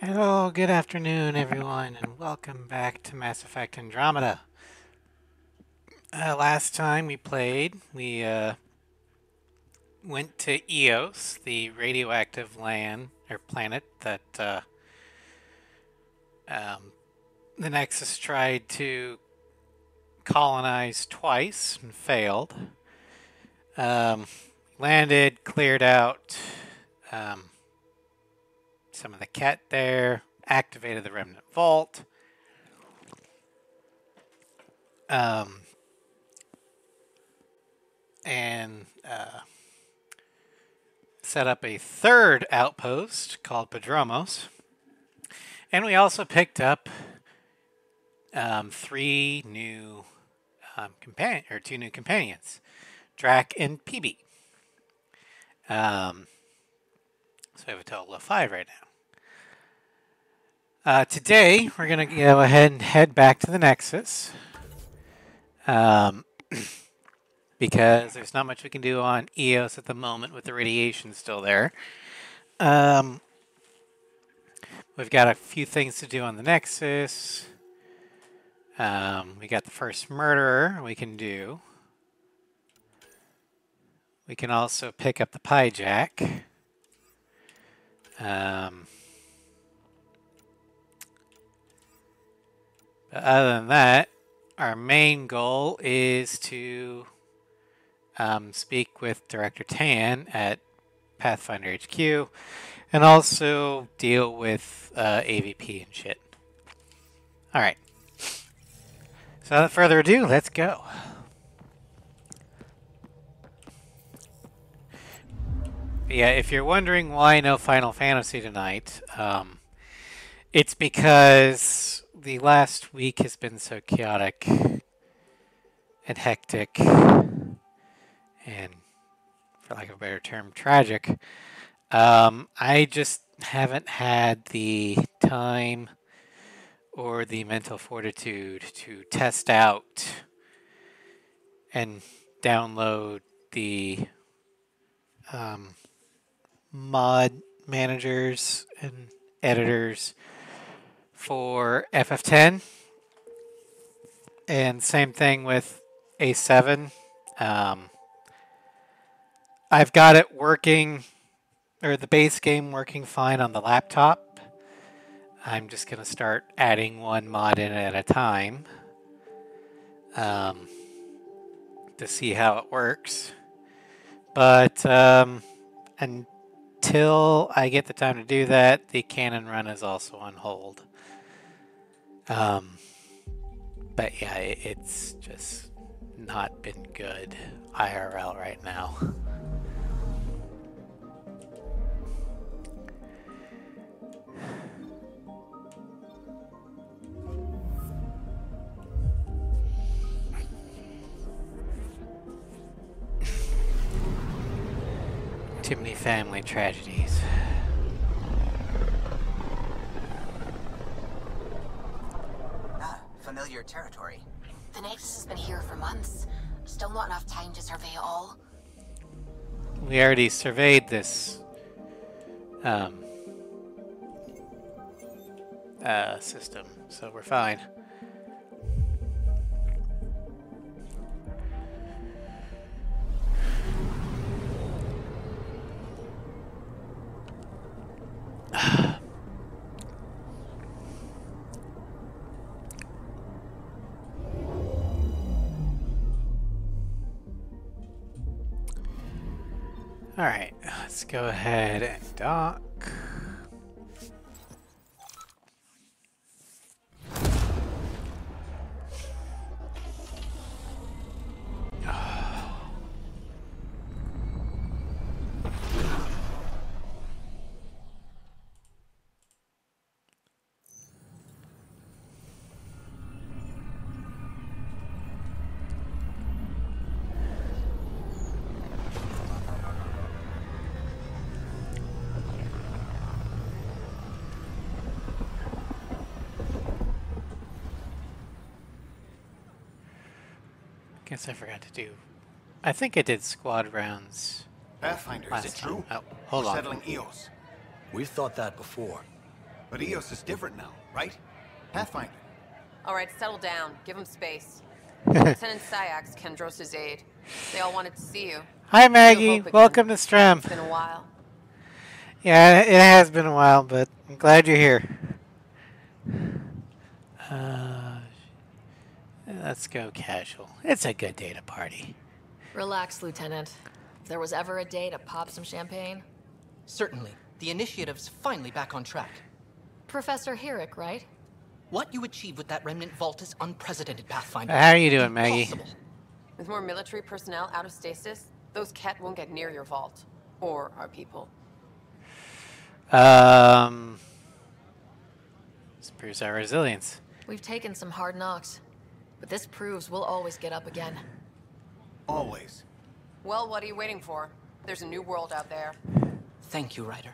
Hello, good afternoon, everyone, and welcome back to Mass Effect Andromeda. Last time we played, we went to Eos, the radioactive land or planet that um, the Nexus tried to colonize twice and failed. Um, Landed, cleared out um, some of the Ket there, activated the Remnant Vault. Um, and set up a third outpost called Padromos. And we also picked up three new two new companions, Drac and PB. So we have a total of 5 right now. Today, we're going to go ahead and head back to the Nexus. Because there's not much we can do on Eos at the moment with the radiation still there. We've got a few things to do on the Nexus. We got the first murderer we can do. We can also pick up the Pyjack. But other than that, our main goal is to speak with Director Tan at Pathfinder HQ and also deal with AVP and shit. Alright. So without further ado, let's go. Yeah, if you're wondering why no Final Fantasy tonight, it's because the last week has been so chaotic and hectic and, for lack of a better term, tragic. I just haven't had the time or the mental fortitude to test out and download the mod managers and editors for FF10. And same thing with A7. I've got it working, or the base game working fine on the laptop. I'm just going to start adding one mod in at a time to see how it works. But until I get the time to do that, the canon run is also on hold. But yeah, it's just not been good IRL right now. Too many family tragedies. Familiar territory. The Nexus has been here for months. Still not enough time to survey it all. We already surveyed this system, so we're fine. Alright, let's go ahead and dock. Guess I forgot to do. I think I did squad rounds Pathfinder, is last it time. true? Oh, hold We're on. settling Eos. We've thought that before. But EOS is different now, right? Pathfinder. All right, settle down. Give him space. Lieutenant Syax, Kendros' aide. They all wanted to see you. Hi, You have Maggie. hope again. Welcome to Strem. It's been a while. Yeah, it has been a while, but I'm glad you're here. Let's go casual. It's a good day to party. Relax, Lieutenant. If there was ever a day to pop some champagne. Certainly. The initiative's finally back on track. Professor Herrick, right? What you achieved with that remnant vault is unprecedented, Pathfinder. How are you doing, Maggie? Impossible. With more military personnel out of stasis, those Ket won't get near your vault. Or our people. This proves our resilience. We've taken some hard knocks. But this proves we'll always get up again. Always. Well, what are you waiting for? There's a new world out there. Thank you, Ryder.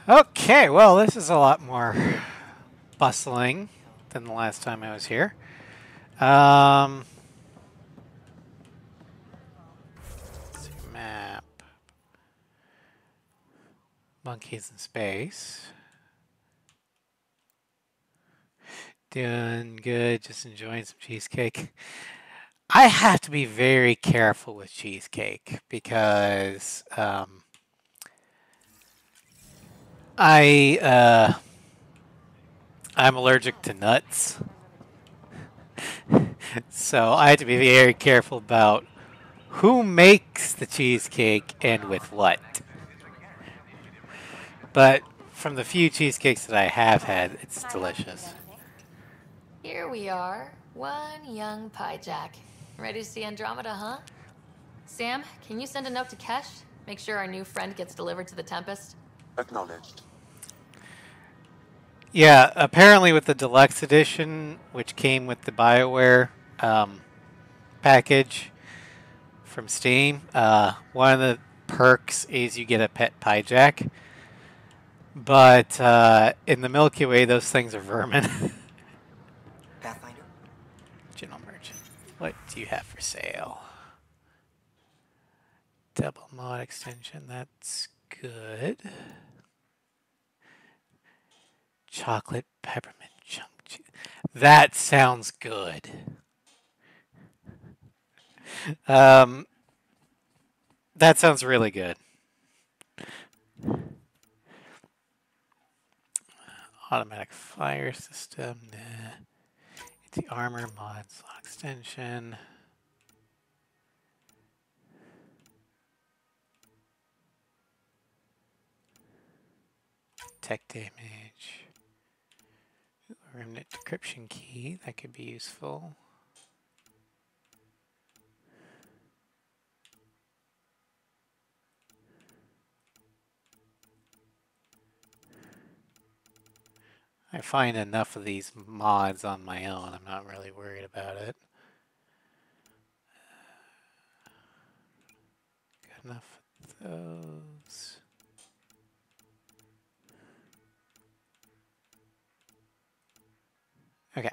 Okay, well, this is a lot more bustling than the last time I was here. Let's see, map. Monkeys in space. Doing good, just enjoying some cheesecake. I have to be very careful with cheesecake because I'm allergic to nuts. So I have to be very careful about who makes the cheesecake and with what. But from the few cheesecakes that I have had, it's delicious. Here we are, one young piejack. Ready to see Andromeda, huh? Sam, can you send a note to Kesh? Make sure our new friend gets delivered to the Tempest? Acknowledged. Yeah, apparently with the deluxe edition, which came with the BioWare package from Steam, one of the perks is you get a pet piejack. But in the Milky Way, those things are vermin. Pathfinder? General Merchant. What do you have for sale? Double mod extension. That's good. Chocolate peppermint chunk. That sounds good. That sounds really good. Automatic fire system. Nah. It's the armor mod slot extension. Tech damage. Remnant decryption key. That could be useful. I find enough of these mods on my own. I'm not really worried about it. Got enough of those. Okay.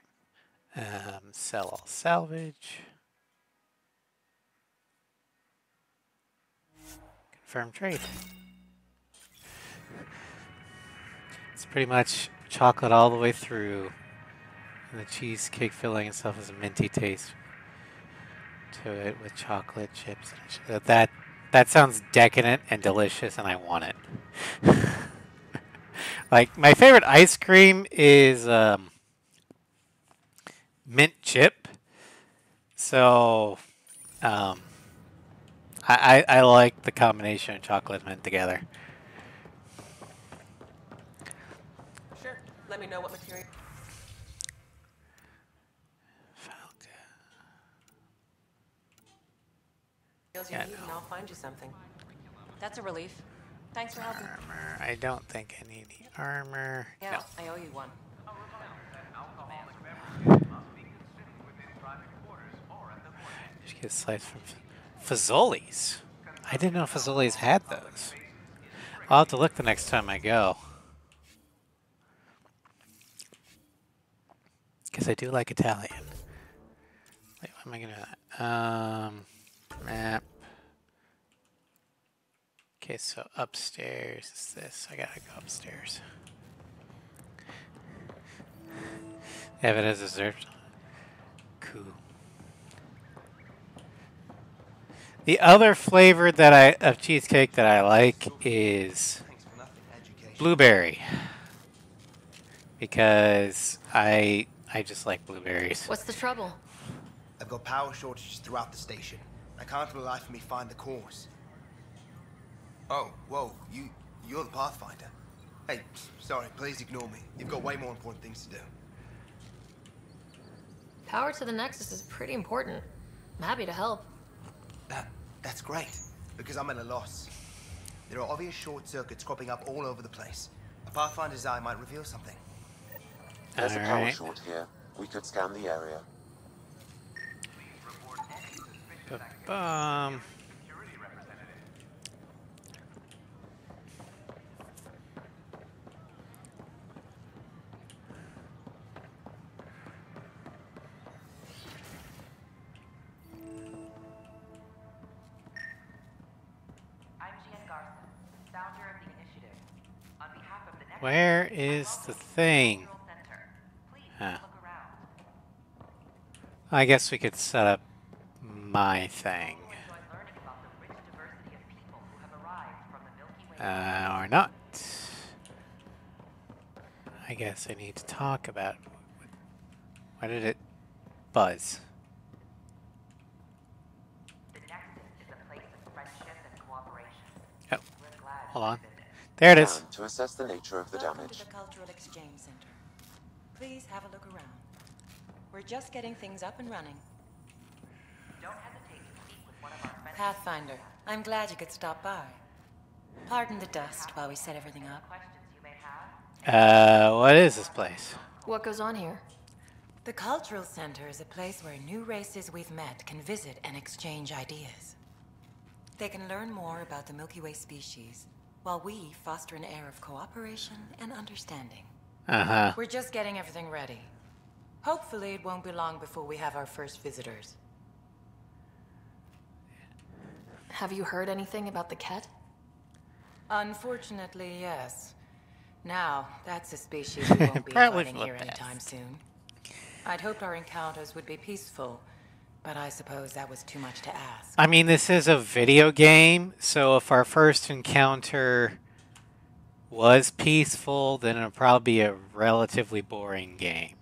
Sell all salvage. Confirm trade. It's pretty much chocolate all the way through, and the cheesecake filling itself has a minty taste to it with chocolate chips. That sounds decadent and delicious, and I want it. Like, my favorite ice cream is mint chip. So I like the combination of chocolate and mint together. Sure. Let me know what material. You need, and I'll find you something. That's a relief. Thanks for helping. Armor. I don't think I need any armor. Yeah, No. I owe you one. Just get a slice from Fazoli's. I didn't know Fazoli's had those. I'll have to look the next time I go. Because I do like Italian. Wait, what am I going to... map. Okay, so upstairs is this. I gotta go upstairs. Evidence observed. Cool. The other flavor that of cheesecake that I like is blueberry, because I just like blueberries. What's the trouble? I've got power shortages throughout the station. I can't for the life of me find the cause. Oh, whoa, you're the Pathfinder. Hey, sorry, please ignore me. You've got way more important things to do. Power to the Nexus is pretty important. I'm happy to help. That's great, because I'm at a loss. There are obvious short circuits cropping up all over the place. A Pathfinder's eye might reveal something. There's a power short here. We could scan the area. Ba-bum. Where is the thing? Huh. I guess we could set up my thing. Or not. I guess I need to talk about... Why did it buzz? Oh, hold on. There it is. To assess the nature of the damage. To the Cultural Exchange Center. Please have a look around. We're just getting things up and running. Don't hesitate to speak with one of our friends. Pathfinder, I'm glad you could stop by. Pardon the dust while we set everything up. What is this place? What goes on here? The Cultural Center is a place where new races we've met can visit and exchange ideas. They can learn more about the Milky Way species, while we foster an air of cooperation and understanding. Uh-huh. We're just getting everything ready. Hopefully it won't be long before we have our first visitors. Have you heard anything about the Ket? Unfortunately, yes. Now, that's a species we won't be Probably finding for the here best. anytime soon. I'd hoped our encounters would be peaceful, but I suppose that was too much to ask. I mean, this is a video game, so if our first encounter was peaceful, then it'll probably be a relatively boring game.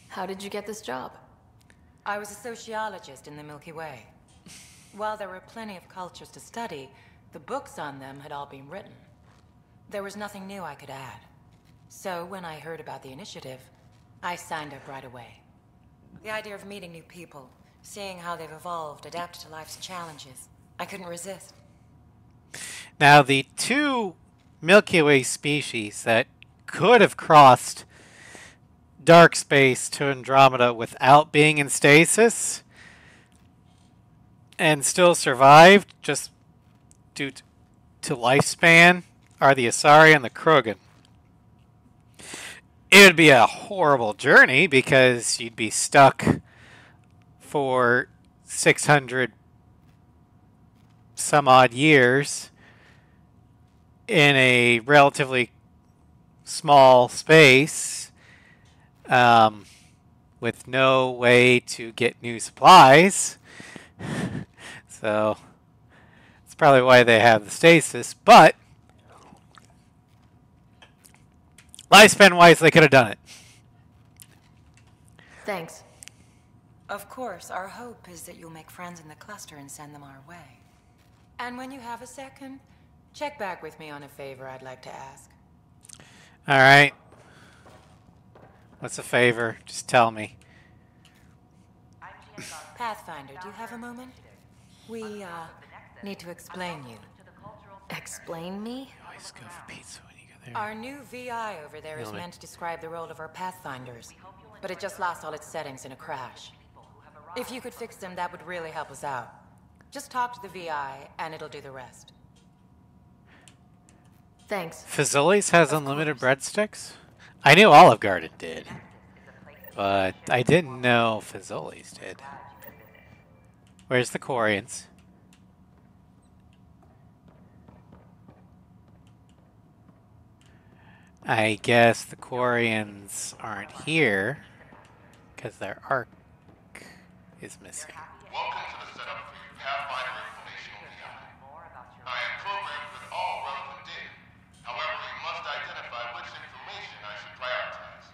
How did you get this job? I was a sociologist in the Milky Way. While there were plenty of cultures to study, the books on them had all been written. There was nothing new I could add. So when I heard about the initiative, I signed up right away. The idea of meeting new people, seeing how they've evolved, adapted to life's challenges, I couldn't resist. Now, the two Milky Way species that could have crossed dark space to Andromeda without being in stasis and still survived just due to lifespan are the Asari and the Krogan. It would be a horrible journey because you'd be stuck for 600 some odd years in a relatively small space with no way to get new supplies. So that's probably why they have the stasis, but lifespan-wise, they could have done it. Thanks. Of course, our hope is that you'll make friends in the cluster and send them our way. And when you have a second, check back with me on a favor I'd like to ask. All right. What's a favor? Just tell me. Pathfinder, do you have a moment? We, need to explain you. Explain me? You always go for pizza when you go there. Our new VI over there is Really? meant to describe the role of our Pathfinders, but it just lost all its settings in a crash. If you could fix them, that would really help us out. Just talk to the VI, and it'll do the rest. Thanks. Fazoli's has unlimited breadsticks? I knew Olive Garden did, but I didn't know Fazoli's did. Where's the Quarians? I guess the Quarians aren't here because their arc is missing. Welcome to the setup for your Pathfinder informational AI. I am programmed with all relevant data. However, you must identify which information I should prioritize.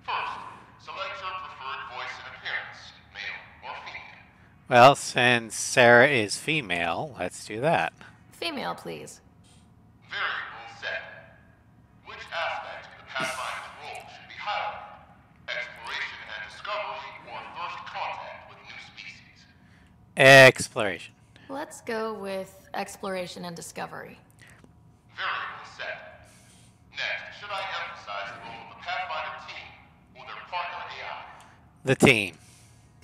First, select your preferred voice and appearance, male or female. Well, since Sara is female, let's do that. Female, please. Variable set. Which aspect of the Pathfinder's role should be highlighted? Exploration and discovery, or first contact with new species? Exploration. Let's go with exploration and discovery. Variable set. Next, should I emphasize the role of the Pathfinder team or their partner AI? The team.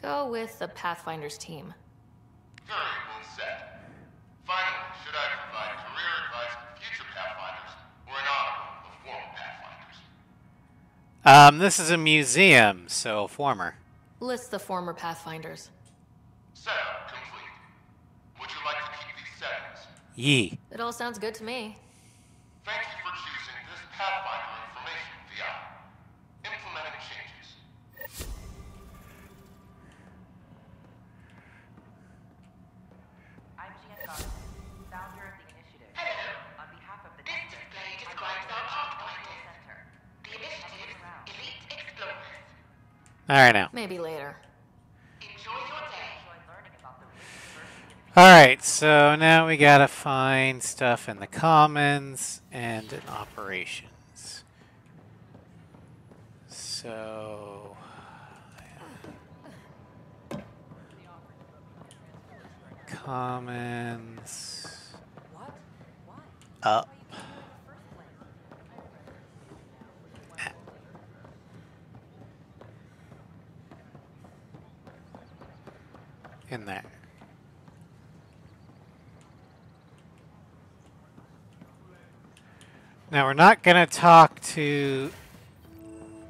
Go with the Pathfinder's team. Variable set. Finally, should I provide career advice for future Pathfinders or an honor of former Pathfinders? This is a museum, so former. List the former Pathfinders. Setup complete. Would you like to keep these settings? Yee. It all sounds good to me. Thank you for choosing this Pathfinder information VI. Implementing changes. I'm Gian Garden, founder of the initiative. Hello. On behalf of the This display describes our Pathfinders. Center. The initiative's elite explorers. Alright now. Maybe later. Enjoy your day. Enjoy learning about the research and Alright, so now we gotta find stuff in the commons and in operations. So... Commons... Up. In there. Now we're not going to talk to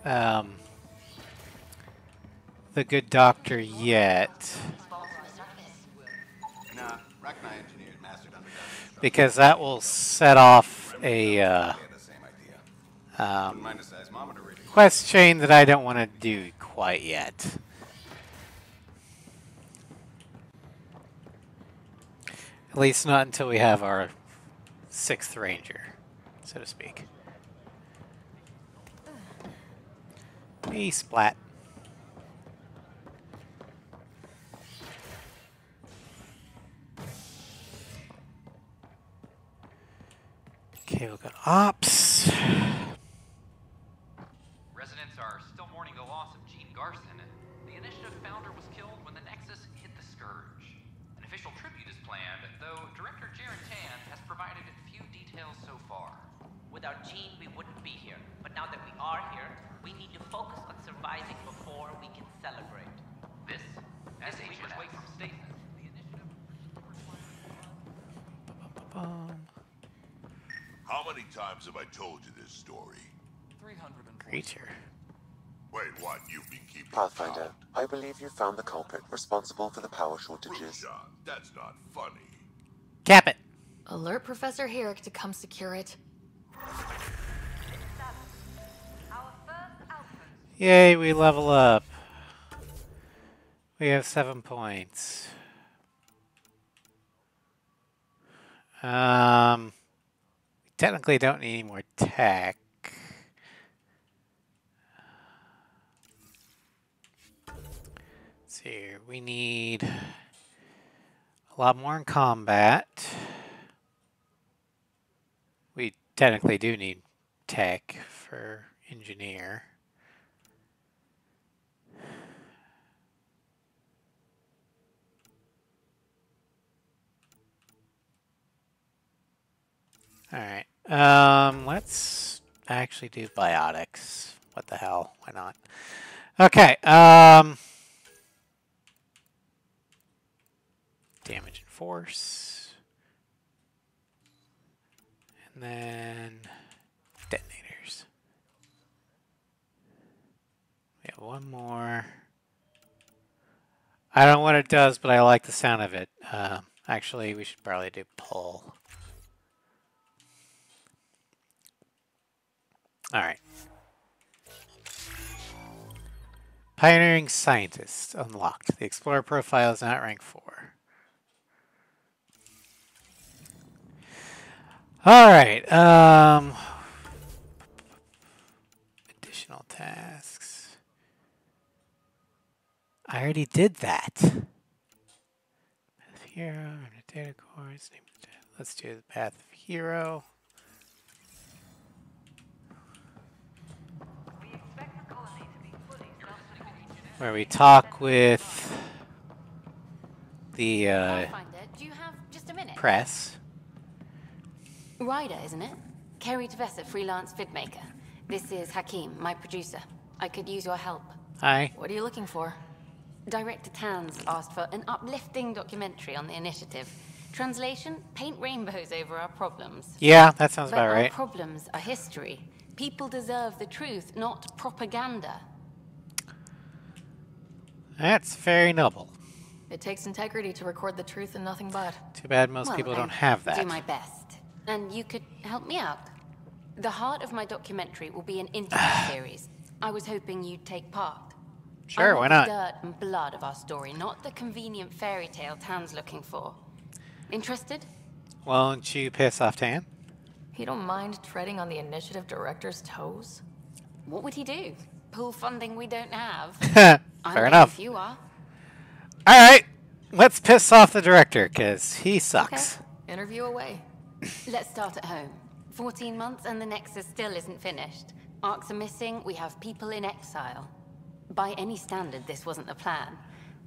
the good doctor yet, because that will set off a quest chain that I don't want to do quite yet. At least not until we have our 6th ranger, so to speak. Hey, splat. Okay, we'll go to ops. Residents are still mourning the loss of Gene Garson. The initiative founder was killed when the Nexus hit the Scourge. An official tribute is planned, though Director Tan has provided few details so far. Without Gene, we wouldn't be here. But now that we are here, we need to focus on surviving before we can celebrate. This, as Agent Wakeham's statement, the initiative How many times have I told you this story? 340. Creature. Wait, what? You've been keeping Pathfinder, count? I believe you found the culprit responsible for the power shortages. Rushan, that's not funny. Cap it. Alert Professor Herrick to come secure it. our first outpost. Yay, we level up. We have 7 points. We technically don't need any more tech. Let's see here. We need a lot more in combat. We technically do need tech for engineer. Alright, let's actually do biotics. What the hell, why not? Okay, damage and force. And then detonators. We have one more. I don't know what it does, but I like the sound of it. Actually, we should probably do pull. All right. Pioneering Scientist unlocked. The Explorer profile is not rank 4. All right. Additional tasks. I already did that. Path of Hero, data cores. Let's do the Path of Hero. Where we talk with the Do you have just a minute? press. Ryder, isn't it? Kerry Tavessa, freelance vidmaker. This is Hakeem, my producer. I could use your help. Hi. What are you looking for? Director Tan's asked for an uplifting documentary on the initiative. Translation, paint rainbows over our problems. Yeah, that sounds But about right. our problems are history. People deserve the truth, not propaganda. That's very noble. It takes integrity to record the truth and nothing but. Too bad most people don't have Do that. my best. And you could help me out. The heart of my documentary will be an interview series. I was hoping you'd take part. Sure, I why want not? the dirt and blood of our story, not the convenient fairy tale Tan's looking for. Interested? Won't you piss off Tan? You don't mind treading on the initiative director's toes? What would he do? Pool funding we don't have? Fair enough. If you are. All right, let's piss off the director because he sucks. Okay. Interview away. Let's start at home. 14 months and the Nexus still isn't finished. Arcs are missing, we have people in exile. By any standard, this wasn't the plan.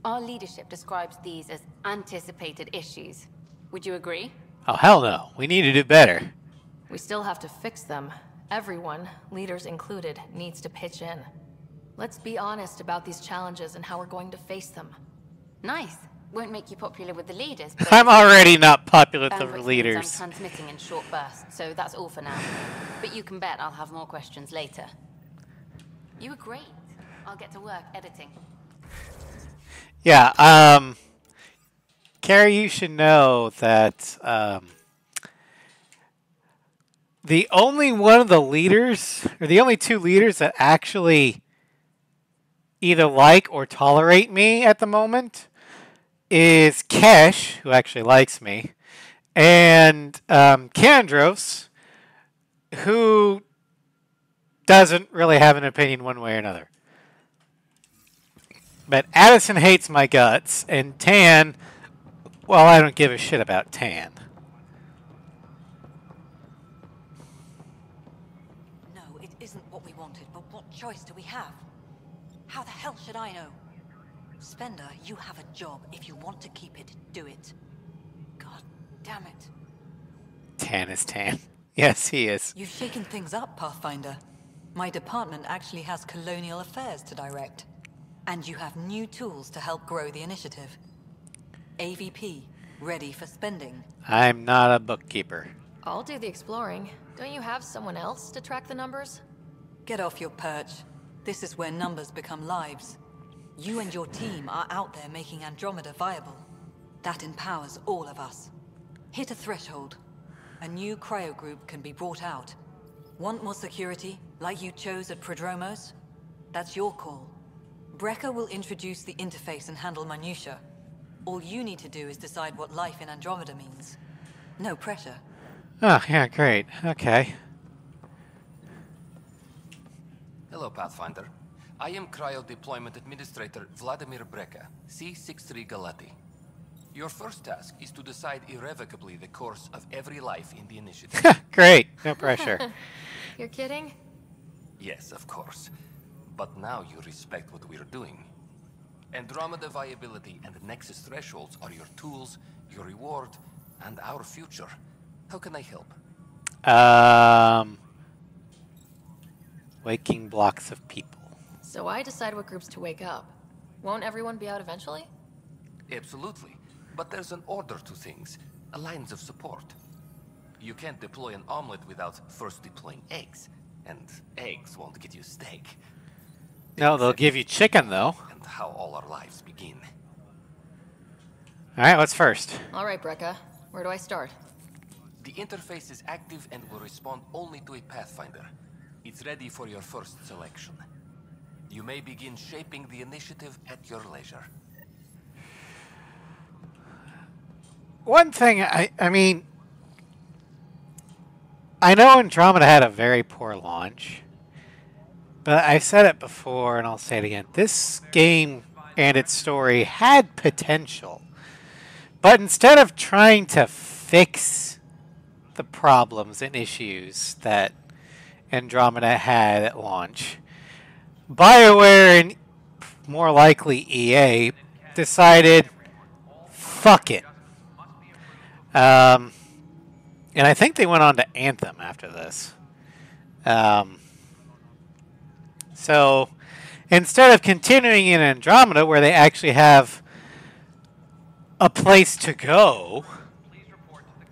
Our leadership describes these as anticipated issues. Would you agree? Oh, hell no. We need to do better. We still have to fix them. Everyone, leaders included, needs to pitch in. Let's be honest about these challenges and how we're going to face them. Nice. Won't make you popular with the leaders, but I'm already not popular with the bandwidth means leaders. I'm transmitting in short bursts, so that's all for now. But you can bet I'll have more questions later. You were great. I'll get to work editing. Yeah, Carrie, you should know that the only one of the leaders, or the only two leaders that actually either like or tolerate me at the moment is Kesh, who actually likes me, and Kandros, who doesn't really have an opinion one way or another. But Addison hates my guts, and Tan, well, I don't give a shit about Tan. No, it isn't what we wanted, but what choice do we have? How the hell should I know? Spender, you have a job. If you want to keep it, do it. God damn it. Tan is Tan. Yes, he is. You've shaken things up, Pathfinder. My department actually has colonial affairs to direct. And you have new tools to help grow the initiative. AVP, ready for spending. I'm not a bookkeeper. I'll do the exploring. Don't you have someone else to track the numbers? Get off your perch. This is where numbers become lives. You and your team are out there making Andromeda viable. That empowers all of us. Hit a threshold. A new cryo group can be brought out. Want more security, like you chose at Prodromos? That's your call. Brecker will introduce the interface and handle minutiae. All you need to do is decide what life in Andromeda means. No pressure. Oh, yeah, great. Okay. Hello, Pathfinder. I am Cryo Deployment Administrator Vladimir Brecker, C-63 Galati. Your first task is to decide irrevocably the course of every life in the initiative. Great. No pressure. You're kidding? Yes, of course. But now you respect what we're doing. Andromeda viability and Nexus thresholds are your tools, your reward, and our future. How can I help? Waking blocks of people. So I decide what groups to wake up. Won't everyone be out eventually? Absolutely. But there's an order to things, a lines of support. You can't deploy an omelet without first deploying eggs. And eggs won't get you steak. No, they'll give you chicken, though. And how all our lives begin. All right, what's first? All right, Brecca. Where do I start? The interface is active and will respond only to a Pathfinder. It's ready for your first selection. You may begin shaping the initiative at your leisure. One thing, I mean, I know Andromeda had a very poor launch, but I've said it before and I'll say it again. This game and its story had potential, but instead of trying to fix the problems and issues that Andromeda had at launch, BioWare and more likely EA decided, fuck it. And I think they went on to Anthem after this. So instead of continuing in Andromeda, where they actually have a place to go,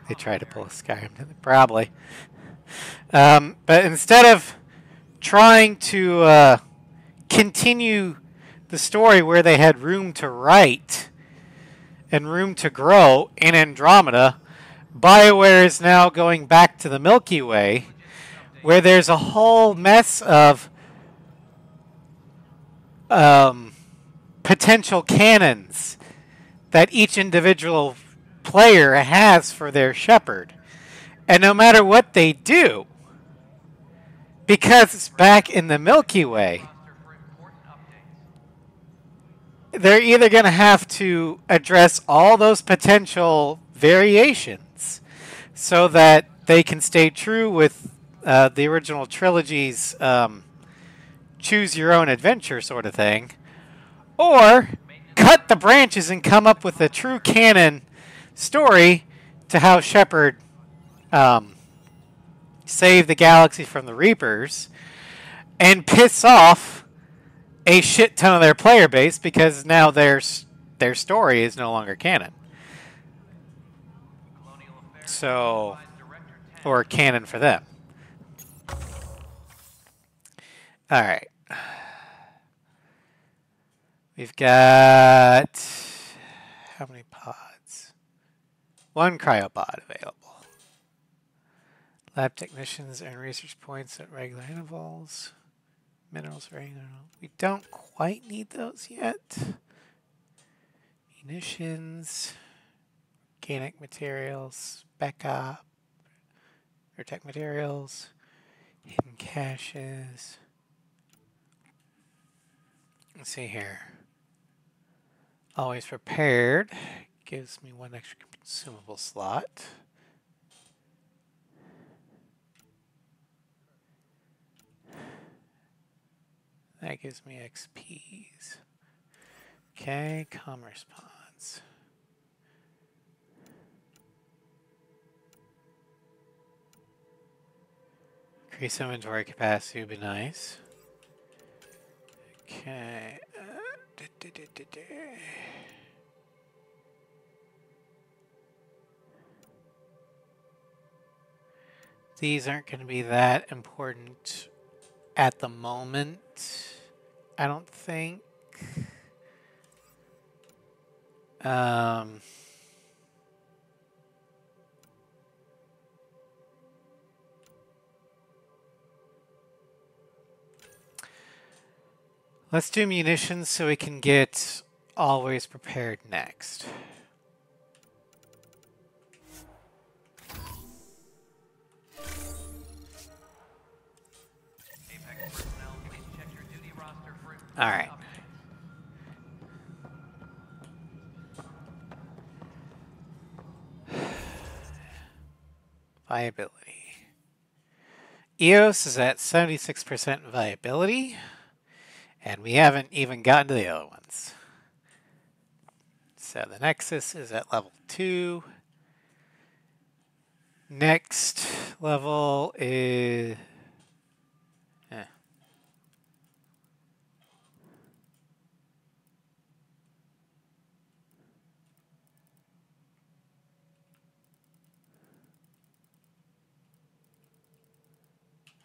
they try to pull a Skyrim, probably. But instead of trying to continue the story where they had room to write and room to grow in Andromeda, BioWare is now going back to the Milky Way, where there's a whole mess of potential canons that each individual player has for their shepherd. And no matter what they do, because it's back in the Milky Way, they're either going to have to address all those potential variations so that they can stay true with the original trilogy's choose your own adventure sort of thing, or cut the branches and come up with a true canon story to how Shepard saved the galaxy from the Reapers and piss off a shit ton of their player base because now their story is no longer canon. So, or canon for them. All right. We've got how many pods? 1 cryopod available. Lab technicians earn research points at regular intervals. Minerals are we don't quite need those yet. Munitions, organic materials, backup, or tech materials, hidden caches. Let's see here. Always prepared. Gives me 1 extra consumable slot. That gives me XPs. Okay, commerce pods. Increase inventory capacity would be nice. Okay. These aren't going to be that important at the moment, I don't think. Let's do munitions so we can get always prepared next. All right. Viability. EOS is at 76% viability, and we haven't even gotten to the other ones. So the Nexus is at level 2. Next level is...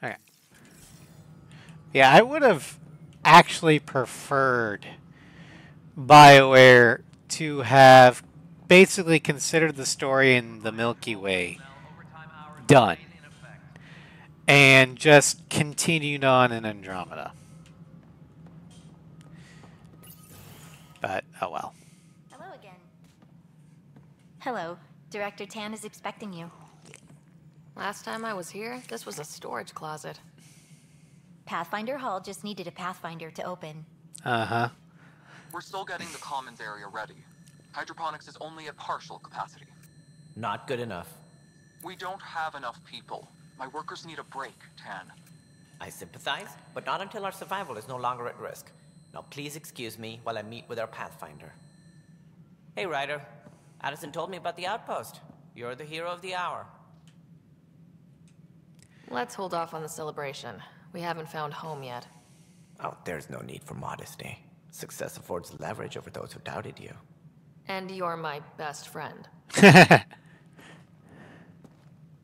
Okay. Yeah, I would have actually preferred BioWare to have basically considered the story in the Milky Way done. and just continued on in Andromeda. But, oh well. Hello again. Hello. Director Tan is expecting you. Last time I was here, this was a storage closet. Pathfinder Hall just needed a Pathfinder to open. Uh-huh. We're still getting the commons area ready. Hydroponics is only at partial capacity. Not good enough. We don't have enough people. My workers need a break, Tan. I sympathize, but not until our survival is no longer at risk. Now please excuse me while I meet with our Pathfinder. Hey, Ryder. Addison told me about the outpost. You're the hero of the hour. Let's hold off on the celebration. We haven't found home yet. Oh, there's no need for modesty. Success affords leverage over those who doubted you. And you're my best friend.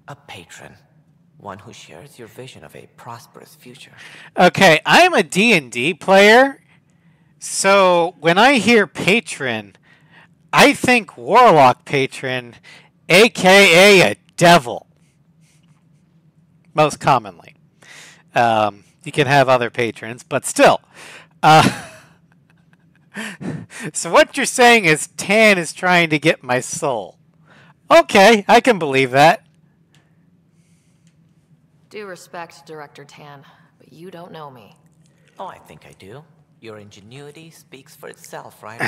A patron. One who shares your vision of a prosperous future. Okay, I'm a D&D player, so when I hear patron, I think warlock patron, aka a devil. Most commonly. You can have other patrons, but still. So what you're saying is Tan is trying to get my soul. Okay, I can believe that. Due respect, Director Tan, but you don't know me. Oh, I think I do. Your ingenuity speaks for itself, right?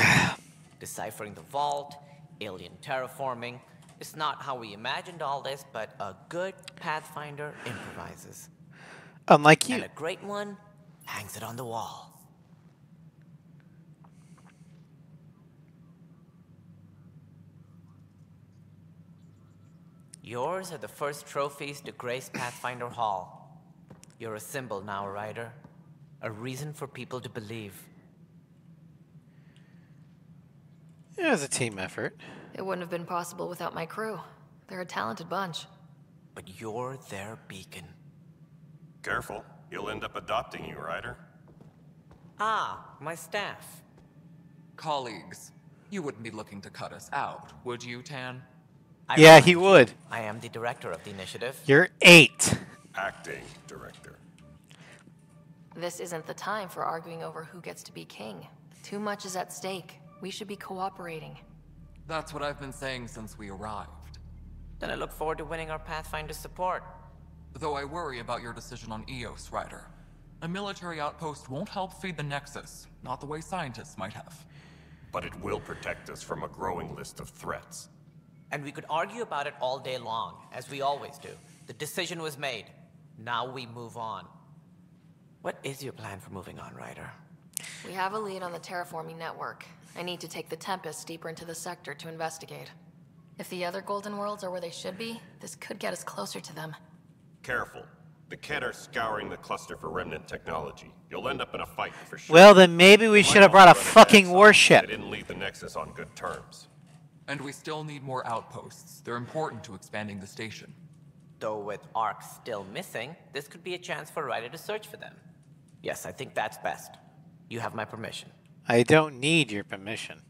Deciphering the vault, alien terraforming. It's not how we imagined all this, but a good Pathfinder improvises. Unlike you. And a great one hangs it on the wall. Yours are the first trophies to grace Pathfinder Hall. You're a symbol now, Ryder. A reason for people to believe. It was a team effort. It wouldn't have been possible without my crew. They're a talented bunch. But you're their beacon. Careful. You'll end up adopting you, Ryder. Ah, my staff. Colleagues, you wouldn't be looking to cut us out, would you, Tan? Yeah, he would. I am the director of the initiative. You're 8. Acting director. This isn't the time for arguing over who gets to be king. Too much is at stake. We should be cooperating. That's what I've been saying since we arrived. Then I look forward to winning our Pathfinder support. Though I worry about your decision on Eos, Ryder. A military outpost won't help feed the Nexus, not the way scientists might have. But it will protect us from a growing list of threats. And we could argue about it all day long, as we always do. The decision was made. Now we move on. What is your plan for moving on, Ryder? We have a lead on the terraforming network. I need to take the Tempest deeper into the sector to investigate. If the other Golden Worlds are where they should be, this could get us closer to them. Careful. The Kett are scouring the cluster for remnant technology. You'll end up in a fight for sure. Well, then maybe we should have brought a fucking warship. They didn't leave the Nexus on good terms. And we still need more outposts. They're important to expanding the station. Though with Ark still missing, this could be a chance for Ryder to search for them. Yes, I think that's best. You have my permission. I don't need your permission.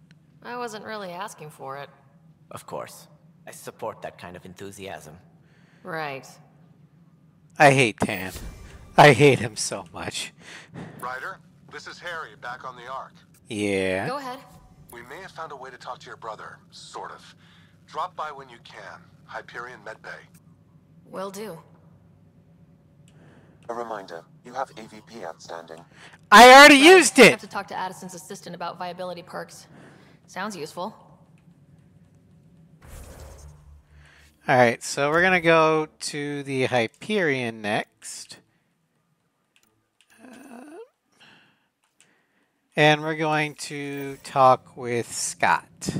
I wasn't really asking for it. Of course. I support that kind of enthusiasm. Right. I hate Tan. I hate him so much. Ryder, this is Harry, back on the Ark. Yeah? Go ahead. We may have found a way to talk to your brother, sort of. Drop by when you can. Hyperion Medbay. Will do. A reminder, you have AVP outstanding. I already used I it! have to talk to Addison's assistant about viability perks. Sounds useful. Alright, so we're gonna go to the Hyperion next. And we're going to talk with Scott.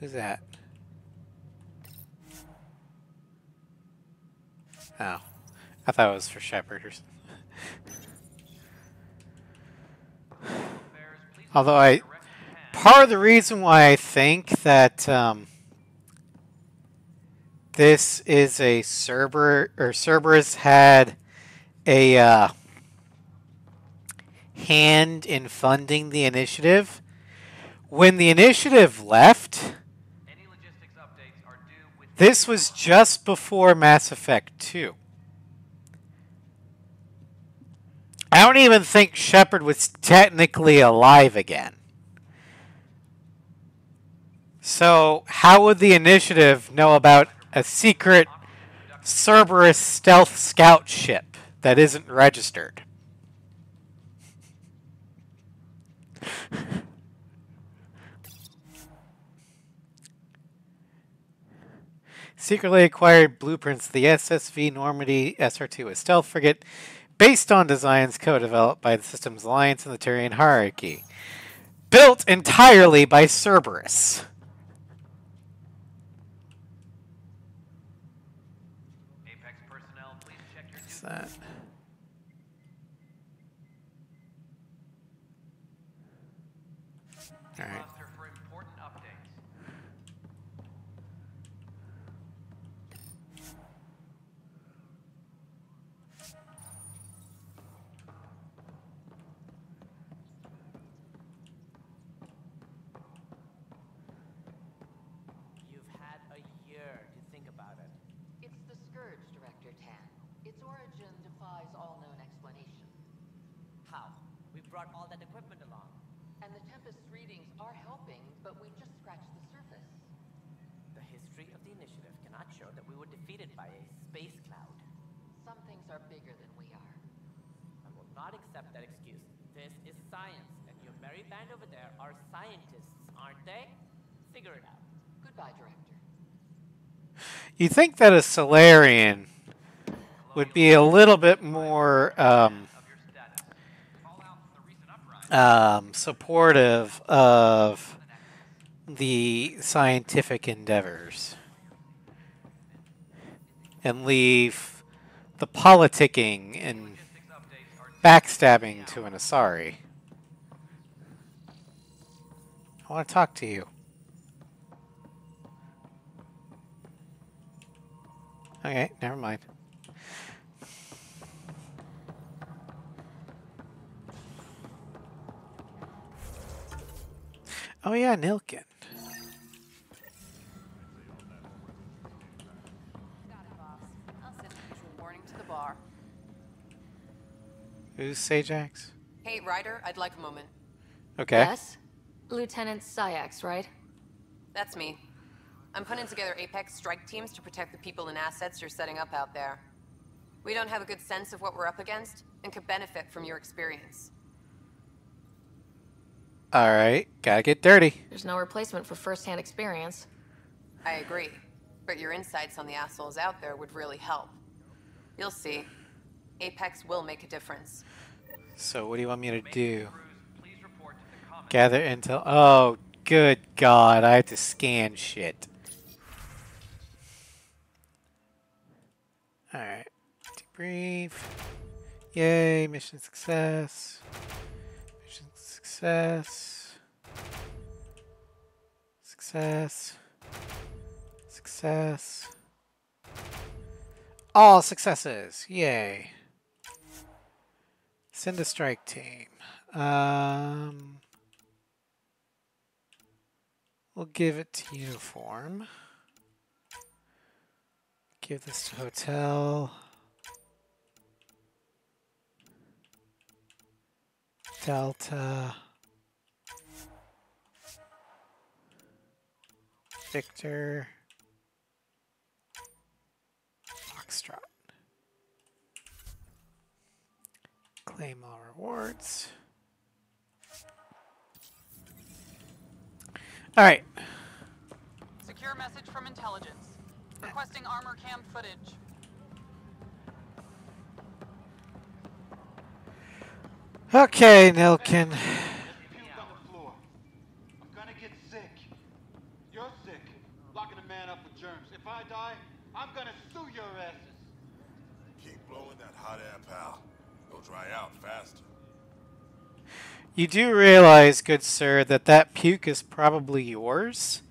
Who's that? Oh. I thought it was for Shepard or something. Although part of the reason why I think that this is a Cerberus had a hand in funding the initiative. When the initiative left, Any logistics updates are due within This was just before Mass Effect 2. I don't even think Shepard was technically alive again. So how would the Initiative know about a secret Cerberus stealth scout ship that isn't registered? Secretly acquired blueprints of the SSV Normandy SR2, a stealth frigate based on designs co-developed by the Systems Alliance and the Turian Hierarchy. Built entirely by Cerberus. Apex personnel, please check your What's that? All right. roster for important updates. You've had a year to think about it. It's the Scourge, Director Tan. Its origin defies all known explanation. How? We brought all that equipment along. And the Tempest's readings are helping, but we just scratched the surface. The history of the Initiative cannot show that we were defeated by a space cloud. Some things are bigger than we are. I will not accept that excuse. This is science, and your merry band over there are scientists, aren't they? Figure it out. Goodbye, Director. You think that a Solarian would be a little bit more supportive of the scientific endeavors and leave the politicking and backstabbing to an Asari. I want to talk to you. Okay, never mind. Oh yeah, Nilkin. I'll send the usual warning to the bar. Who's Sajax? Hey, Ryder, I'd like a moment. Okay. Yes? Lieutenant Syax, right? That's me. I'm putting together Apex strike teams to protect the people and assets you're setting up out there. We don't have a good sense of what we're up against, and could benefit from your experience. Alright, gotta get dirty. There's no replacement for first-hand experience. I agree, but your insights on the assholes out there would really help. You'll see. Apex will make a difference. So what do you want me to do? Gather intel. Oh, good God, I have to scan shit. Alright. Debrief. Yay, mission success. Mission success. Success. Success. All successes. Yay. Send a strike team. We'll give it to uniform. Give this to hotel. Delta. Victor. Foxtrot. Claim all rewards. All right. Secure message from intelligence. Requesting armor cam footage. Okay, Nilkin. I'm gonna get sick. You're sick. Locking a man up with germs. If I die, I'm gonna sue your asses. Keep blowing that hot air, pal. It'll dry out faster. You do realize, good sir, that that puke is probably yours.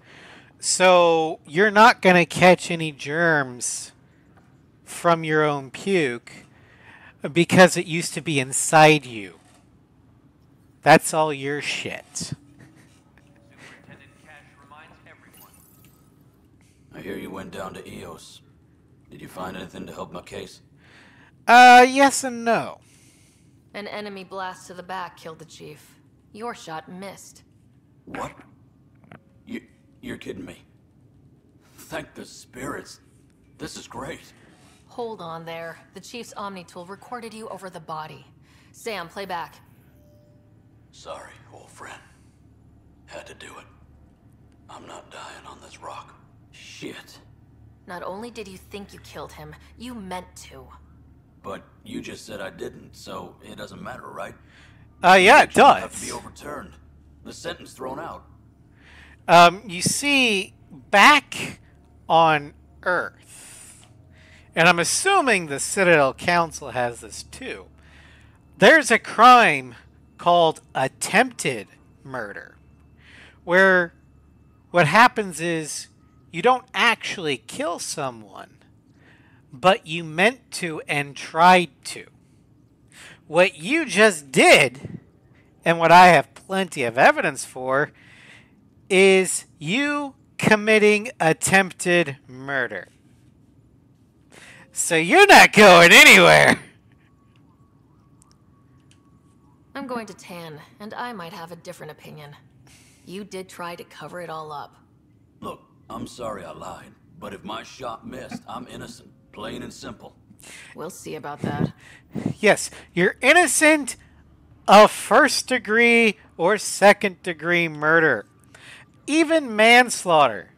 So you're not going to catch any germs from your own puke because it used to be inside you. That's all your shit. I hear you went down to EOS. Did you find anything to help my case? Yes and no. An enemy blast to the back killed the chief. Your shot missed. What? You're kidding me. Thank the spirits. This is great. Hold on there. The chief's Omni tool recorded you over the body. Sam, play back. Sorry, old friend. Had to do it. I'm not dying on this rock. Shit. Not only did you think you killed him, you meant to. But you just said I didn't, so it doesn't matter, right? Yeah, it does. Have to be overturned. The sentence thrown out. You see, back on Earth, and I'm assuming the Citadel Council has this too, there's a crime called attempted murder, where what happens is you don't actually kill someone, but you meant to and tried to. What you just did, and what I have plenty of evidence for, is you committing attempted murder. So you're not going anywhere. I'm going to Tan, and I might have a different opinion. You did try to cover it all up. Look, I'm sorry I lied, but if my shot missed, I'm innocent. Plain and simple. We'll see about that. Yes, you're innocent of first-degree or second-degree murder. Even manslaughter.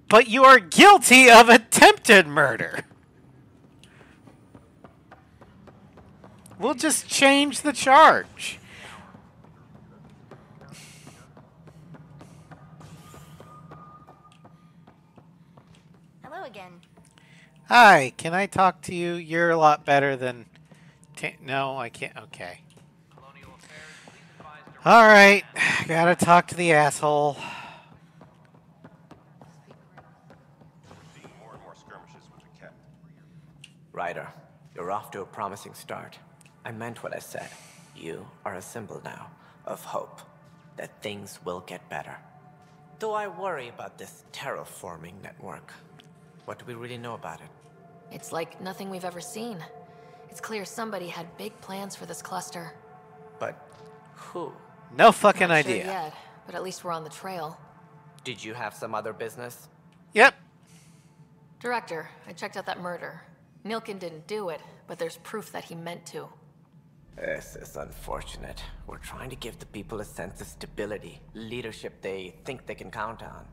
But you are guilty of attempted murder. We'll just change the charge. Hello again. Hi, can I talk to you? You're a lot better than... No, I can't. Okay. Alright, gotta talk to the asshole. Seeing more and more skirmishes with the cat. Ryder, you're off to a promising start. I meant what I said. You are a symbol now of hope that things will get better. Though I worry about this terraforming network. What do we really know about it? It's like nothing we've ever seen. It's clear somebody had big plans for this cluster. But who? No fucking Not sure idea. yet, but at least we're on the trail. Did you have some other business? Yep. Director, I checked out that murder. Nilkin didn't do it, but there's proof that he meant to. This is unfortunate. We're trying to give the people a sense of stability, leadership they think they can count on.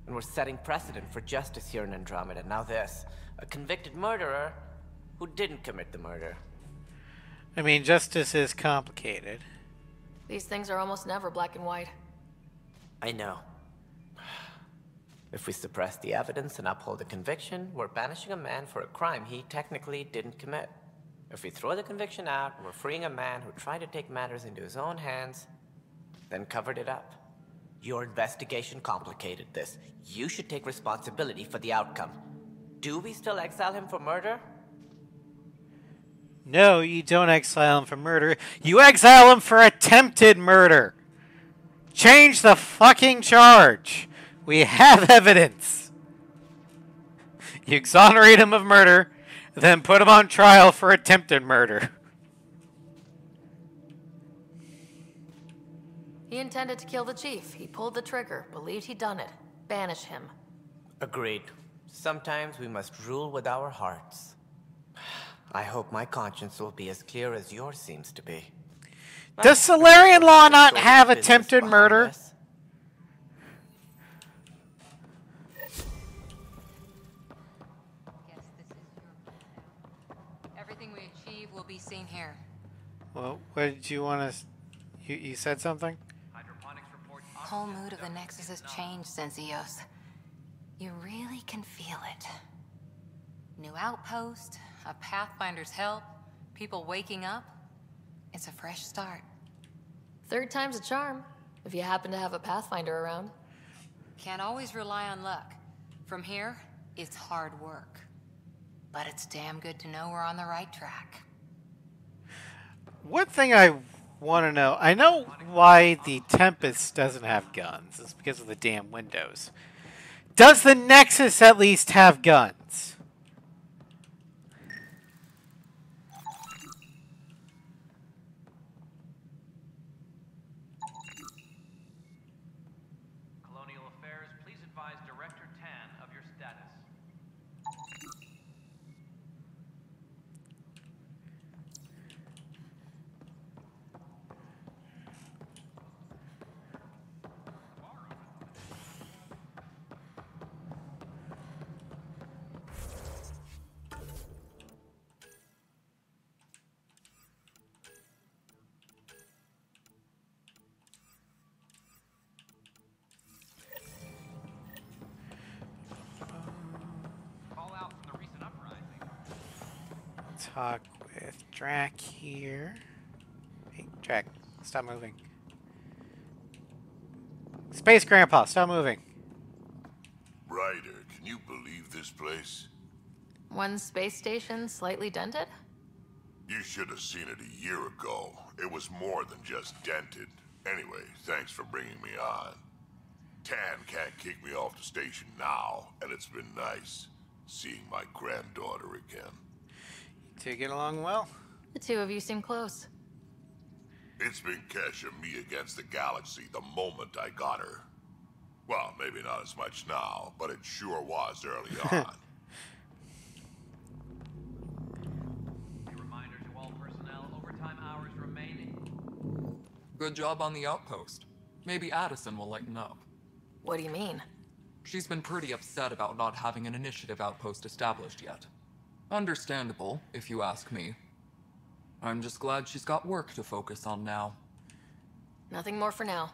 And we're setting precedent for justice here in Andromeda. Now this, a convicted murderer who didn't commit the murder. I mean, justice is complicated. These things are almost never black and white. I know. If we suppress the evidence and uphold the conviction, we're banishing a man for a crime he technically didn't commit. If we throw the conviction out, we're freeing a man who tried to take matters into his own hands, then covered it up. Your investigation complicated this. You should take responsibility for the outcome. Do we still exile him for murder? No, you don't exile him for murder. You exile him for attempted murder. Change the fucking charge. We have evidence. You exonerate him of murder, then put him on trial for attempted murder. He intended to kill the chief. He pulled the trigger, believed he'd done it. Banish him. Agreed. Sometimes we must rule with our hearts. I hope my conscience will be as clear as yours seems to be. Does Solarian law not have attempted murder? Everything we achieve will be seen here. Well, what did you want to... You said something? Whole mood of the Nexus has changed since EOS. You really can feel it. New outpost, a Pathfinder's help, people waking up. It's a fresh start. Third time's a charm, if you happen to have a Pathfinder around. Can't always rely on luck. From here, it's hard work. But it's damn good to know we're on the right track. One thing I want to know, I know why the Tempest doesn't have guns. It's because of the damn windows. Does the Nexus at least have guns? Colonial Affairs, please advise Director Tan of your status. Call out from the recent uprising. Talk with Drac here. Hey, Drac, stop moving. Space Grandpa, stop moving. Ryder, can you believe this place? One space station slightly dented? You should have seen it a year ago. It was more than just dented. Anyway, thanks for bringing me on. Tan can't kick me off the station now, and it's been nice seeing my granddaughter again. You two get along well? The two of you seem close. It's been Kesha and me against the galaxy the moment I got her. Well, maybe not as much now, but it sure was early on. Reminder to all personnel, overtime hours remaining. Good job on the outpost. Maybe Addison will lighten up. What do you mean? She's been pretty upset about not having an initiative outpost established yet. Understandable, if you ask me. I'm just glad she's got work to focus on now. Nothing more for now.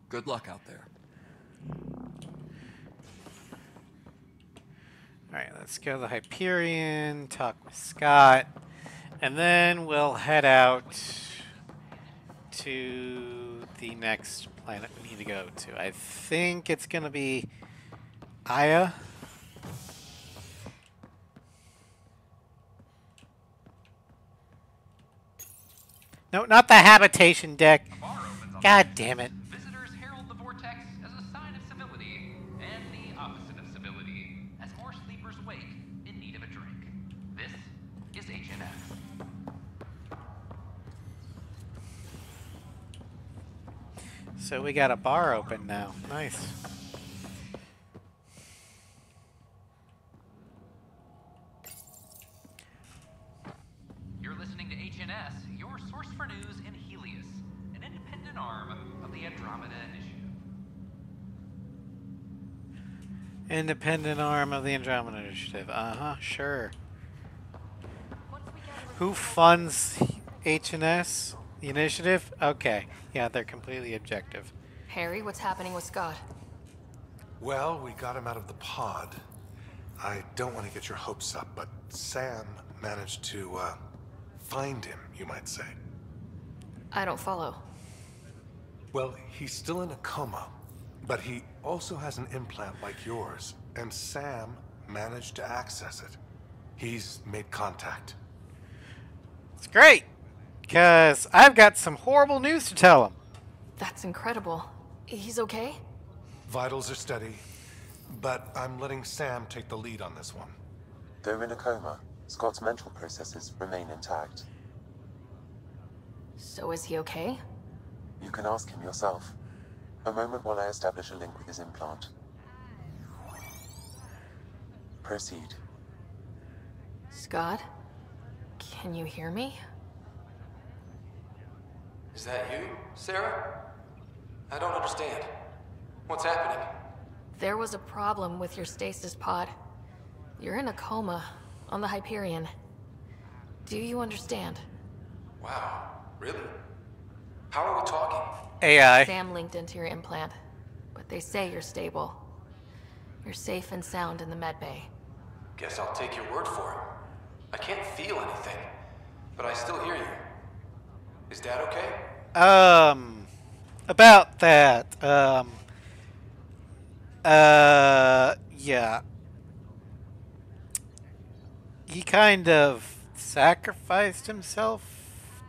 Good luck out there. Alright, let's go to the Hyperion, talk with Scott, and then we'll head out to the next planet we need to go to. I think it's going to be Aya. No, not the habitation deck. God damn it. Visitors herald the vortex as a sign of civility, and the opposite of civility, as more sleepers wake in need of a drink. This is HNS. So we got a bar open now. Nice. You're listening to HNS, your source for news in Helios, an independent arm of the Andromeda Initiative. Independent arm of the Andromeda Initiative. Uh-huh, sure. Who funds HNS? The initiative? Okay. Yeah, they're completely objective. Harry, what's happening with Scott? Well, we got him out of the pod. I don't want to get your hopes up, but Sam managed to, find him, you might say. I don't follow. Well, he's still in a coma, but he also has an implant like yours, and Sam managed to access it. He's made contact. It's great, because I've got some horrible news to tell him. That's incredible. He's okay? Vitals are steady, but I'm letting Sam take the lead on this one. Though in a coma, Scott's mental processes remain intact. So is he okay? You can ask him yourself. A moment while I establish a link with his implant. Proceed. Scott? Can you hear me? Is that you, Sarah? I don't understand. What's happening? There was a problem with your stasis pod. You're in a coma on the Hyperion. Do you understand? Wow, really? How are we talking? AI. Sam linked into your implant, but they say you're stable. You're safe and sound in the medbay. Guess I'll take your word for it. I can't feel anything, but I still hear you. Is Dad okay? About that, yeah. He kind of sacrificed himself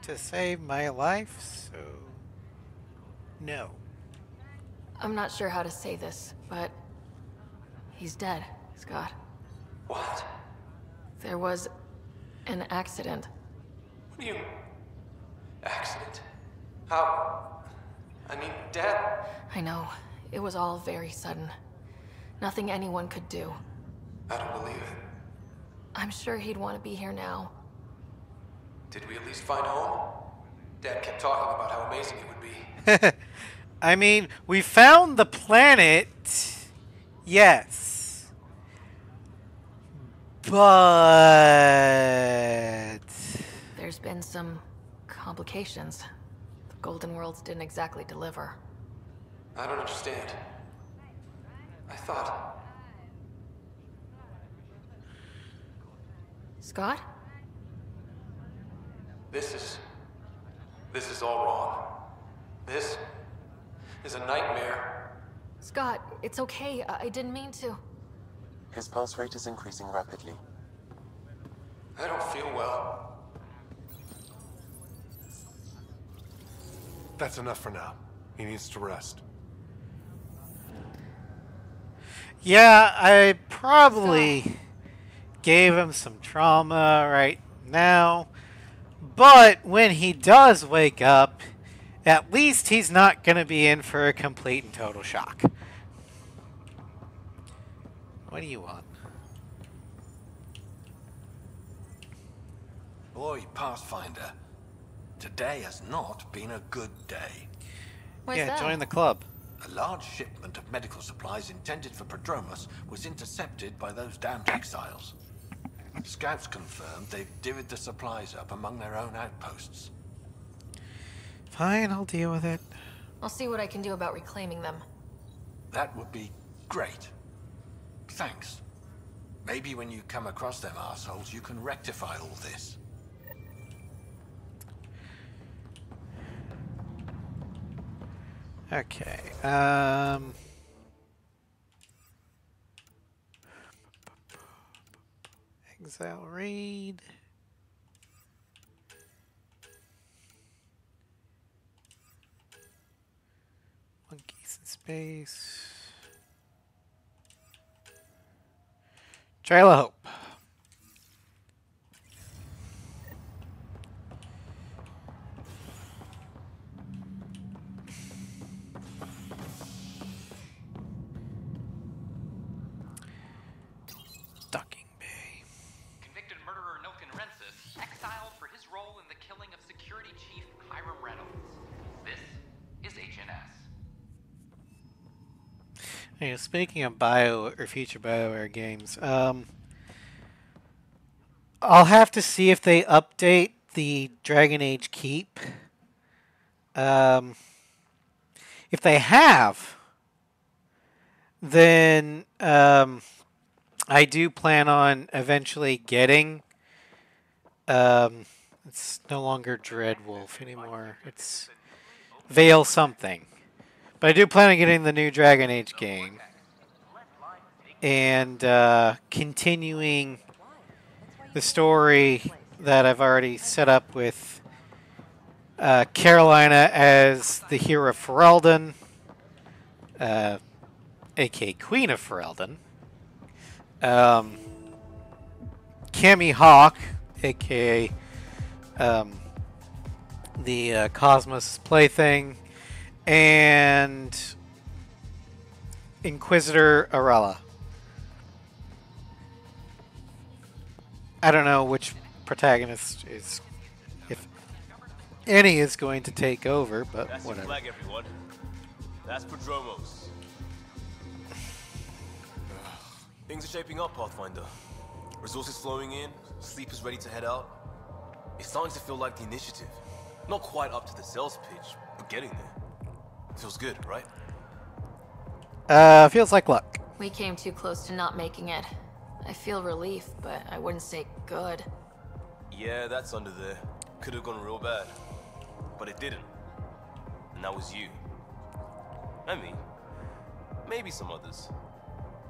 to save my life, so no. I'm not sure how to say this, but He's dead, Scott. What? There was an accident. What do you... Accident? How? I mean, Dad... I know. It was all very sudden. Nothing anyone could do. I don't believe it. I'm sure he'd want to be here now. Did we at least find home? Dad kept talking about how amazing it would be. I mean, we found the planet. Yes. But... There's been some complications. The Golden Worlds didn't exactly deliver. I don't understand. I thought... Scott? This is all wrong. This is a nightmare. Scott, it's okay. I didn't mean to. His pulse rate is increasing rapidly. I don't feel well. That's enough for now. He needs to rest. Yeah, I probably gave him some trauma right now. But when he does wake up, at least he's not going to be in for a complete and total shock. What do you want? Boy, Pathfinder, today has not been a good day. What's yeah, that? Join the club. A large shipment of medical supplies intended for Prodromos was intercepted by those damned exiles. Scouts confirmed they've divvied the supplies up among their own outposts. Fine, I'll deal with it. I'll see what I can do about reclaiming them. That would be great. Thanks. Maybe when you come across them assholes, you can rectify all this. Okay, Exile raid. Monkeys in space. Trail of Hope. Docking Bay. Convicted murderer Nilken Rensis exiled for his role in the killing of Security Chief Hiram Reynolds. This is HNS. Hey, speaking of future BioWare games, I'll have to see if they update the Dragon Age Keep. If they have, then I do plan on eventually getting. It's no longer Dreadwolf anymore. It's Veil something. But I do plan on getting the new Dragon Age game. And continuing the story that I've already set up with Carolina as the hero of Ferelden, a.k.a. Queen of Ferelden. Cammy Hawk, a.k.a. The Cosmos Plaything, and Inquisitor Arella. I don't know which protagonist is, if any, is going to take over, but That's whatever. your flag, everyone. That's Prodromos. Things are shaping up, Pathfinder. Resources flowing in, sleepers ready to head out. It's starting to feel like the initiative. Not quite up to the sales pitch, but getting there. Feels good, right? Feels like luck. We came too close to not making it. I feel relief, but I wouldn't say good. Yeah, that's under there. Could have gone real bad. But it didn't. And that was you. And me. Maybe some others.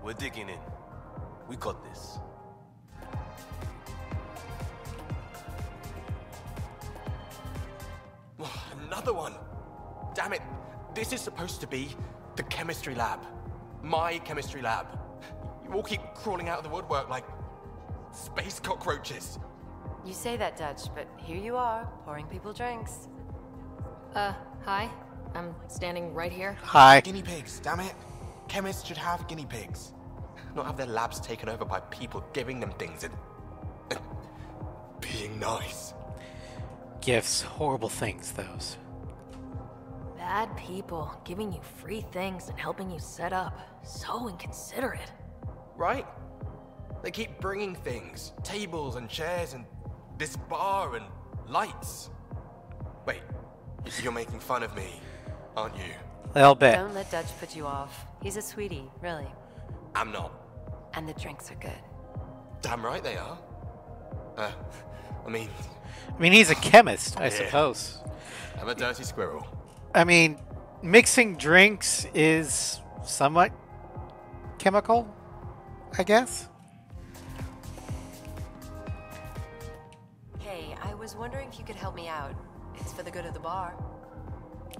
We're digging in. We got this. Another one! Damn it! This is supposed to be the chemistry lab. My chemistry lab. We'll keep crawling out of the woodwork like space cockroaches. You say that, Dutch, but here you are, pouring people drinks. Hi. I'm standing right here. Hi. Guinea pigs, damn it. Chemists should have guinea pigs. Not have their labs taken over by people giving them things and being nice. Gifts, horrible things, those. Bad people giving you free things and helping you set up. So inconsiderate. Right? They keep bringing things. Tables and chairs and this bar and lights. Wait, you're making fun of me, aren't you? A little bit. Don't let Dutch put you off. He's a sweetie, really. I'm not. And the drinks are good. Damn right they are. I mean, he's a chemist, I yeah. suppose. I'm a dirty squirrel. I mean, mixing drinks is somewhat chemical, I guess. Hey, I was wondering if you could help me out. It's for the good of the bar.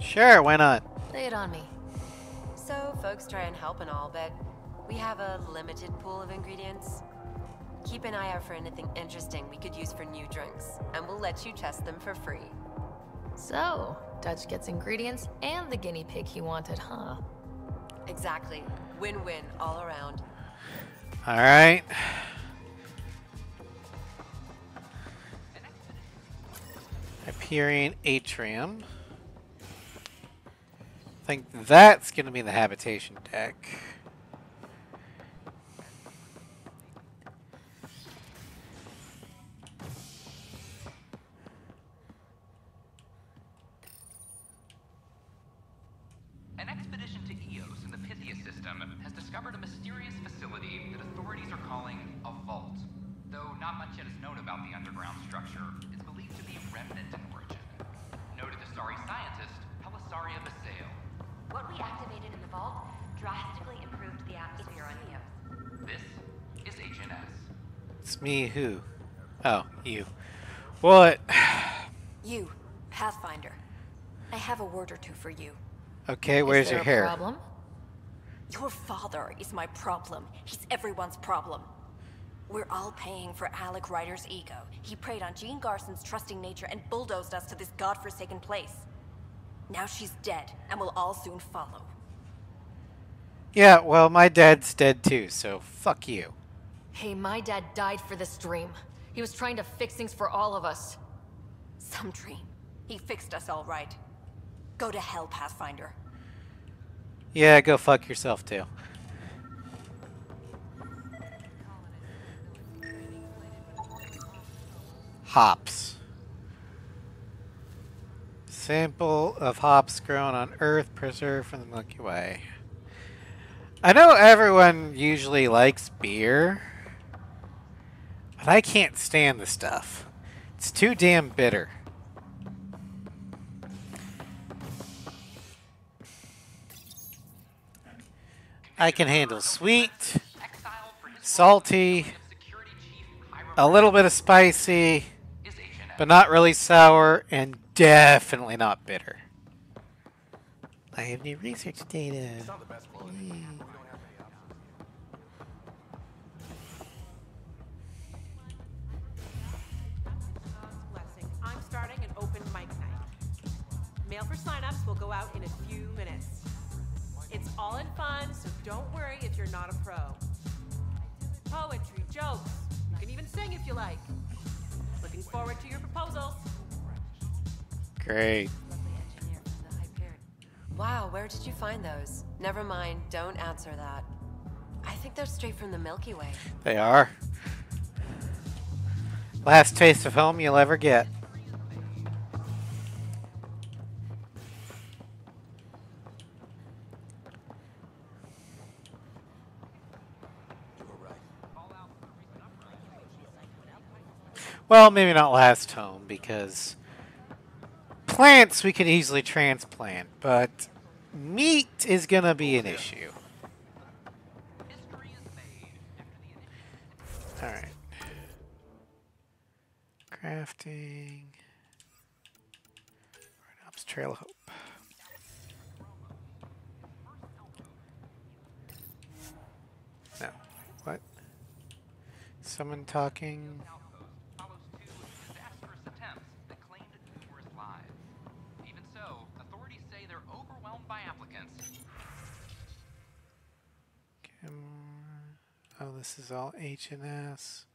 Sure, why not? Lay it on me. So, folks try and help and all, but we have a limited pool of ingredients. Keep an eye out for anything interesting we could use for new drinks, and we'll let you test them for free. So, Dutch gets ingredients and the guinea pig he wanted, huh? Exactly. Win-win all around. All right. Hyperion Atrium. I think that's going to be the habitation deck. An expedition to Eos in the Pythia system has discovered a mysterious facility that authorities are calling a vault. Though not much yet is known about the underground structure, it's believed to be remnant in origin. Noted Asari scientist, Helisaria Basale. What we activated in the vault drastically improved the atmosphere on Eos. This is Agent S. It's me, who? Oh, you. What? You, Pathfinder. I have a word or two for you. Okay, where's your hair? Problem? Your father is my problem. He's everyone's problem. We're all paying for Alec Ryder's ego. He preyed on Jean Garson's trusting nature and bulldozed us to this godforsaken place. Now she's dead, and we'll all soon follow. Yeah, well, my dad's dead too, so fuck you. Hey, my dad died for this dream. He was trying to fix things for all of us. Some dream. He fixed us all right. Go to hell, Pathfinder. Yeah, go fuck yourself too. Hops. Sample of hops grown on Earth, preserved from the Milky Way. I know everyone usually likes beer, but I can't stand the stuff. It's too damn bitter. I can handle sweet, salty, a little bit of spicy, but not really sour, and definitely not bitter. I have new research data. I'm starting an open mic night. Mail for signups will go out in a few minutes. It's all in fun, so don't worry if you're not a pro. Poetry, jokes, you can even sing if you like. Looking forward to your proposals. Great. Wow, where did you find those? Never mind, don't answer that. I think they're straight from the Milky Way. They are. Last taste of home you'll ever get. Well, maybe not last home, because plants we can easily transplant, but meat is going to be an issue. Alright. Crafting. Ops Trail of Hope. No. What? Someone talking? Follows two disastrous attempts that claimed tourist lives. Even so, authorities say they're overwhelmed by applicants. Oh, this is all H&S.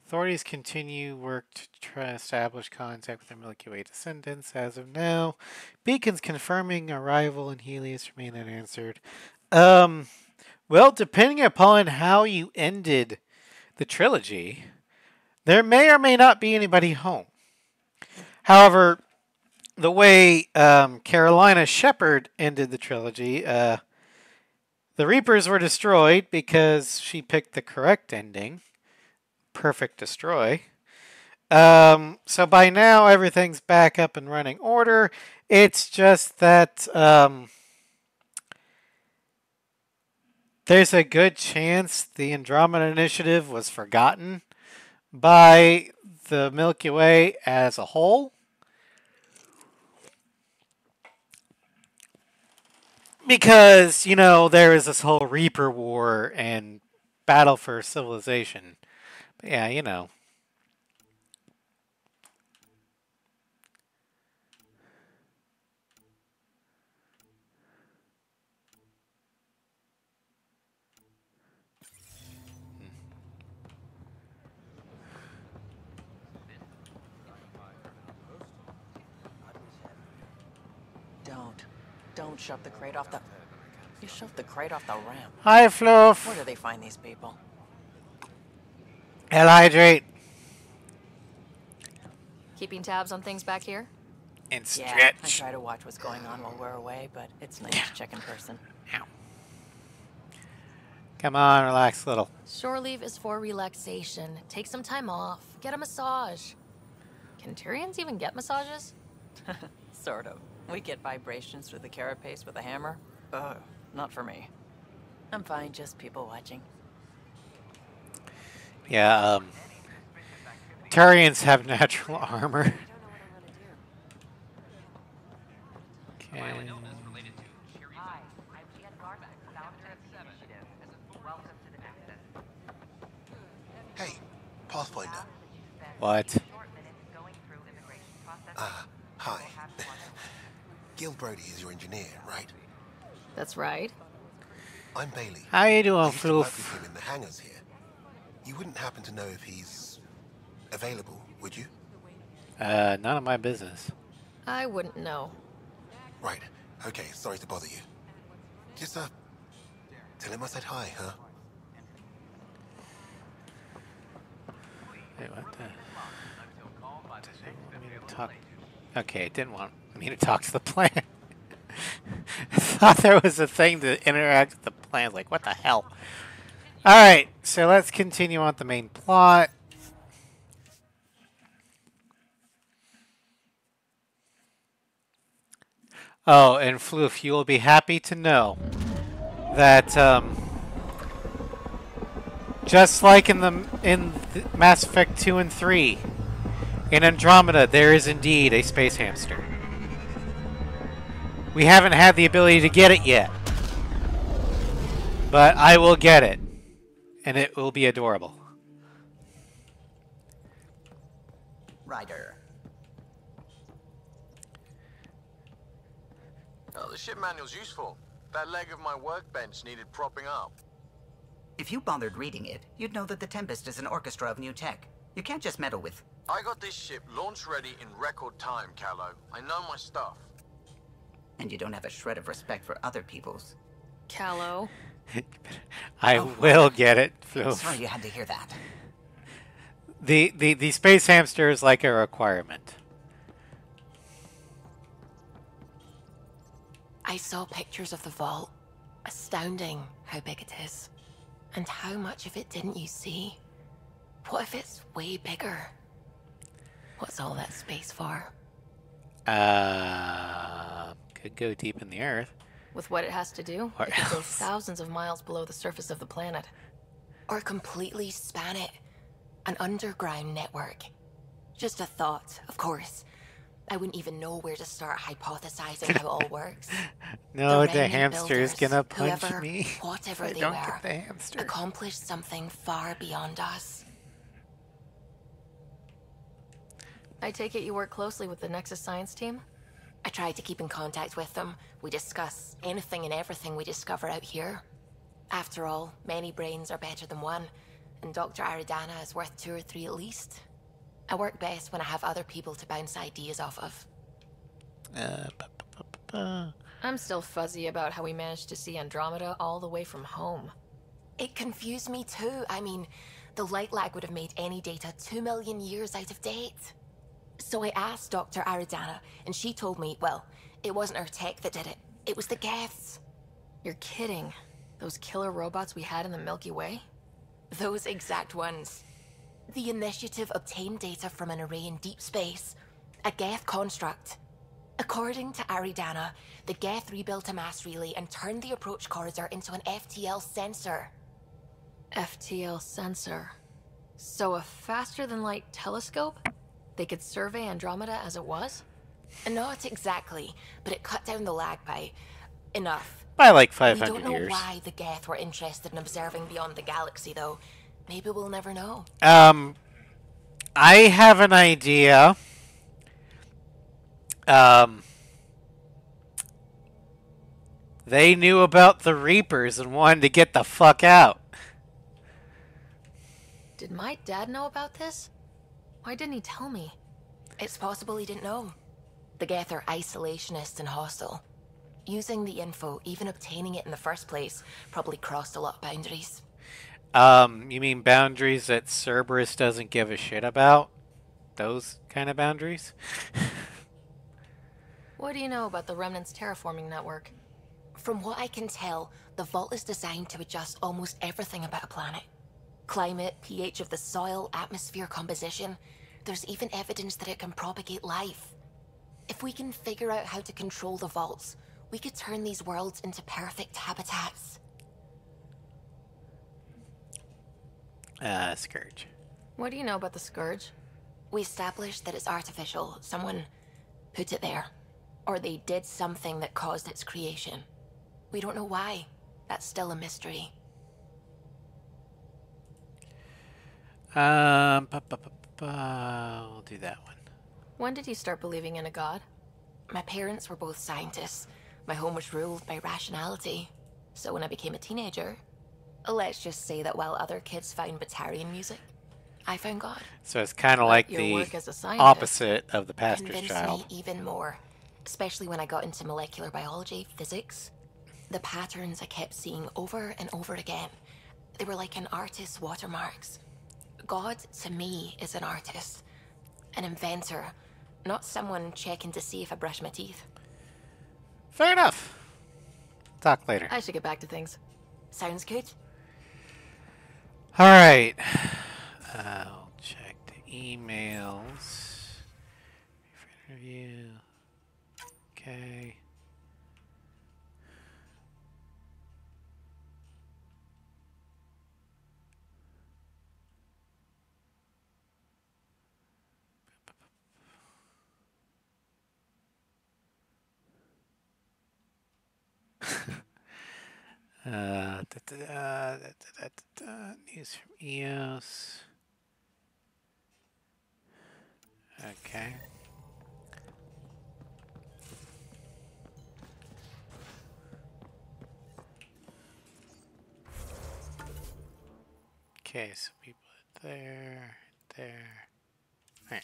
Authorities continue work to try to establish contact with their Milky Way descendants. As of now, beacons confirming arrival in Helios remain unanswered. Well, depending upon how you ended the trilogy, there may or may not be anybody home. However, the way Carolina Shepard ended the trilogy, the Reapers were destroyed because she picked the correct ending. Perfect destroy. So by now, everything's back up and running order. It's just that there's a good chance the Andromeda Initiative was forgotten by the Milky Way as a whole. Because, you know, there is this whole Reaper War and battle for civilization. But yeah, you know. Don't shove the crate off the... You shoved the crate off the ramp. Hi, Fluff. Where do they find these people? Hydrate. Keeping tabs on things back here? And stretch. Yeah, I try to watch what's going on while we're away, but it's nice to check in person. Come on, relax a little. Shore leave is for relaxation. Take some time off. Get a massage. Can Tyrians even get massages? Sort of. We get vibrations through the carapace with a hammer. Not for me. I'm fine, just people watching. Yeah, Turians have natural armor. Okay. Hey, Pathfinder. What? Hi. Gil Brody is your engineer, right? That's right. I'm Bailey. How you doing, I used to work Floof? with him in the hangars here. You wouldn't happen to know if he's available, would you? None of my business. I wouldn't know. Right. Okay, sorry to bother you. Just, tell him I said hi, huh? Wait, what the? Didn't want me to talk. Okay, it didn't want me to talk to the plant. I thought there was a thing to interact with the plant. Like, what the hell? Alright, so let's continue on with the main plot. Oh, and Floof, you will be happy to know that, just like in Mass Effect 2 and 3, in Andromeda, there is indeed a space hamster. We haven't had the ability to get it yet. But I will get it. And it will be adorable. Ryder. Oh, the ship manual's useful. That leg of my workbench needed propping up. If you bothered reading it, you'd know that the Tempest is an orchestra of new tech. You can't just meddle with... I got this ship launch ready in record time, Callow. I know my stuff. And you don't have a shred of respect for other people's. Callow. I will get it, Floof. Sorry you had to hear that. The space hamster is like a requirement. I saw pictures of the vault. Astounding how big it is. And how much of it didn't you see? What if it's way bigger? What's all that space for? Could go deep in the earth. With what it has to do, What it could go else? thousands of miles below the surface of the planet. Or completely span it. An underground network. Just a thought, of course. I wouldn't even know where to start hypothesizing how it all works. No, the remnant hamster is builders, gonna punch whoever, me. whatever I they don't were, get the hamster. accomplished something far beyond us. I take it you work closely with the Nexus science team? I try to keep in contact with them. We discuss anything and everything we discover out here. After all, many brains are better than one, and Dr. Aridana is worth 2 or 3 at least. I work best when I have other people to bounce ideas off of. I'm still fuzzy about how we managed to see Andromeda all the way from home. It confused me too. I mean, the light lag would have made any data 2 million years out of date. So I asked Dr. Aridana, and she told me, well, it wasn't her tech that did it. It was the Geths. You're kidding. Those killer robots we had in the Milky Way? Those exact ones. The Initiative obtained data from an array in deep space. A Geth construct. According to Aridana, the Geth rebuilt a mass relay and turned the approach corridor into an FTL sensor. FTL sensor. So a faster-than-light telescope? They could survey Andromeda as it was? Not exactly, but it cut down the lag by enough. By like We 500 don't know years. why the Geth were interested in observing beyond the galaxy, though. Maybe we'll never know. I have an idea. They knew about the Reapers and wanted to get the fuck out. Did my dad know about this? Why didn't he tell me? It's possible he didn't know. The Geth are isolationists and hostile. Using the info, even obtaining it in the first place, probably crossed a lot of boundaries. You mean boundaries that Cerberus doesn't give a shit about? Those kind of boundaries? What do you know about the Remnant's terraforming network? From what I can tell, the vault is designed to adjust almost everything about a planet. Climate, pH of the soil, atmosphere composition. There's even evidence that it can propagate life. If we can figure out how to control the vaults, we could turn these worlds into perfect habitats. Scourge. What do you know about the Scourge? We established that it's artificial. Someone put it there. Or they did something that caused its creation. We don't know why. That's still a mystery. We'll do that one. When did you start believing in a god? My parents were both scientists. My home was ruled by rationality. So when I became a teenager, let's just say that while other kids found Batarian music, I found God. So it's kind of like your the work as a scientist opposite of the pastor's Convinced child. me even more, especially when I got into molecular biology, physics. The patterns I kept seeing over and over again, they were like an artist's watermarks. God, to me, is an artist, an inventor, not someone checking to see if I brush my teeth. Fair enough. Talk later. I should get back to things. Sounds good. All right. I'll check the emails. Review. Okay. News from EOS. Okay. Okay, so people there, there. All right.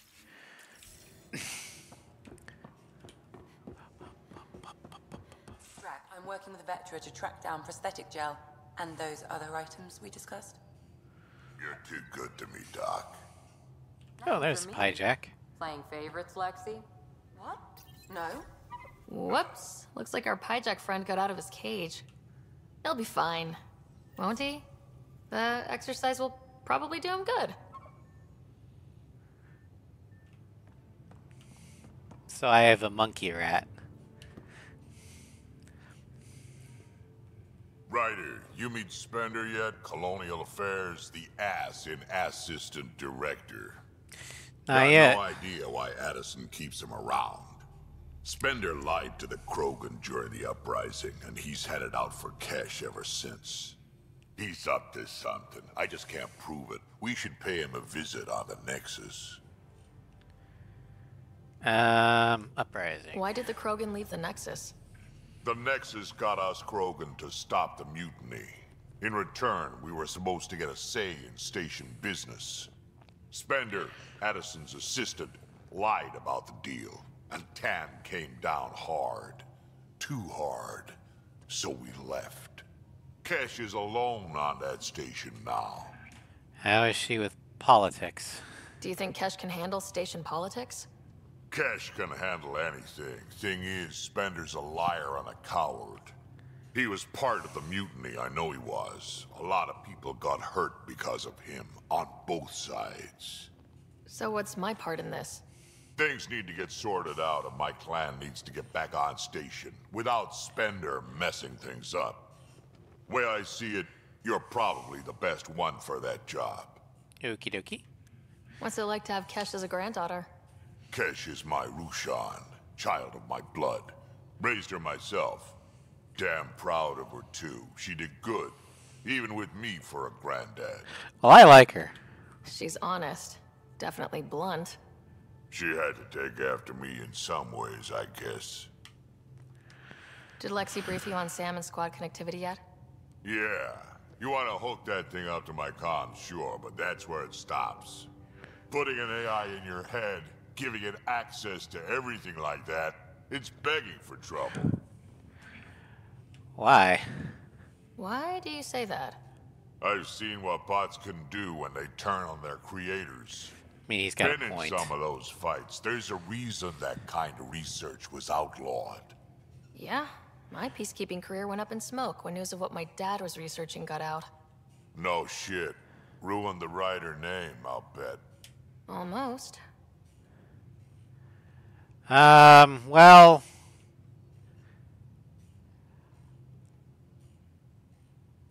Drac, I'm working with Vectra to track down prosthetic gel and those other items we discussed. You're too good to me, Doc. Oh, there's Pyjack. Playing favorites, Lexi? What? No? Whoops. Looks like our Pyjack friend got out of his cage. He'll be fine, won't he? The exercise will probably do him good. So I have a monkey rat. Ryder, you meet Spender yet? Colonial Affairs, the ass in assistant director. Not Got yet. no idea why Addison keeps him around. Spender lied to the Krogan during the uprising, and he's headed out for cash ever since. He's up to something. I just can't prove it. We should pay him a visit on the Nexus. Uprising. Why did the Krogan leave the Nexus? The Nexus got us Krogan to stop the mutiny. In return, we were supposed to get a say in station business. Spender, Addison's assistant, lied about the deal, and Tan came down hard. Too hard. So we left. Kesh is alone on that station now. How is she with politics? Do you think Kesh can handle station politics? Kesh can handle anything. Thing is, Spender's a liar and a coward. He was part of the mutiny, I know he was. A lot of people got hurt because of him, on both sides. So what's my part in this? Things need to get sorted out, and my clan needs to get back on station, without Spender messing things up. Way I see it, you're probably the best one for that job. Okie dokie. What's it like to have Kesh as a granddaughter? Kesh is my Rushan, child of my blood. Raised her myself. Damn proud of her, too. She did good, even with me for a granddad. Well, I like her. She's honest. Definitely blunt. She had to take after me in some ways, I guess. Did Lexi brief you on Sam and squad connectivity yet? Yeah. You want to hook that thing up to my comms, sure, but that's where it stops. Putting an AI in your head, giving it access to everything like that, it's begging for trouble. Why? Why do you say that? I've seen what bots can do when they turn on their creators. I mean, he's got Been a point. in some of those fights. There's a reason that kind of research was outlawed. Yeah, my peacekeeping career went up in smoke when news of what my dad was researching got out. No shit. Ruined the Ryder name, I'll bet. Almost. Well...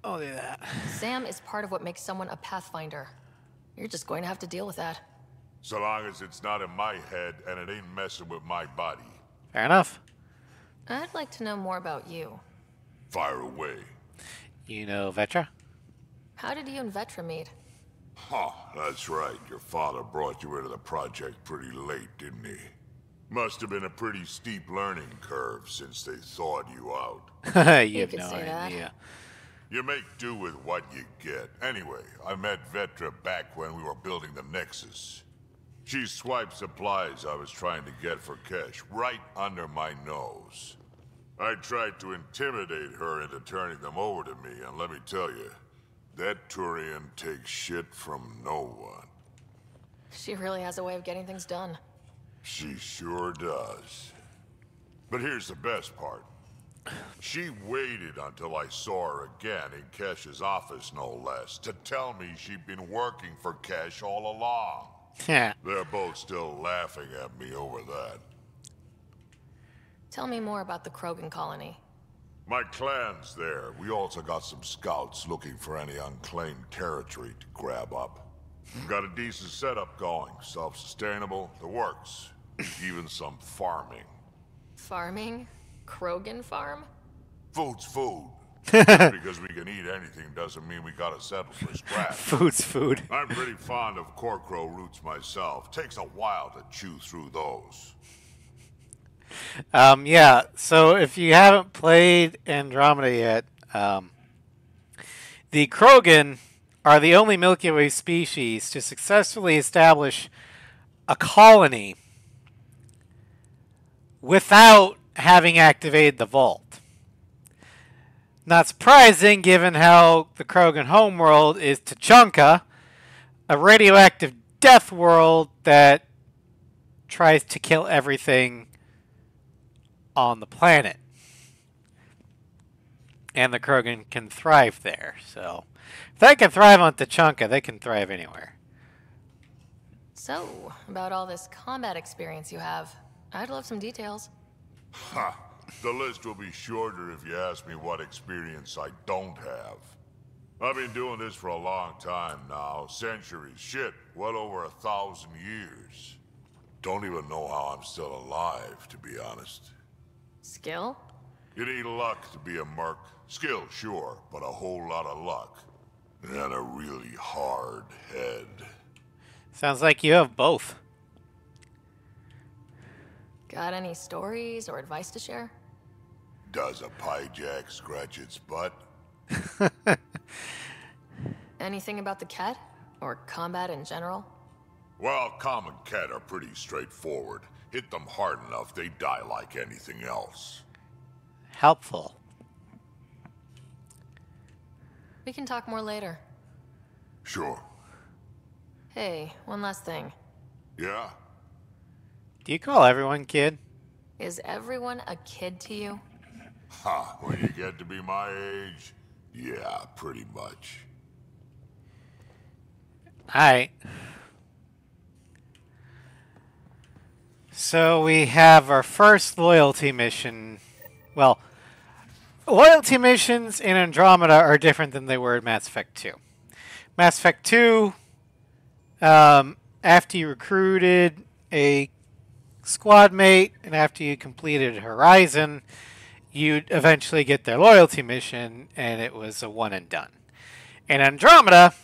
I'll do that. Sam is part of what makes someone a Pathfinder. You're just going to have to deal with that. So long as it's not in my head and it ain't messing with my body. Fair enough. I'd like to know more about you. Fire away. You know Vetra? How did you and Vetra meet? Huh, that's right. Your father brought you into the project pretty late, didn't he? Must have been a pretty steep learning curve since they thawed you out. You have could no say that. idea. You make do with what you get. Anyway, I met Vetra back when we were building the Nexus. She swiped supplies I was trying to get for Kesh right under my nose. I tried to intimidate her into turning them over to me, and let me tell you, that Turian takes shit from no one. She really has a way of getting things done. She sure does. But here's the best part. She waited until I saw her again in Kesh's office, no less, to tell me she'd been working for Kesh all along. Yeah. They're both still laughing at me over that. Tell me more about the Krogan colony. My clan's there. We also got some scouts looking for any unclaimed territory to grab up. Got a decent setup going, self-sustainable, the works. Even some farming. Farming? Krogan farm? Food's food. Just because we can eat anything doesn't mean we gotta settle for scratch. Food's food. I'm pretty fond of Corcrow roots myself. Takes a while to chew through those. Yeah, so if you haven't played Andromeda yet, the Krogan are the only Milky Way species to successfully establish a colony without having activated the vault. Not surprising, given how the Krogan homeworld is Tachanka, a radioactive death world that tries to kill everything on the planet. And the Krogan can thrive there. So, if they can thrive on Tachanka, they can thrive anywhere. So, about all this combat experience you have, I'd love some details. Ha! the list will be shorter if you ask me what experience I don't have. I've been doing this for a long time now. Centuries. Shit, well over 1,000 years. Don't even know how I'm still alive, to be honest. Skill? You need luck to be a merc. Skill, sure, but a whole lot of luck. And a really hard head. Sounds like you have both. Got any stories or advice to share? Does a piejack scratch its butt? Anything about the cat? Or combat in general? Well, common cat are pretty straightforward. Hit them hard enough, they die like anything else. Helpful. We can talk more later. Sure. Hey, one last thing. Yeah? Do you call everyone kid? Is everyone a kid to you? Ha, when you get to be my age, yeah, pretty much. Alright. So we have our first loyalty mission. Well, loyalty missions in Andromeda are different than they were in Mass Effect 2. Mass Effect 2, after you recruited a squad mate and after you completed Horizon, you'd eventually get their loyalty mission, and it was a one and done. In Andromeda,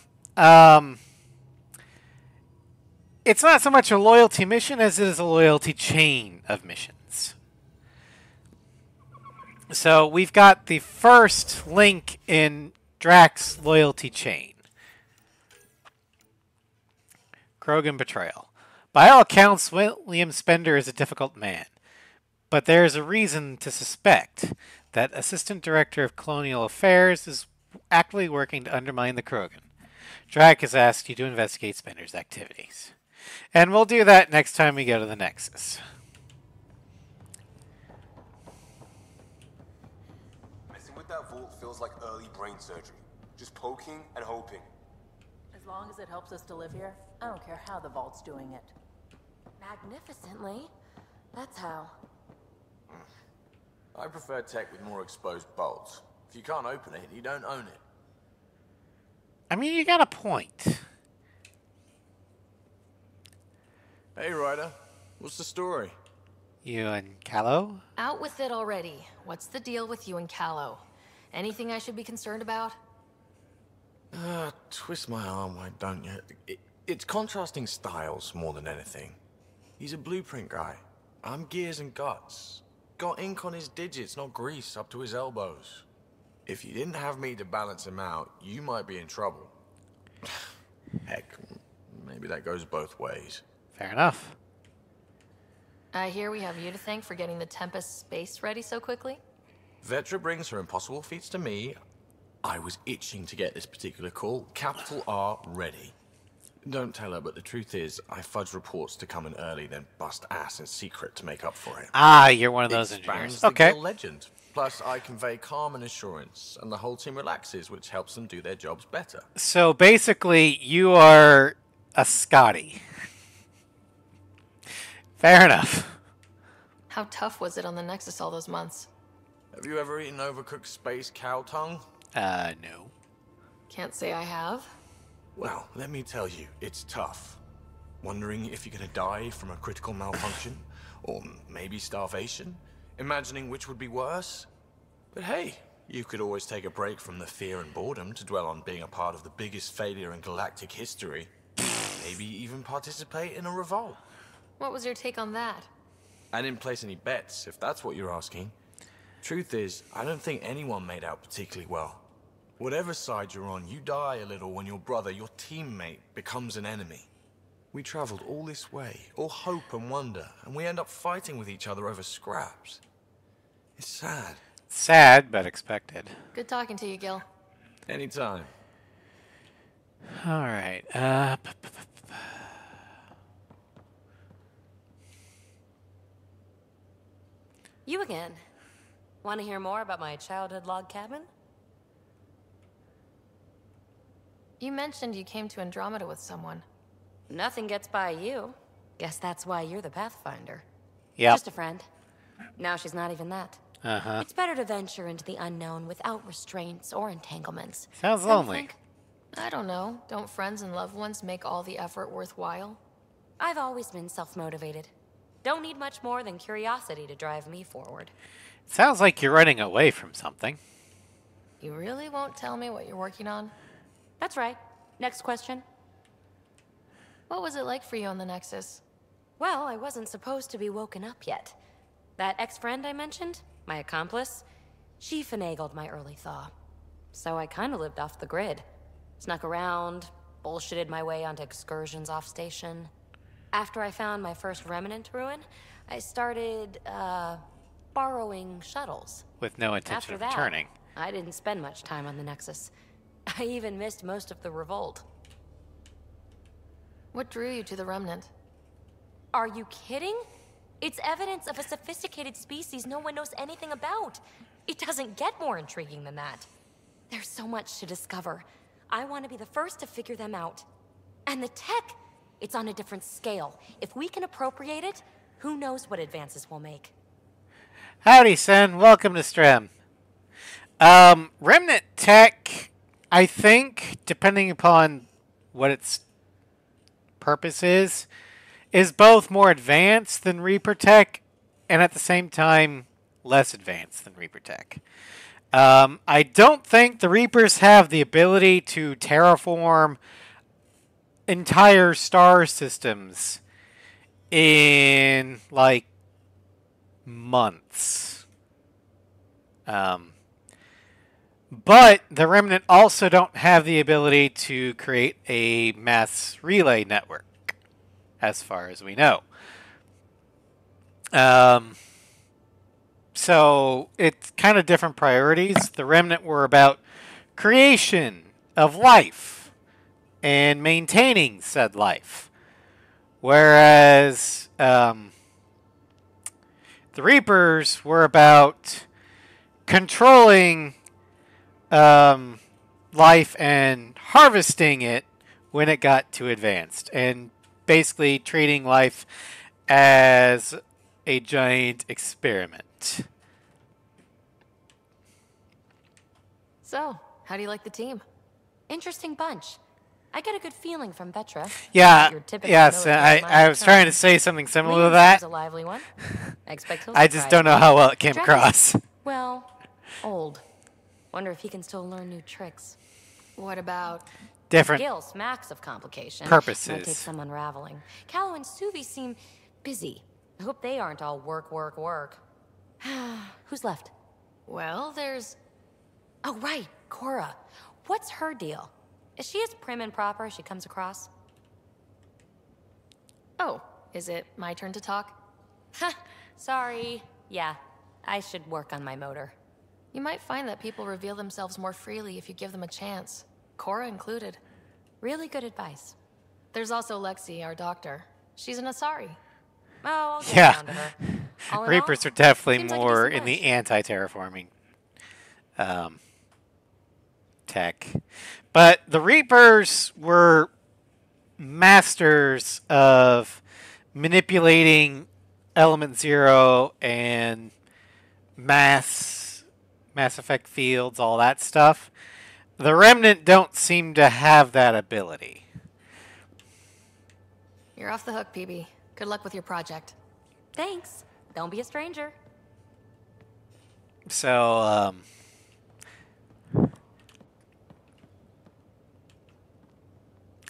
it's not so much a loyalty mission as it is a loyalty chain of missions. So we've got the first link in Drax's loyalty chain. Krogan betrayal. By all accounts, William Spender is a difficult man, but there is a reason to suspect that Assistant Director of Colonial Affairs is actively working to undermine the Krogan. Drax has asked you to investigate Spender's activities. And we'll do that next time we go to the Nexus. Messing with that vault feels like early brain surgery. Just poking and hoping. As long as it helps us to live here, I don't care how the vault's doing it. Magnificently. That's how. I prefer tech with more exposed bolts. If you can't open it, you don't own it. I mean, you got a point. Hey, Ryder. What's the story? You and Callow? Out with it already. What's the deal with you and Callow? Anything I should be concerned about? Twist my arm, why don't you? It's contrasting styles more than anything. He's a blueprint guy. I'm gears and guts. Got ink on his digits, not grease up to his elbows. If you didn't have me to balance him out, you might be in trouble. Heck, maybe that goes both ways. Fair enough. I hear we have you to thank for getting the Tempest space ready so quickly. Vetra brings her impossible feats to me. I was itching to get this particular call. Capital R ready. Don't tell her, but the truth is, I fudge reports to come in early, then bust ass in secret to make up for it. Ah, you're one of those Expands engineers. the Okay. Guild legend. Plus, I convey calm and assurance, and the whole team relaxes, which helps them do their jobs better. So basically, you are a Scotty. Fair enough. How tough was it on the Nexus all those months? Have you ever eaten overcooked space cow tongue? No. Can't say I have. Well, let me tell you, it's tough. Wondering if you're gonna die from a critical malfunction? Or maybe starvation? Imagining which would be worse? But hey, you could always take a break from the fear and boredom to dwell on being a part of the biggest failure in galactic history. Maybe even participate in a revolt. What was your take on that? I didn't place any bets, if that's what you're asking. Truth is, I don't think anyone made out particularly well. Whatever side you're on, you die a little when your brother, your teammate, becomes an enemy. We traveled all this way, all hope and wonder, and we end up fighting with each other over scraps. It's sad. Sad, but expected. Good talking to you, Gil. Anytime. All right. You again. Want to hear more about my childhood log cabin? You mentioned you came to Andromeda with someone. Nothing gets by you. Guess that's why you're the Pathfinder. Yep. Just a friend. Now she's not even that. Uh-huh. It's better to venture into the unknown without restraints or entanglements. Sounds Don't you lonely. think? I don't know. Don't friends and loved ones make all the effort worthwhile? I've always been self-motivated. Don't need much more than curiosity to drive me forward. Sounds like you're running away from something. You really won't tell me what you're working on? That's right. Next question. What was it like for you on the Nexus? Well, I wasn't supposed to be woken up yet. That ex-friend I mentioned, my accomplice, she finagled my early thaw. So I kind of lived off the grid. Snuck around, bullshitted my way onto excursions off station. After I found my first remnant ruin, I started, borrowing shuttles. With no intention After of that, returning. I didn't spend much time on the Nexus. I even missed most of the revolt. What drew you to the Remnant? Are you kidding? It's evidence of a sophisticated species no one knows anything about. It doesn't get more intriguing than that. There's so much to discover. I want to be the first to figure them out. And the tech, it's on a different scale. If we can appropriate it, who knows what advances we'll make. Howdy, son. Welcome to Strem. Remnant tech, I think, depending upon what its purpose is both more advanced than Reaper tech, and at the same time, less advanced than Reaper tech. I don't think the Reapers have the ability to terraform entire star systems in, like, months. But the Remnant also don't have the ability to create a mass relay network, as far as we know. So it's kind of different priorities. The Remnant were about creation of life and maintaining said life. Whereas the Reapers were about controlling life and harvesting it when it got too advanced. And basically treating life as a giant experiment. So, how do you like the team? Interesting bunch. I get a good feeling from Vetra. Yeah, Your typical yes, military I was trying to say something similar to that. A lively one. I expect he'll I just surprise don't know you. how well it came Drax, across. Well, old. Wonder if he can still learn new tricks. What about different Gil smacks of complication. purposes? Might take some unraveling. Callow and Suvi seem busy. I hope they aren't all work, work, work. Who's left? Well, there's... Oh, right, Cora. What's her deal? Is she as prim and proper as she comes across? Oh, is it my turn to talk? Ha! Sorry. Yeah, I should work on my motor. You might find that people reveal themselves more freely if you give them a chance. Cora included. Really good advice. There's also Lexi, our doctor. She's an Asari. Oh, I'll get Yeah. around to her. All in Reapers all, are definitely seems like a more decent in the anti-terraforming tech. But the Reapers were masters of manipulating Element Zero and Mass Effect fields, all that stuff. The Remnant don't seem to have that ability. You're off the hook, PB. Good luck with your project. Thanks. Don't be a stranger. So,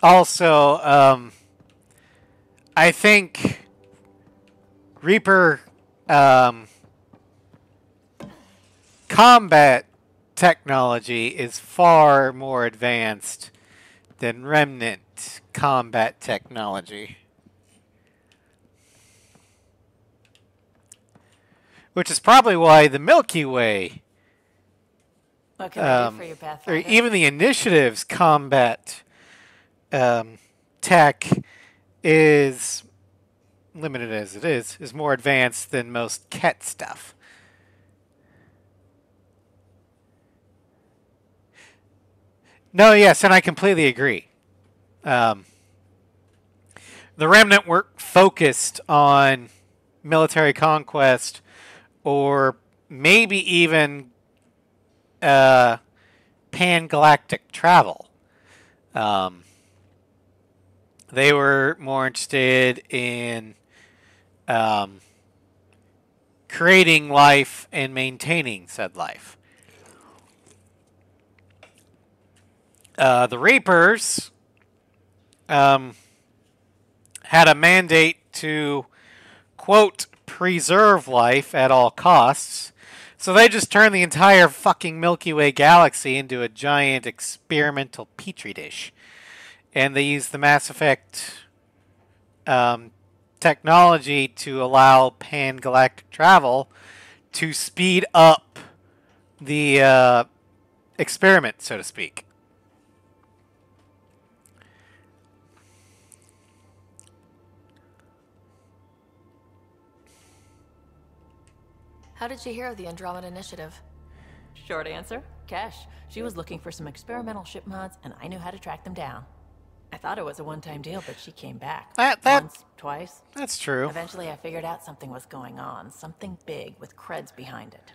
also, I think Reaper combat technology is far more advanced than Remnant combat technology. Which is probably why the Milky Way, What can I do for you, or Pathfinder? even the Initiative's combat tech is, limited as it is more advanced than most Ket stuff. No, yes, and I completely agree. The Remnant were focused on military conquest or maybe even pan-galactic travel. They were more interested in creating life and maintaining said life. The Reapers had a mandate to, quote, preserve life at all costs. So they just turned the entire fucking Milky Way galaxy into a giant experimental petri dish. And they used the Mass Effect technology to allow pan-galactic travel to speed up the experiment, so to speak. How did you hear of the Andromeda Initiative? Short answer, Kesh. She was looking for some experimental ship mods, and I knew how to track them down. I thought it was a one-time deal, but she came back. Once, twice. That's true. Eventually, I figured out something was going on. Something big with creds behind it.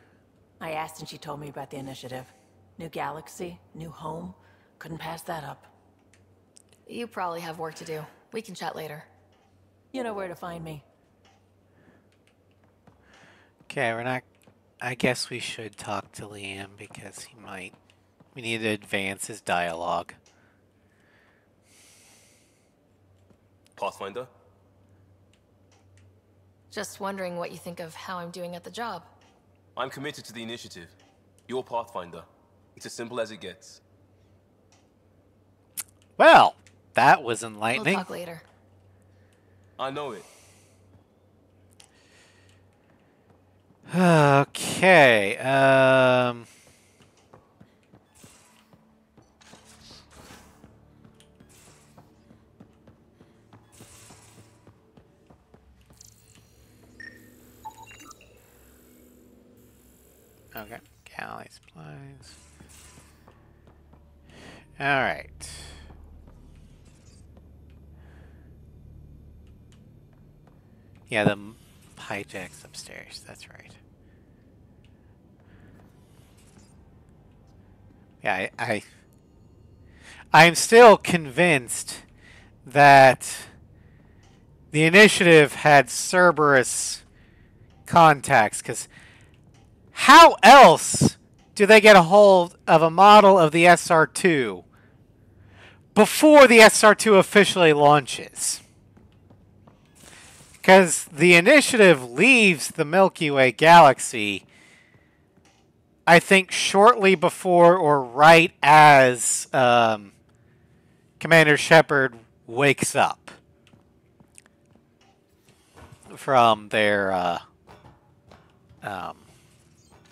I asked and she told me about the initiative. New galaxy, new home. Couldn't pass that up. You probably have work to do. We can chat later. You know where to find me. Okay, we're not... I guess we should talk to Liam because he might... We need to advance his dialogue. Pathfinder? Just wondering what you think of how I'm doing at the job. I'm committed to the initiative. You're Pathfinder. It's as simple as it gets. Well, that was enlightening. We'll talk later. I know it. Okay, okay, galley supplies. All right. Yeah, the hijack's upstairs. That's right. Yeah, I'm still convinced that the initiative had Cerberus contacts, because how else do they get a hold of a model of the SR2 before the SR2 officially launches? Because the initiative leaves the Milky Way galaxy, I think, shortly before or right as Commander Shepard wakes up from their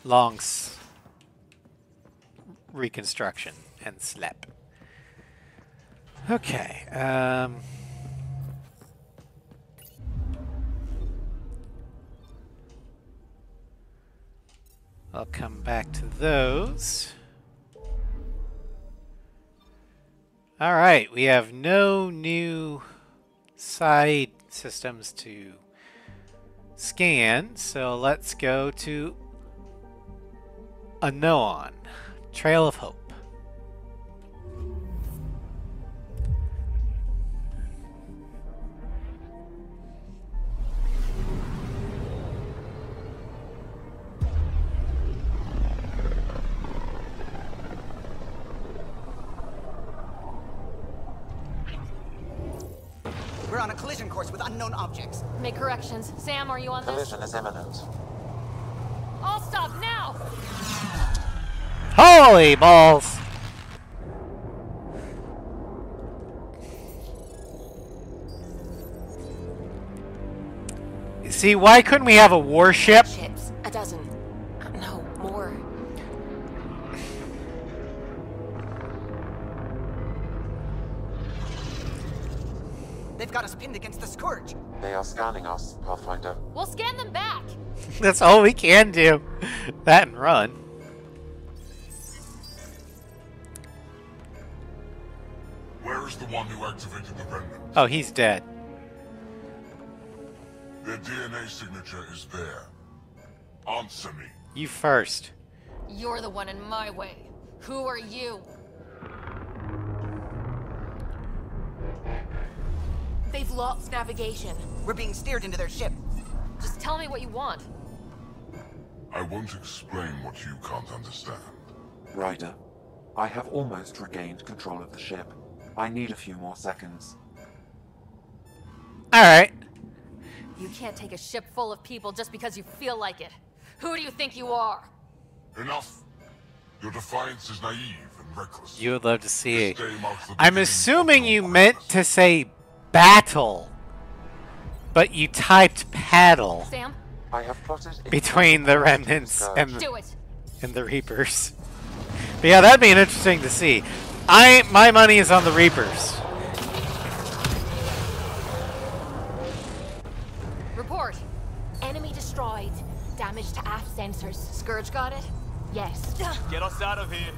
long reconstruction and sleep. Okay. I'll come back to those. All right, we have no new side systems to scan, so let's go to Anoan, Trail of Hope. We're on a collision course with unknown objects. Make corrections. Sam, are you on this? Collision is imminent. I'll stop now! Holy balls! See, why couldn't we have a warship? Ships. A dozen. No, more. They've got us pinned against the Scourge. They are scanning us, Pathfinder. We'll scan them back! That's all we can do. That and run. Where is the one who activated the remnant? Oh, he's dead. Their DNA signature is there. Answer me. You first. You're the one in my way. Who are you? They've lost navigation. We're being steered into their ship. Just tell me what you want. I won't explain what you can't understand. Ryder, I have almost regained control of the ship. I need a few more seconds. Alright. You can't take a ship full of people just because you feel like it. Who do you think you are? Enough! Your defiance is naive and reckless. You would love to see. This day marks the I'm beginning assuming of you your meant to say battle, but you typed paddle. Sam? I have plotted Between the remnants and Do it. the Reapers. But yeah, that'd be interesting to see. My money is on the Reapers. Report. Enemy destroyed. Damage to aft sensors. Scourge got it? Yes. Get us out of here.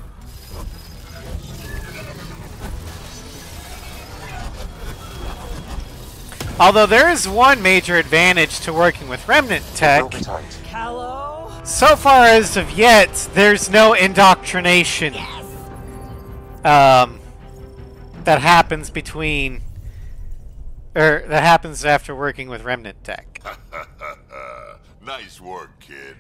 Although there is one major advantage to working with Remnant tech. So far as of yet, there's no indoctrination that happens between, or that happens after working with Remnant tech. Nice work, kid.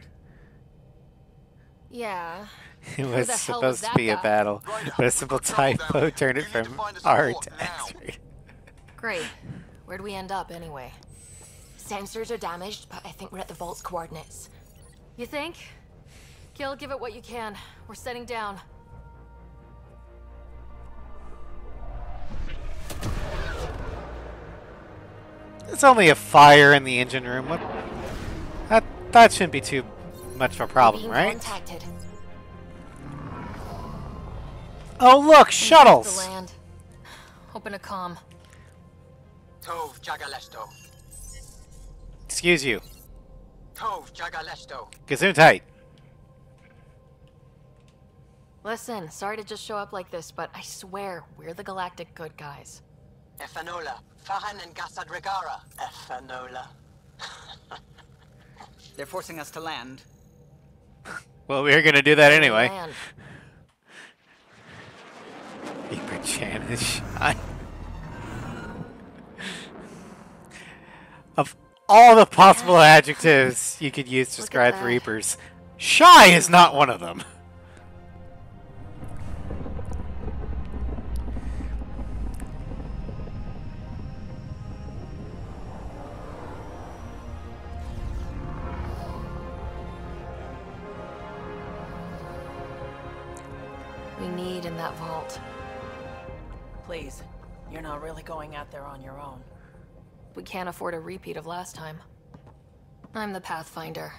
Yeah. It Who was the hell supposed was to be that a guy? battle, but a simple typo turned it from R to X. Great. Where'd we end up anyway? Sensors are damaged, but I think we're at the vault's coordinates. You think? Gil, give it what you can. We're setting down. It's only a fire in the engine room. That shouldn't be too much of a problem, right? Contacted. Oh look, shuttles! The land. Open a comm. Tov Jagalesto. Excuse you. Tov Jagalesto. Gesundheit. Listen, sorry to just show up like this, but I swear we're the galactic good guys. Efanola. Fahan and Gasadregara. Efanola. They're forcing us to land. Well, we were gonna do that anyway. Land. Reaper Chan is shy. Of all the possible adjectives you could use to describe that. Reapers, shy is not one of them. We need in that vault. Please, you're not really going out there on your own. We can't afford a repeat of last time. I'm the Pathfinder.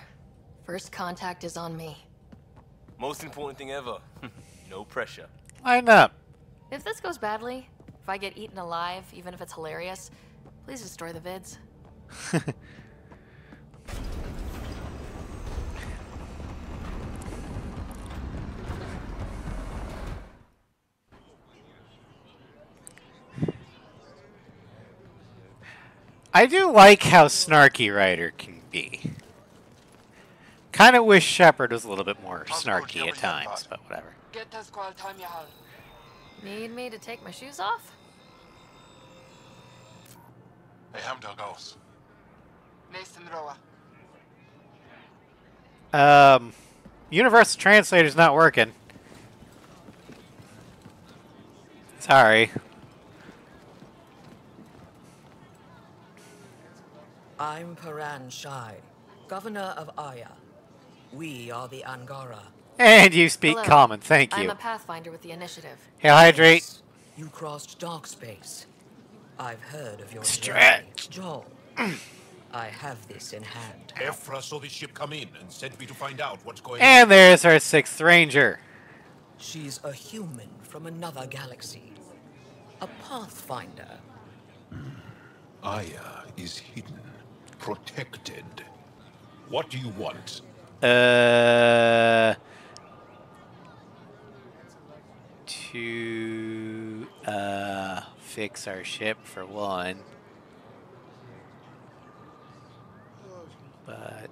First contact is on me. Most important thing ever. No pressure. Line up. If this goes badly, if I get eaten alive, even if it's hilarious, please destroy the vids. I do like how snarky Ryder can be. Kind of wish Shepard was a little bit more snarky at times, but whatever. Need me to take my shoes off? Universal Translator's not working. Sorry. I'm Paran Shai, Governor of Aya. We are the Angara. And you speak Hello. common, thank I'm you. a Pathfinder with the initiative. Hey, hydrate. You crossed dark space. I've heard of your Stretch. journey. Joel, I have this in hand. Ephra saw the ship come in and sent me to find out what's going on. And there's our 6th Ranger. She's a human from another galaxy. A Pathfinder. Aya is hidden, protected. What do you want? To fix our ship for one. But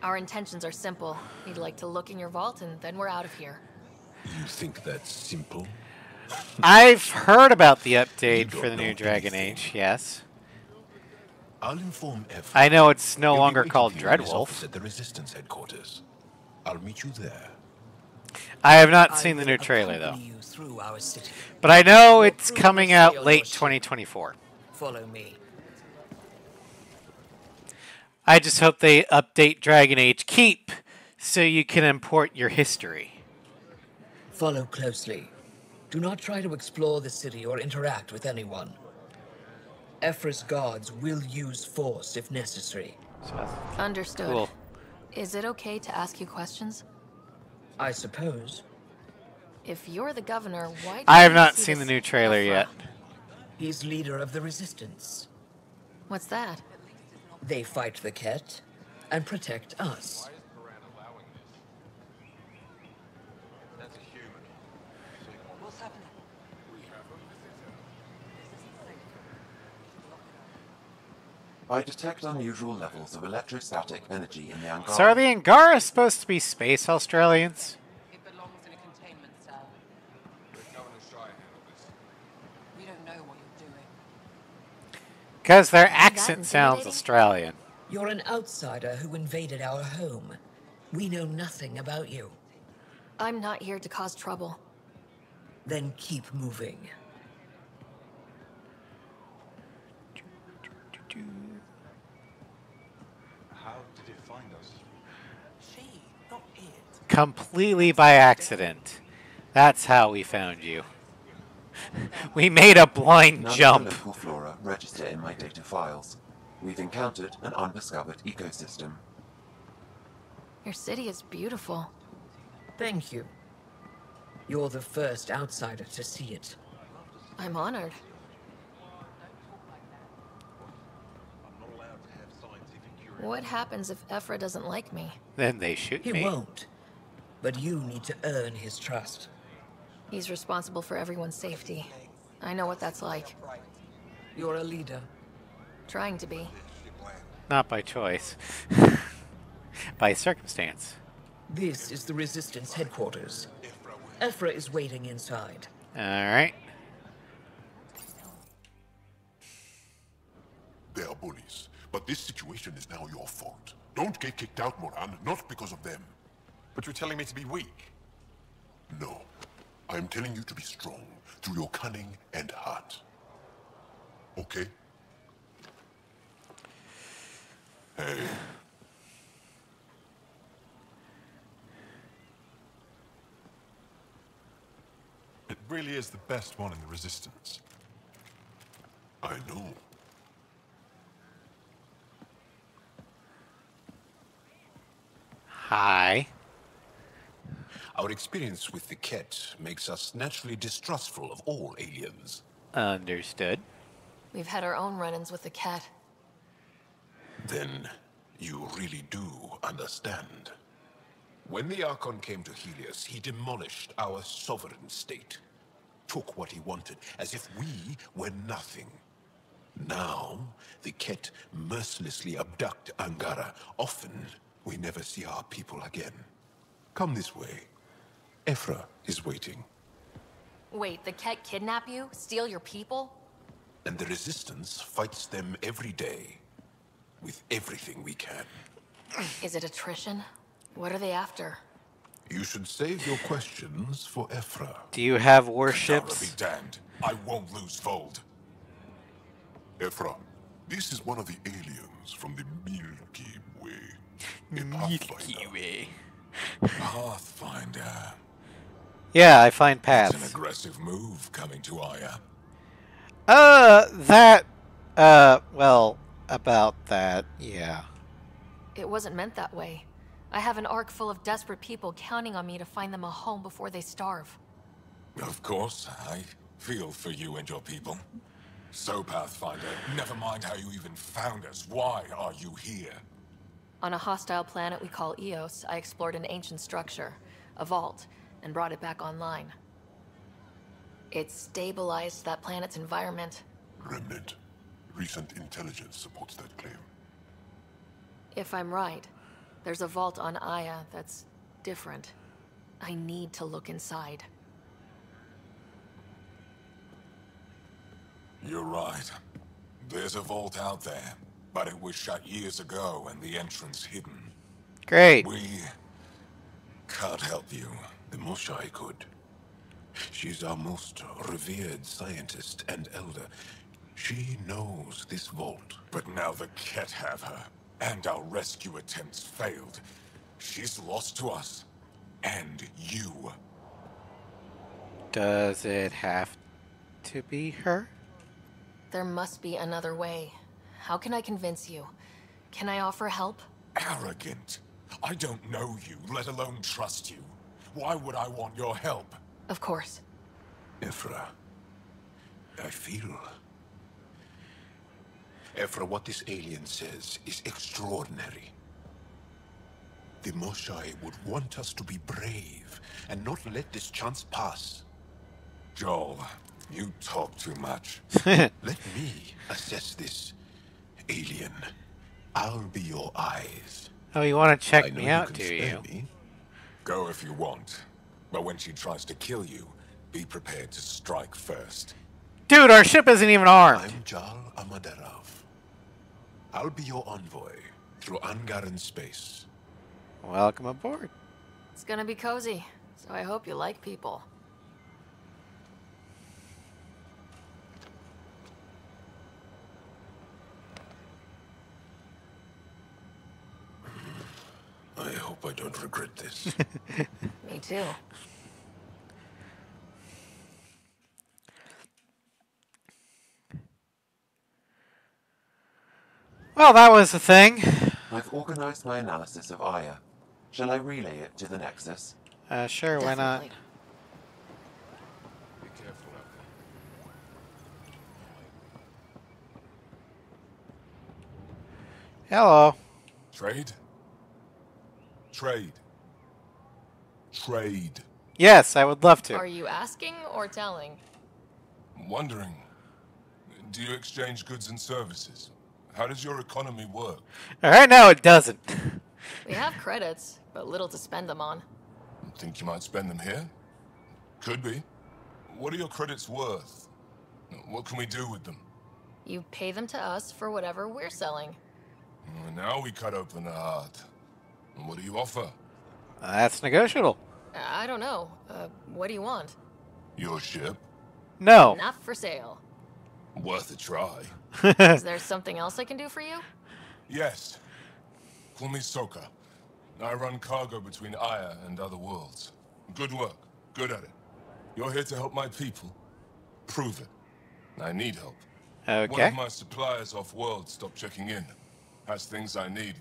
Our intentions are simple. We'd like to look in your vault, and then we're out of here. You think that's simple? I've heard about the update for the new Dragon Age, yes. I'll inform F. I know it's no He'll be longer waiting called for you in his Dreadwolf. office at the Resistance headquarters. I'll meet you there. I have not seen the new trailer, though. You through our city. But I know Your it's crew coming will stay out on late your ship. 2024. Follow me. I just hope they update Dragon Age Keep so you can import your history. Follow closely. Do not try to explore the city or interact with anyone. Ephra's guards will use force if necessary. Understood. Cool. Is it okay to ask you questions? I suppose. If you're the governor, why? I have didn't you not see seen the this new trailer Ephra? yet. He's leader of the Resistance. What's that? They fight the Ket and protect us. What's happening? I detect unusual levels of electrostatic energy in the Angara. So are the Angara supposed to be space Australians? It belongs in a containment cell. We don't know what you're doing. Because their accent sounds intimidating? Australian. You're an outsider who invaded our home. We know nothing about you. I'm not here to cause trouble. Then keep moving. How did it find us? She, not it. Completely by accident. That's how we found you. We made a blind None jump. of the local flora register in my data files. We've encountered an undiscovered ecosystem. Your city is beautiful. Thank you. You're the first outsider to see it. I'm honored. What happens if Ephra doesn't like me? Then they shoot He me. won't. But you need to earn his trust. He's responsible for everyone's safety. I know what that's like. You're a leader. Trying to be. Not by choice. By circumstance. This is the Resistance headquarters. Ephra is waiting inside. Alright. They are bullies, but this situation is now your fault. Don't get kicked out, Moran, not because of them. But you're telling me to be weak. No. I'm telling you to be strong through your cunning and heart. Okay? Hey. It really is the best one in the Resistance. I know. Hi. Our experience with the Ket makes us naturally distrustful of all aliens. Understood. We've had our own run-ins with the cat. Then you really do understand. When the Archon came to Helios, he demolished our sovereign state. Took what he wanted, as if we were nothing. Now, the Ket mercilessly abduct Angara. Often, we never see our people again. Come this way. Ephra is waiting. Wait, the cat kidnap you? Steal your people? And the Resistance fights them every day. With everything we can. Is it attrition? What are they after? You should save your questions for Ephra. Do you have Kandara warships? be damned. I won't lose Fold. Ephra, this is one of the aliens from the Milky Way. Milky Way. Pathfinder. Yeah, I find That's an paths. aggressive move coming to Aya. Well, about that, yeah. It wasn't meant that way. I have an ark full of desperate people counting on me to find them a home before they starve. Of course, I feel for you and your people. So, Pathfinder, never mind how you even found us. Why are you here? On a hostile planet we call Eos, I explored an ancient structure, a vault, and brought it back online. It stabilized that planet's environment. Remnant. Recent intelligence supports that claim. If I'm right, There's a vault on Aya that's different. I need to look inside. You're right. There's a vault out there, but it was shut years ago and the entrance hidden. Great. We can't help you. The Moshai could. She's our most revered scientist and elder. She knows this vault. But now the Ket have her, and our rescue attempts failed. She's lost to us. And you. Does it have to be her? There must be another way. How can I convince you? Can I offer help? Arrogant. I don't know you, let alone trust you. Why would I want your help? Of course. Ephra, I feel... Ephra, what this alien says is extraordinary. The Moshai would want us to be brave and not let this chance pass. Joel, you talk too much. Let me assess this alien. I'll be your eyes. Oh, you want to check me out, do you? Me. Go if you want. But when she tries to kill you, be prepared to strike first. Dude, our ship isn't even armed. I'm Jal Amaderov. I'll be your envoy through Angaran space. Welcome aboard. It's gonna be cozy, so I hope you like people. I hope I don't regret this. Me too. Well, that was the thing. I've organized my analysis of Aya. Shall I relay it to the Nexus? Sure, why not? Be careful out there. Hello. Trade? Trade. Trade. Yes, I would love to. Are you asking or telling? Wondering, do you exchange goods and services? How does your economy work? Right now, it doesn't. We have credits, but little to spend them on. Think you might spend them here? Could be. What are your credits worth? What can we do with them? You pay them to us for whatever we're selling. Now we cut open the heart. What do you offer? That's negotiable. I don't know. What do you want? Your ship? No. Not for sale. Worth a try. Is there something else I can do for you? Yes. Call me Soka. I run cargo between Aya and other worlds. Good work. Good at it. You're here to help my people. Prove it. I need help. Okay. One of my suppliers off-world stopped checking in. Has things I need.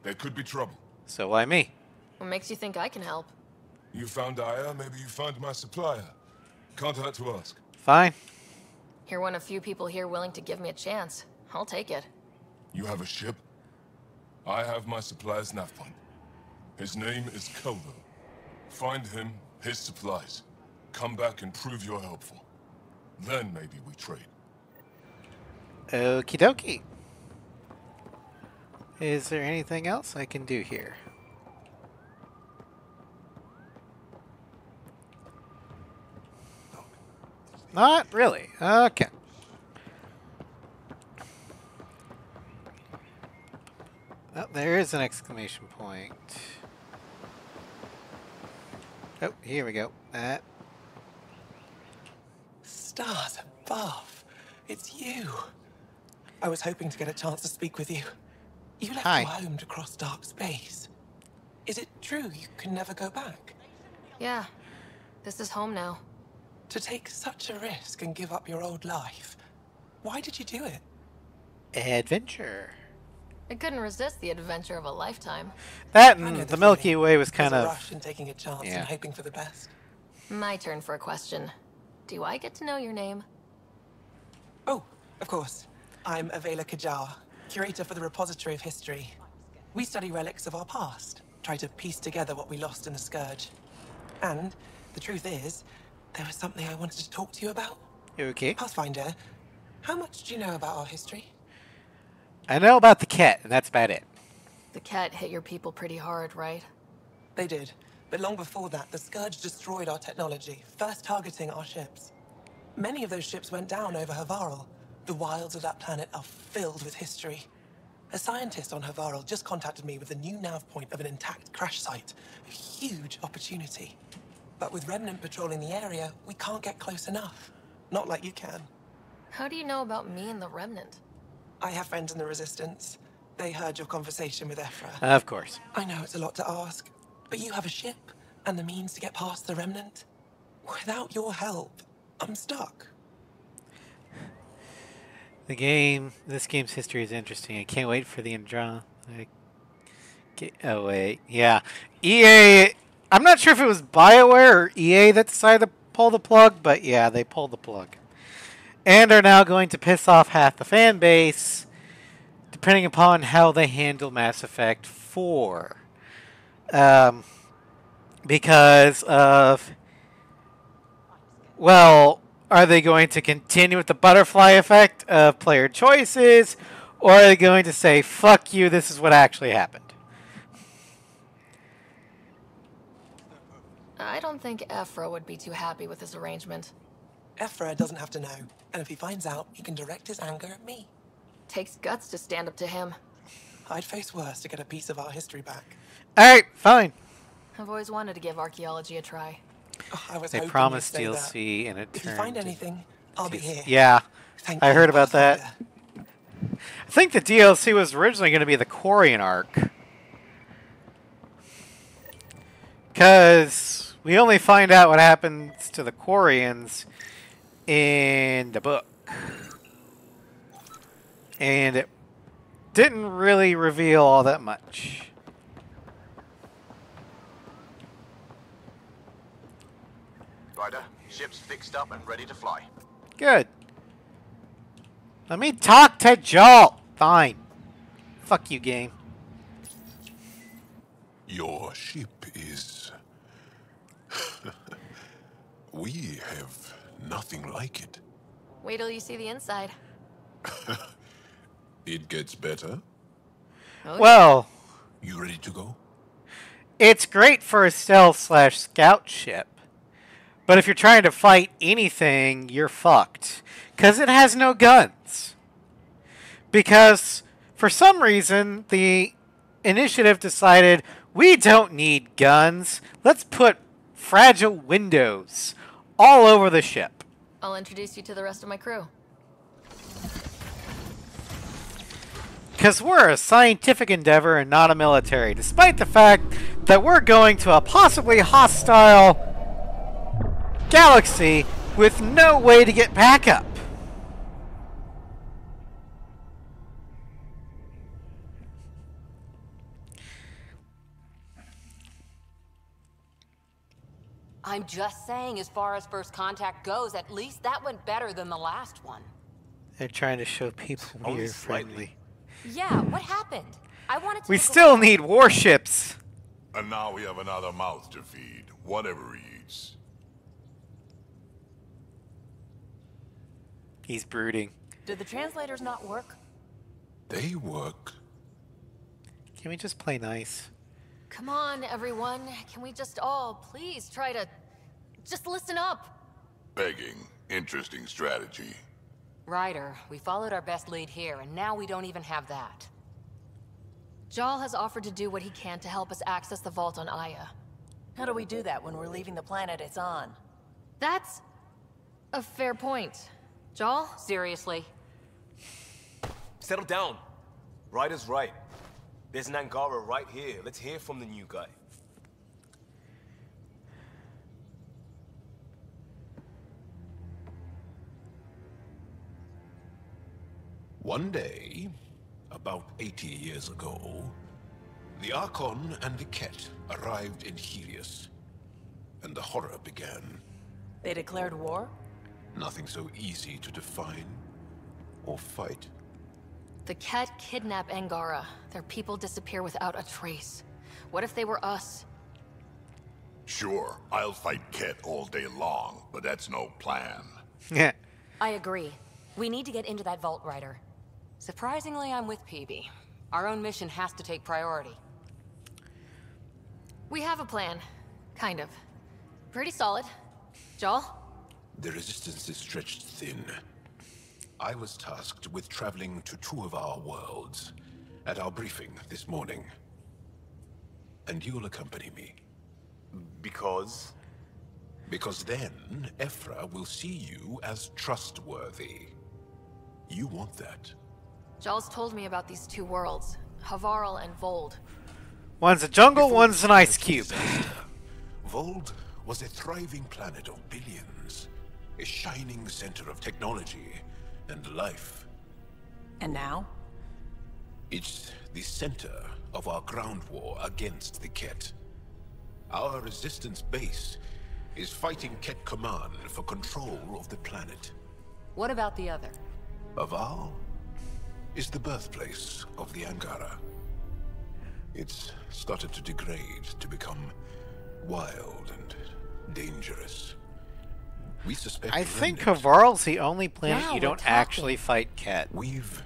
There could be trouble. So why me? What makes you think I can help? You found Aya, maybe you found my supplier. Can't hurt to ask. Fine. You're one of few people here willing to give me a chance. I'll take it. You have a ship? I have my supplier's nav point. His name is Keldo. Find him, his supplies. Come back and prove you're helpful. Then maybe we trade. Okie dokie. Is there anything else I can do here? Not really. Okay. Oh, there is an exclamation point. Oh, here we go. That. Stars above. It's you. I was hoping to get a chance to speak with you. You left Hi. your home to cross dark space. Is it true you can never go back? Yeah. This is home now. To take such a risk and give up your old life, why did you do it? Adventure. I couldn't resist the adventure of a lifetime. That and the Milky Way was kind There's a of... rush in taking a chance yeah. and hoping for the best. My turn for a question. Do I get to know your name? Oh, of course. I'm Avela Kajar, curator for the Repository of History. We study relics of our past, try to piece together what we lost in the Scourge. And the truth is, there was something I wanted to talk to you about. Okay. Pathfinder, how much do you know about our history? I know about the cat, and that's about it. The Ket hit your people pretty hard, right? They did. But long before that, the Scourge destroyed our technology, first targeting our ships. Many of those ships went down over Havarl. The wilds of that planet are filled with history. A scientist on Havarl just contacted me with a new nav point of an intact crash site. A huge opportunity. But with Remnant patrolling the area, we can't get close enough. Not like you can. How do you know about me and the Remnant? I have friends in the Resistance. They heard your conversation with Ephra. Of course. I know it's a lot to ask, but you have a ship and the means to get past the Remnant. Without your help, I'm stuck. This game's history is interesting. I can't wait for the Andromeda. Oh, wait. Yeah. EA, I'm not sure if it was BioWare or EA that decided to pull the plug, but yeah, they pulled the plug. And are now going to piss off half the fan base, depending upon how they handle Mass Effect 4. Because of, well, are they going to continue with the butterfly effect of player choices, or are they going to say, fuck you, this is what actually happened? I don't think Ephra would be too happy with this arrangement. Ephra doesn't have to know, and if he finds out, he can direct his anger at me. Takes guts to stand up to him. I'd face worse to get a piece of our history back. Alright, fine. I've always wanted to give archaeology a try. Oh, They promised DLC and it If you turned find anything, I'll be here. Yeah, Thank I you, heard about that. Pathfinder. I think the DLC was originally going to be the Quarian arc. Because we only find out what happens to the Quarians in the book. And it didn't really reveal all that much. Ryder, ship's fixed up and ready to fly. Good. Let me talk to Joel. Fine. Fuck you, game. Your ship is... We have nothing like it. Wait till you see the inside. It gets better. Oh, Well, You ready to go? it's great for a stealth/scout ship. But if you're trying to fight anything, you're fucked. Because it has no guns. Because, for some reason, the initiative decided, we don't need guns. Let's put fragile windows all over the ship. I'll introduce you to the rest of my crew. Because we're a scientific endeavor and not a military, despite the fact that we're going to a possibly hostile galaxy with no way to get backup. I'm just saying, as far as first contact goes, at least that went better than the last one. They're trying to show people Only we're slightly. friendly. Yeah, what happened? I wanted to We look still around. need warships. And now we have another mouth to feed, whatever he eats. He's brooding. Did the translators not work? They work. Can we just play nice? Come on, everyone. Can we just all please try to just listen up? Begging. Interesting strategy. Ryder, we followed our best lead here, and now we don't even have that. Jal has offered to do what he can to help us access the vault on Aya. How do we do that when we're leaving the planet it's on? That's a fair point. Jal? Seriously? Settle down. Ryder's right. There's an Angara right here. Let's hear from the new guy. One day, about 80 years ago, the Archon and the Ket arrived in Helios, and the horror began. They declared war? Nothing so easy to define or fight. The Ket kidnap Angara. Their people disappear without a trace. What if they were us? Sure, I'll fight Ket all day long, but that's no plan. I agree. We need to get into that vault, Ryder. Surprisingly, I'm with PB. Our own mission has to take priority. We have a plan. Kind of. Pretty solid. Joel? The resistance is stretched thin. I was tasked with traveling to 2 of our worlds at our briefing this morning. And you'll accompany me. Because? Because then, Ephra will see you as trustworthy. You want that. Joel's told me about these 2 worlds, Havarl and Vold. One's a jungle, one's an ice cube. Vold was a thriving planet of billions. A shining center of technology and life. And now? It's the center of our ground war against the Ket. Our resistance base is fighting Ket Command for control of the planet. What about the other? Aval is the birthplace of the Angara. It's started to degrade, to become wild and dangerous. We suspect I think Havarl's the only planet you don't actually fight Ket. We've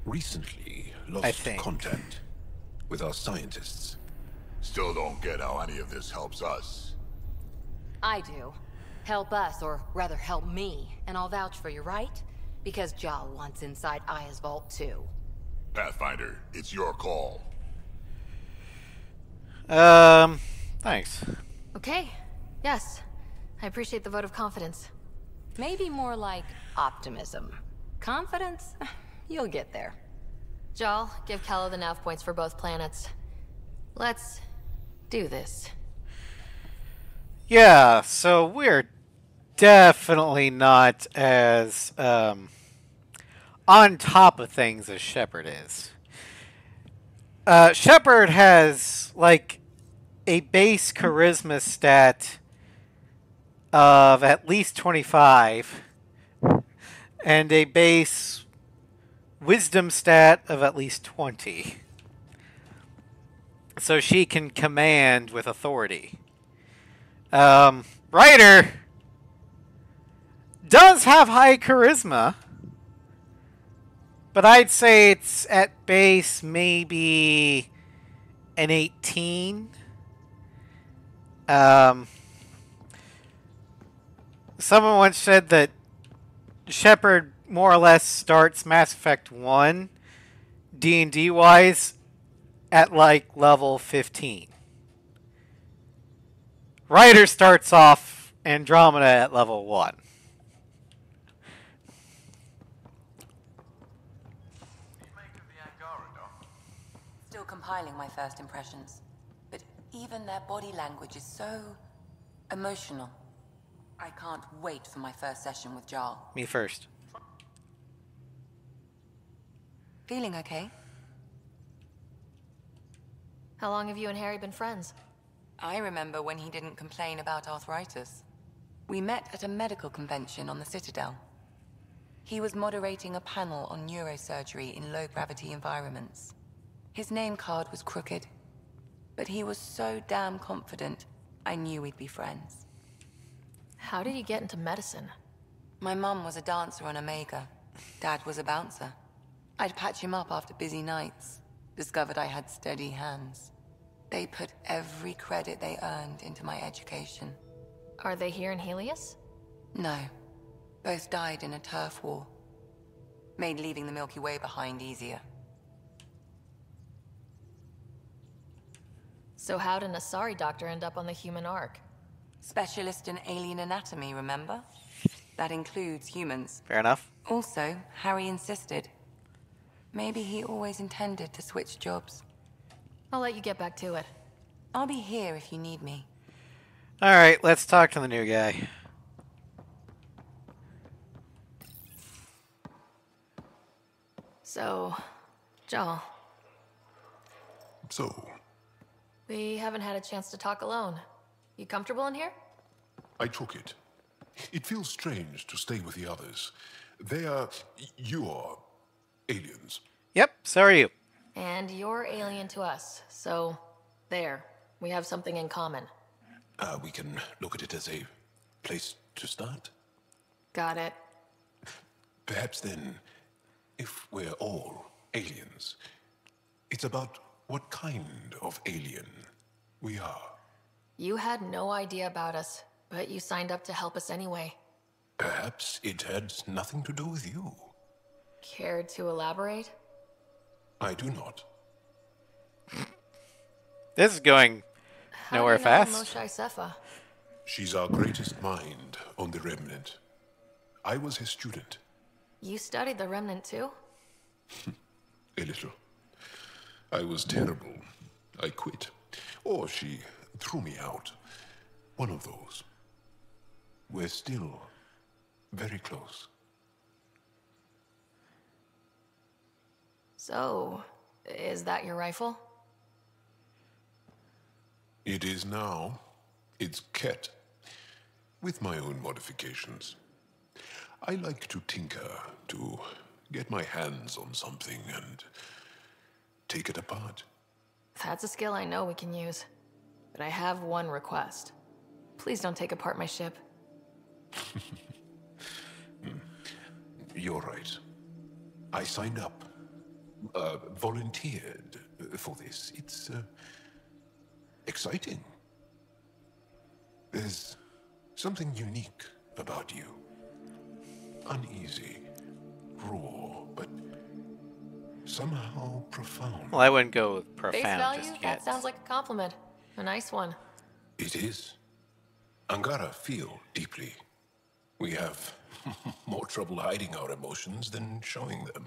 recently lost contact with our scientists. Still don't get how any of this helps us. I do. Help us, or rather help me, and I'll vouch for you, right? Because Jal wants inside Aya's vault too. Pathfinder, it's your call. Thanks. Okay. Yes. I appreciate the vote of confidence. Maybe more like optimism. Confidence? You'll get there. Jal, give Kello the nav points for both planets. Let's do this. Yeah, so we're definitely not as on top of things as Shepard is. Shepard has like a base charisma stat of at least 25 and a base wisdom stat of at least 20. So she can command with authority. Ryder does have high charisma, but I'd say it's at base maybe an 18. Someone once said that Shepard more or less starts Mass Effect 1 D&D wise at like level 15. Ryder starts off Andromeda at level 1. Still compiling my first impressions. But even their body language is so emotional. I can't wait for my first session with Jarl. Me first. Feeling okay? How long have you and Harry been friends? I remember when he didn't complain about arthritis. We met at a medical convention on the Citadel. He was moderating a panel on neurosurgery in low-gravity environments. His name card was crooked, but he was so damn confident, I knew we'd be friends. How did you get into medicine? My mum was a dancer on Omega. Dad was a bouncer. I'd patch him up after busy nights. Discovered I had steady hands. They put every credit they earned into my education. Are they here in Helios? No. Both died in a turf war. Made leaving the Milky Way behind easier. So how did an Asari doctor end up on the human Ark? Specialist in alien anatomy, remember? That includes humans. Fair enough. Also, Harry insisted. Maybe he always intended to switch jobs. I'll let you get back to it. I'll be here if you need me. Alright, let's talk to the new guy. So, Joel. So? We haven't had a chance to talk alone. You comfortable in here? I took it. It feels strange to stay with the others. They are... you are... aliens. Yep, so are you. And you're alien to us, so there. We have something in common. We can look at it as a place to start. Got it. Perhaps then, if we're all aliens, It's about what kind of alien we are. You had no idea about us, but you signed up to help us anyway. Perhaps it had nothing to do with you. Care to elaborate? I do not. This is going nowhere How do you know fast. Moshae Sefa? She's our greatest mind on the Remnant. I was his student. You studied the Remnant too? A little. I was terrible. I quit. Or she threw me out. One of those. We're still very close. So, is that your rifle? It is now. It's Ket. With my own modifications. I like to tinker, to get my hands on something and take it apart. That's a skill I know we can use. But I have one request. Please don't take apart my ship. You're right. I signed up. Volunteered for this. It's exciting. There's something unique about you. Uneasy, raw, but somehow profound. Well, I wouldn't go with Face profound value? just That yet. sounds like a compliment. A nice one. It is. Angara feel deeply. We have more trouble hiding our emotions than showing them.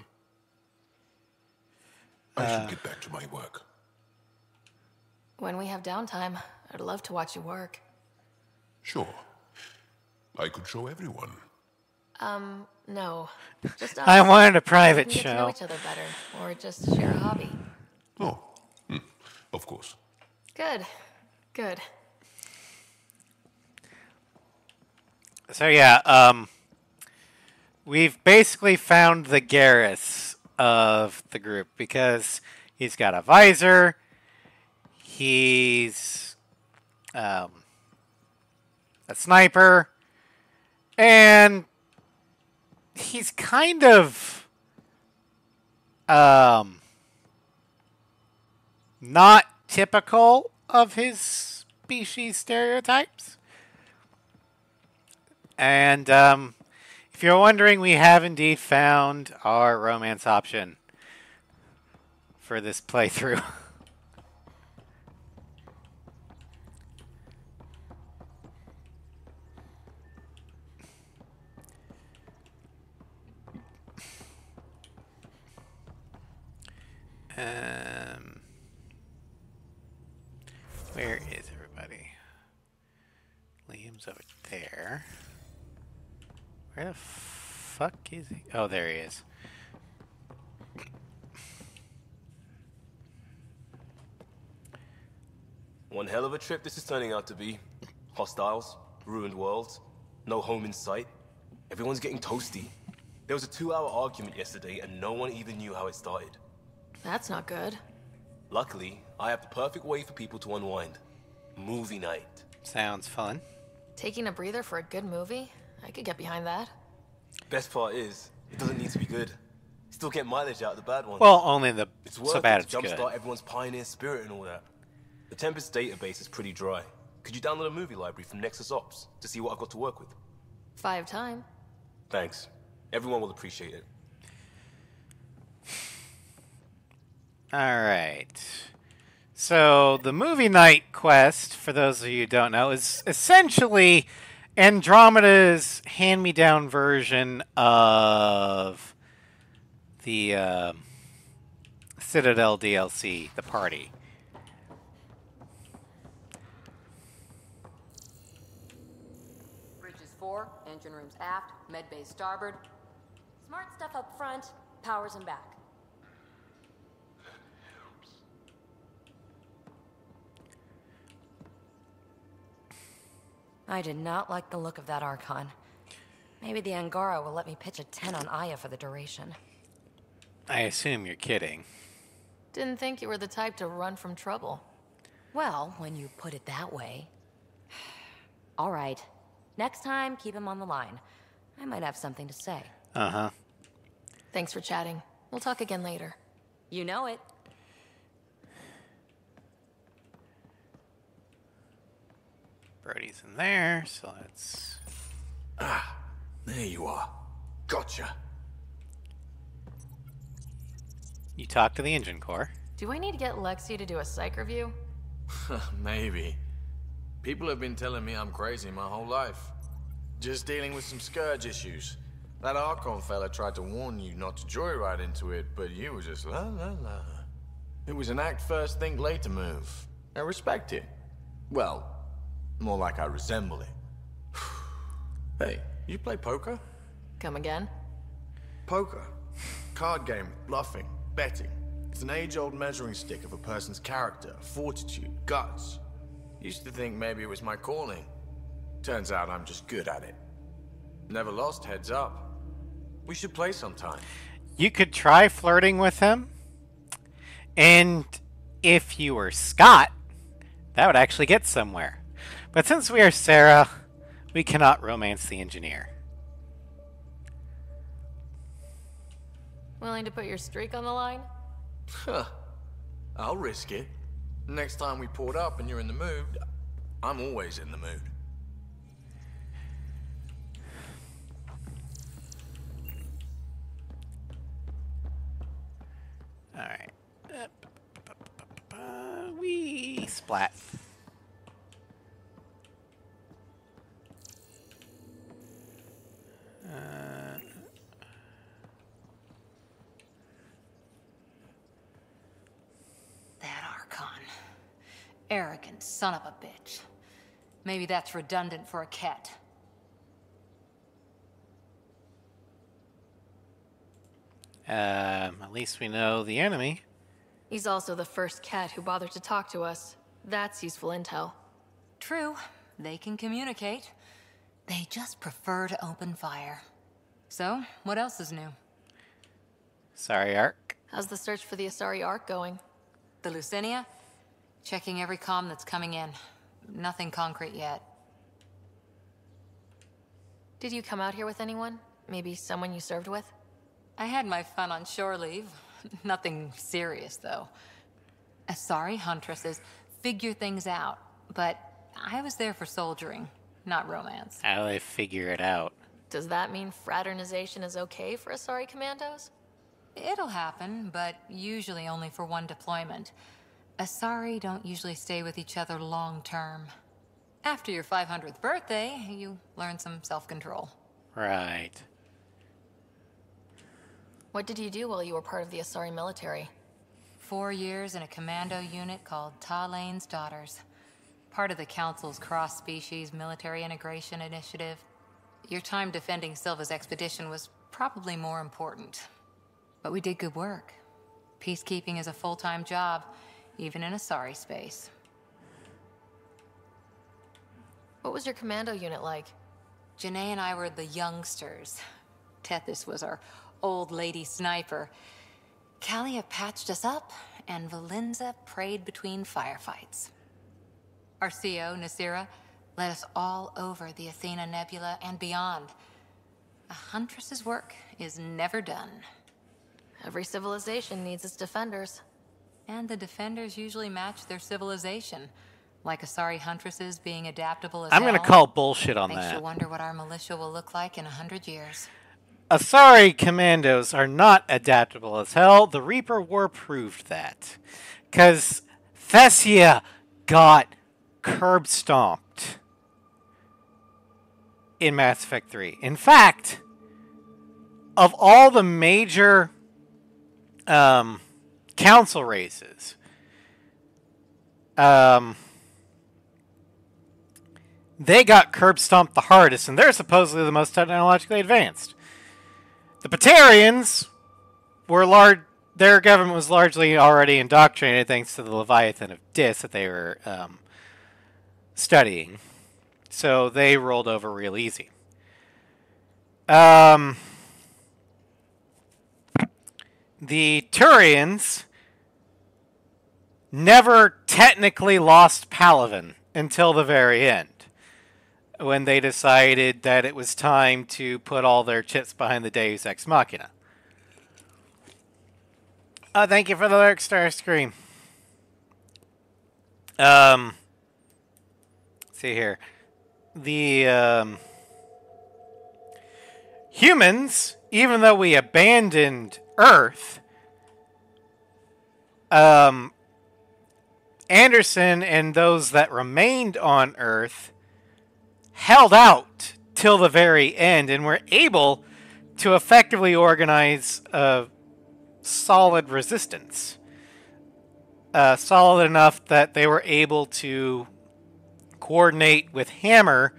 I should get back to my work. When we have downtime, I'd love to watch you work. Sure. I could show everyone. No. Just us. I wanted a We private can get to know show. each other better, or just share a hobby. Oh, of course. Good. Good. So yeah, we've basically found the Garrus of the group because he's got a visor. He's a sniper, and he's kind of not typical of his species stereotypes. And if you're wondering, we have indeed found our romance option for this playthrough. Where is everybody? Liam's over there. Where the fuck is he? Oh, there he is. One hell of a trip this is turning out to be. Hostiles, ruined worlds, no home in sight. Everyone's getting toasty. There was a 2-hour argument yesterday and no one even knew how it started. That's not good. Luckily, I have the perfect way for people to unwind. Movie night. Sounds fun. Taking a breather for a good movie? I could get behind that. Best part is, it doesn't need to be good. Still get mileage out of the bad ones. Well, only the it's so worth bad it it's to good. jumpstart everyone's pioneer spirit and all that. The Tempest database is pretty dry. Could you download a movie library from Nexus Ops to see what I've got to work with? 5 time. Thanks. Everyone will appreciate it. Alright. So, the movie night quest, for those of you who don't know, is essentially Andromeda's hand-me-down version of the Citadel DLC, The Party. Bridges 4, engine rooms aft, med bay starboard. Smart stuff up front, powers in back. I did not like the look of that Archon. Maybe the Angara will let me pitch a 10 on Aya for the duration. I assume you're kidding. Didn't think you were the type to run from trouble. Well, when you put it that way. All right. Next time, keep him on the line. I might have something to say. Uh-huh. Thanks for chatting. We'll talk again later. You know it. Brody's in there, so let's... Ah, there you are. Gotcha. You talk to the engine core. Do I need to get Lexi to do a psych review? Maybe. People have been telling me I'm crazy my whole life. Just dealing with some scourge issues. That Archon fella tried to warn you not to joyride into it, but you were just la la la. It was an act first, think later move. I respect it. Well, more like I resemble it. Hey, you play poker? Come again? Poker. Card game, bluffing, betting. It's an age-old measuring stick of a person's character, fortitude, guts. Used to think maybe it was my calling. Turns out I'm just good at it. Never lost, heads up. We should play sometime. You could try flirting with him. And if you were Scott, that would actually get somewhere. But since we are Sara, we cannot romance the engineer. Willing to put your streak on the line? Huh. I'll risk it. Next time we port up and you're in the mood, I'm always in the mood. Alright. We splat. That Archon. Arrogant son of a bitch. Maybe that's redundant for a cat. At least we know the enemy. He's also the first cat who bothered to talk to us. That's useful intel. True. They can communicate. They just prefer to open fire. So, what else is new? Sorry, Ark. How's the search for the Asari Ark going? The Lucinia? Checking every comm that's coming in. Nothing concrete yet. Did you come out here with anyone? Maybe someone you served with? I had my fun on shore leave. Nothing serious, though. Asari huntresses figure things out, but I was there for soldiering, not romance. How do they figure it out? Does that mean fraternization is okay for Asari commandos? It'll happen, but usually only for one deployment. Asari don't usually stay with each other long term. After your 500th birthday, you learn some self-control. Right. What did you do while you were part of the Asari military? 4 years in a commando unit called Talane's Daughters. Part of the Council's cross-species military integration initiative. Your time defending Silva's expedition was probably more important. But we did good work. Peacekeeping is a full-time job, even in Asari space. What was your commando unit like? Janae and I were the youngsters. Tethys was our old lady sniper. Kalia patched us up, and Valenza prayed between firefights. Our CO, Nasira, led us all over the Athena Nebula and beyond. A huntress's work is never done. Every civilization needs its defenders. And the defenders usually match their civilization. Like Asari huntresses being adaptable as I'm going to call bullshit on Makes that. you wonder what our militia will look like in 100 years. Asari commandos are not adaptable as hell. The Reaper War proved that. Because Thessia got curb stomped in Mass Effect 3. In fact, of all the major council races, they got curb stomped the hardest, and they're supposedly the most technologically advanced. The Batarians were their government was largely already indoctrinated thanks to the Leviathan of Dis that they were studying. So they rolled over real easy. The Turians never technically lost Palaven until the very end, when they decided that it was time to put all their chips behind the Deus Ex Machina. Oh, thank you for the Lurk Star Scream. See here. the humans, even though we abandoned Earth, Anderson and those that remained on Earth held out till the very end and were able to effectively organize a solid resistance. Solid enough that they were able to coordinate with Hammer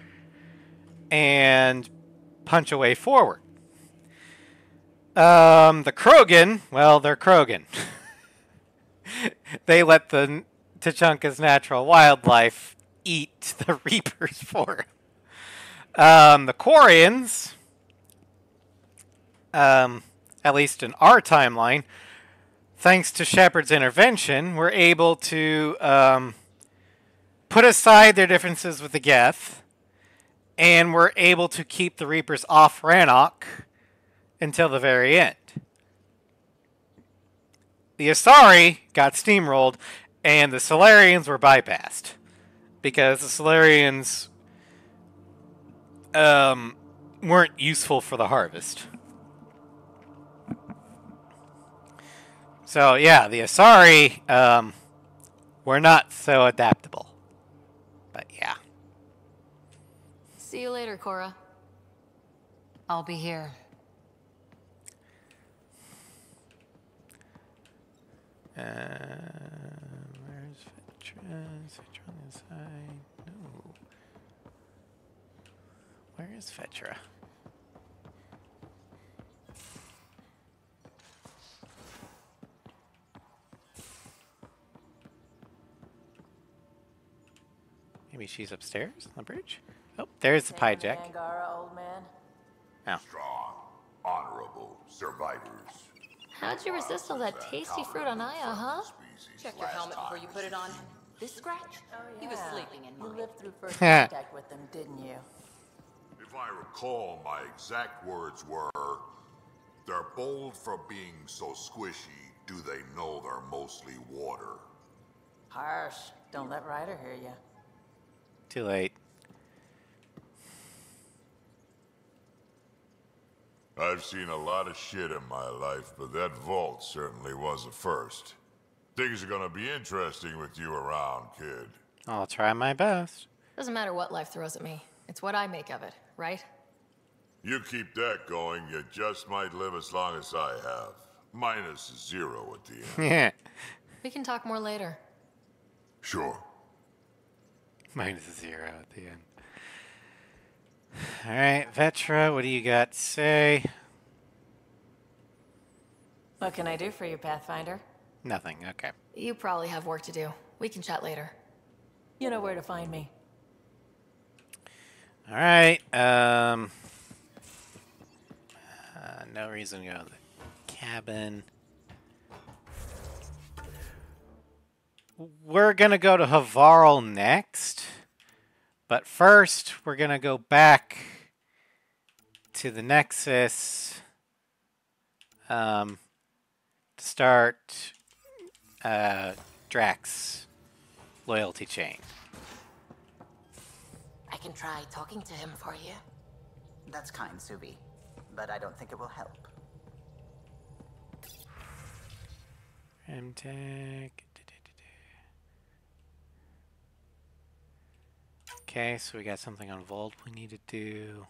and punch a way forward. The Krogan, well, they're Krogan. They let the Tachanka's natural wildlife eat the Reapers for them. The Quarians, at least in our timeline, thanks to Shepard's intervention, were able to put aside their differences with the Geth, and were able to keep the Reapers off Rannoch until the very end. The Asari got steamrolled, and the Solarians were bypassed. Because the Solarians weren't useful for the harvest. So, yeah, the Asari were not so adaptable. But, yeah. See you later, Cora. I'll be here. Where's Vetra? Is Vetra on the side? No. Where is Vetra? Maybe she's upstairs on the bridge? Oh, there's the Pyjack. Old man. Oh. Strong, honorable survivors. How'd you resist all that tasty fruit on Aya, huh? Check your helmet before you put it on. This scratch? He was sleeping in mine. You lived through first contact with them, didn't you? If I recall, my exact words were, "They're bold for being so squishy, do they know they're mostly water?" Harsh. Don't let Ryder hear you. Too late. I've seen a lot of shit in my life, but that vault certainly was a first. Things are gonna be interesting with you around, kid. I'll try my best. Doesn't matter what life throws at me. It's what I make of it, right? You keep that going, you just might live as long as I have. Minus 0 at the end. Yeah. We can talk more later. Sure. Minus 0 at the end. Alright, Vetra, what do you got to say? What can I do for you, Pathfinder? Nothing, okay. You probably have work to do. We can chat later. You know where to find me. Alright, no reason to go to the cabin. We're gonna go to Havarl next. But first, we're gonna go back to the Nexus to start Drax's loyalty chain. I can try talking to him for you. That's kind, Suvi, but I don't think it will help. MTech. Okay, so we got something on Vault we need to do.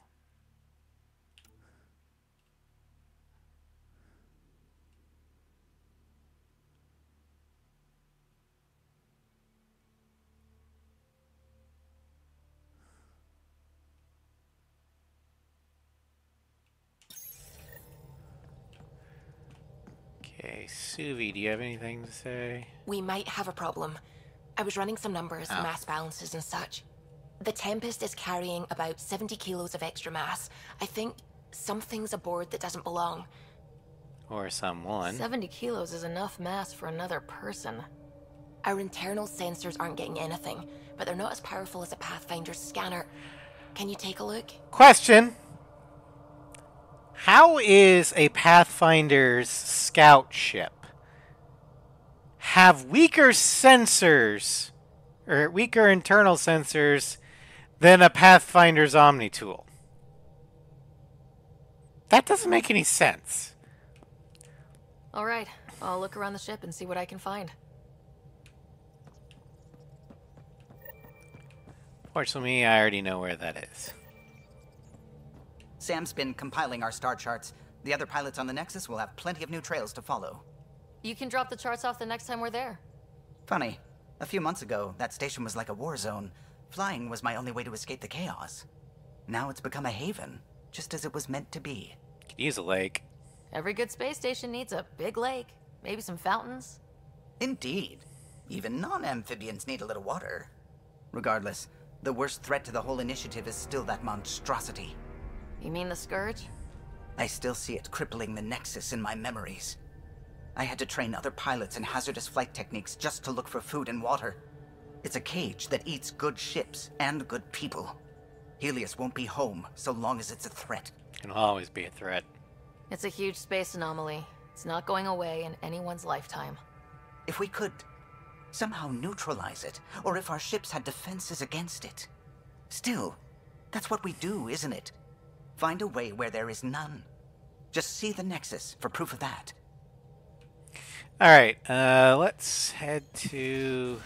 Okay, Suvi, do you have anything to say? We might have a problem. I was running some numbers, mass balances and such. The Tempest is carrying about 70 kilos of extra mass. I think something's aboard that doesn't belong. Or someone. 70 kilos is enough mass for another person. Our internal sensors aren't getting anything, but they're not as powerful as a Pathfinder's scanner. Can you take a look? Question. How is a Pathfinder's scout ship have weaker sensors, or weaker internal sensors, than a Pathfinder's Omni tool. That doesn't make any sense. All right, I'll look around the ship and see what I can find. Fortunately, I already know where that is. Sam's been compiling our star charts. The other pilots on the Nexus will have plenty of new trails to follow. You can drop the charts off the next time we're there. Funny, a few months ago, that station was like a war zone. Flying was my only way to escape the chaos. Now it's become a haven, just as it was meant to be. Could use a lake. Every good space station needs a big lake, maybe some fountains. Indeed. Even non-amphibians need a little water. Regardless, the worst threat to the whole initiative is still that monstrosity. You mean the Scourge? I still see it crippling the Nexus in my memories. I had to train other pilots in hazardous flight techniques just to look for food and water. It's a cage that eats good ships and good people. Helios won't be home so long as it's a threat. It'll always be a threat. It's a huge space anomaly. It's not going away in anyone's lifetime. If we could somehow neutralize it, or if our ships had defenses against it. Still, that's what we do, isn't it? Find a way where there is none. Just see the Nexus for proof of that. Alright, let's head to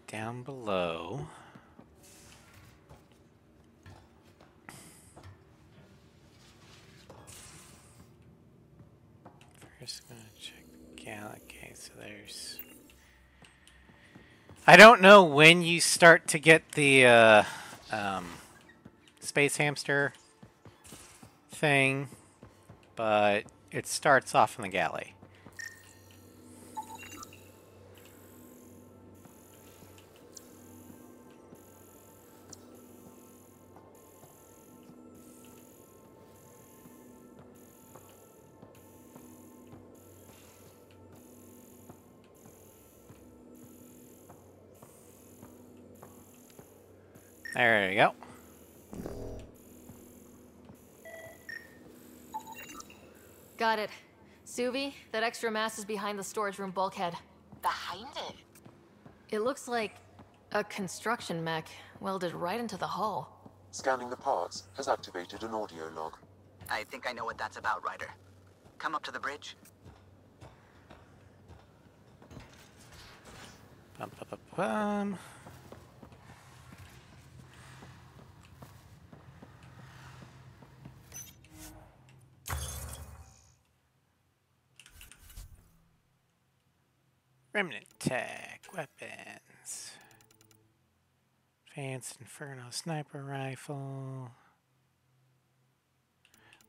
down below. First, I'm gonna check the galaxy. Okay, so there's... I don't know when you start to get the space hamster thing, but it starts off in the galley. There you go. Got it. Suvi, that extra mass is behind the storage room bulkhead. Behind it? It looks like a construction mech welded right into the hull. Scanning the parts has activated an audio log. I think I know what that's about, Ryder. Come up to the bridge. Bum, bum, bum, bum. Remnant tech, weapons. Advanced Inferno sniper rifle.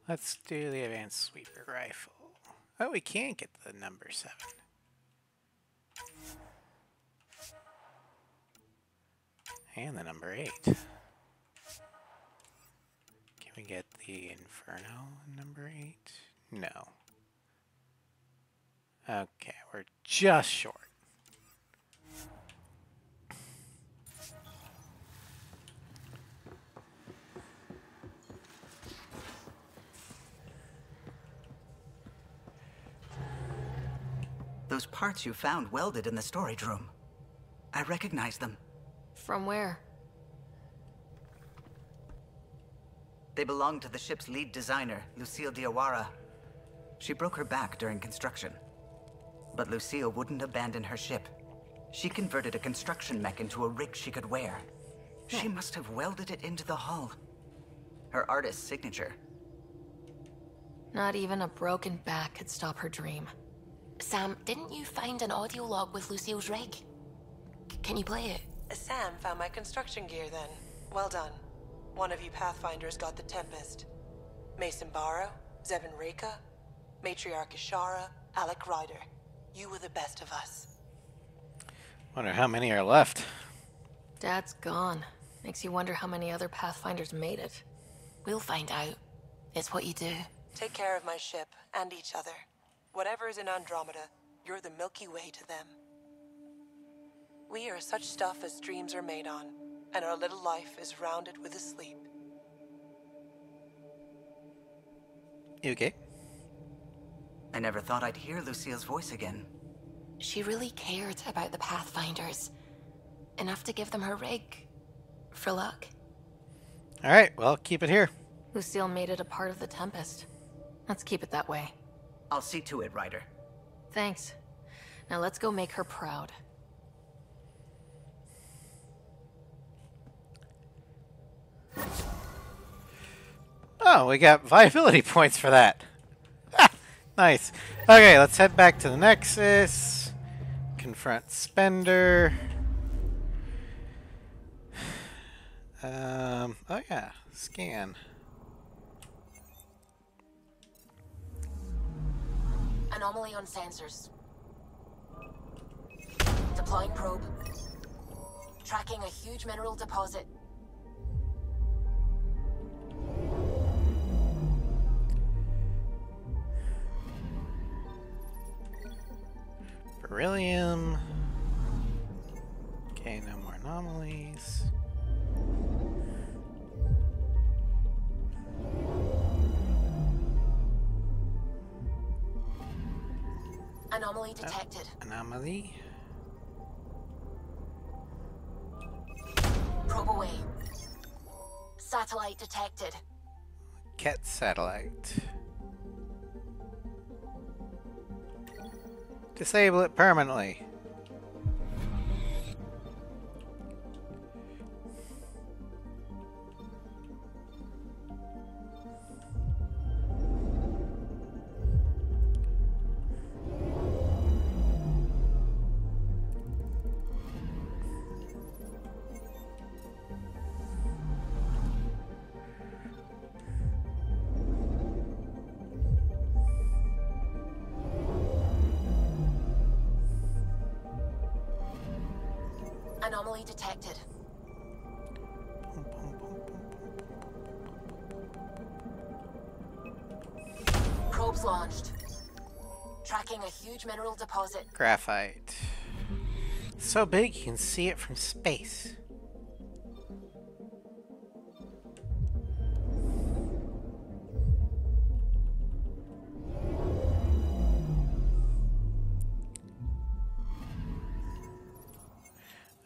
Let's do the advanced sweeper rifle. Oh, we can get the number 7. And the number 8. Can we get the Inferno number 8? No. Okay, we're just short. Those parts you found welded in the storage room. I recognize them. From where? They belong to the ship's lead designer, Lucille Diawara. She broke her back during construction. But Lucille wouldn't abandon her ship. She converted a construction mech into a rig she could wear. She must have welded it into the hull. Her artist's signature. Not even a broken back could stop her dream. Sam, didn't you find an audio log with Lucille's rig? Can you play it? Sam found my construction gear then. Well done. One of you Pathfinders got the Tempest. Mason Barrow, Zevin Reka, Matriarch Ishara, Alec Ryder. You were the best of us. Wonder how many are left. Dad's gone. Makes you wonder how many other Pathfinders made it. We'll find out. It's what you do. Take care of my ship and each other. Whatever is in Andromeda, you're the Milky Way to them. We are such stuff as dreams are made on, and our little life is rounded with a sleep. You okay? I never thought I'd hear Lucille's voice again. She really cared about the Pathfinders. Enough to give them her rig. For luck. Alright, well, keep it here. Lucille made it a part of the Tempest. Let's keep it that way. I'll see to it, Ryder. Thanks. Now let's go make her proud. Oh, we got viability points for that. Nice. Okay, let's head back to the Nexus. Confront Spender. Oh yeah, scan. Anomaly on sensors. Deploying probe. Tracking a huge mineral deposit. Beryllium. Okay, no more anomalies. Anomaly detected. Anomaly. Probe away. Satellite detected. Cat satellite. Disable it permanently. Anomaly detected. Probes launched. Tracking a huge mineral deposit. Graphite. So big you can see it from space.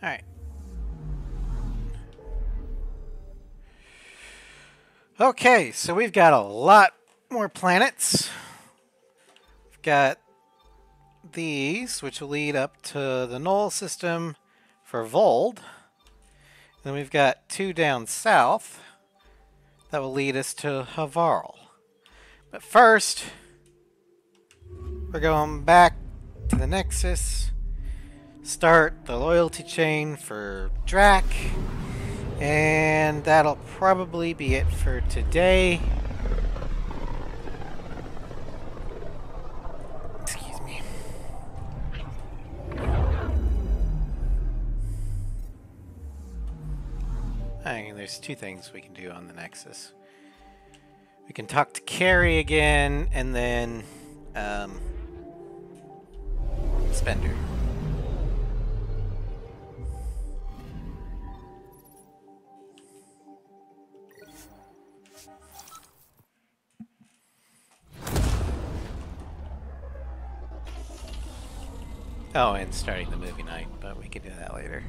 Alright. Okay, so we've got a lot more planets. We've got these, which will lead up to the Null system for Vold. Then we've got 2 down south that will lead us to Havarl. But first, we're going back to the Nexus. Start the loyalty chain for Drac, and that'll probably be it for today. Excuse me. I mean, there's 2 things we can do on the Nexus. We can talk to Carrie again, and then Spender. Oh, and starting the movie night, but we can do that later.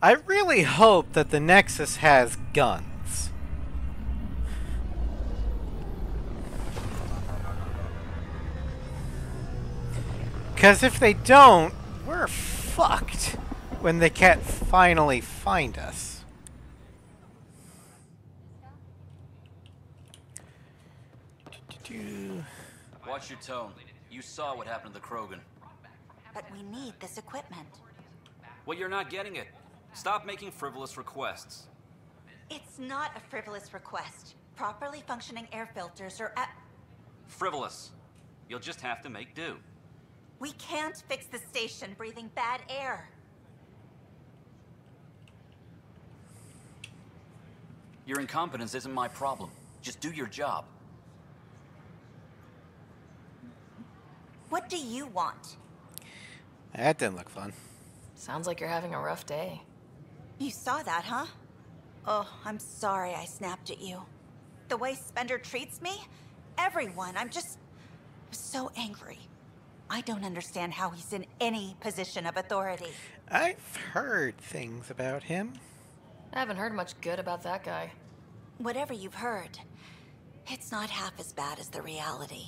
I really hope that the Nexus has guns. Because if they don't, we're fucked when they can't finally find us. Watch your tone. You saw what happened to the Krogan. But we need this equipment. Well, you're not getting it. Stop making frivolous requests. It's not a frivolous request. Properly functioning air filters are at... Frivolous. You'll just have to make do. We can't fix the station breathing bad air. Your incompetence isn't my problem. Just do your job. What do you want? That didn't look fun. Sounds like you're having a rough day. You saw that, huh? Oh, I'm sorry I snapped at you. The way Spender treats me? Everyone, I'm so angry. I don't understand how he's in any position of authority. I've heard things about him. I haven't heard much good about that guy. Whatever you've heard, it's not half as bad as the reality.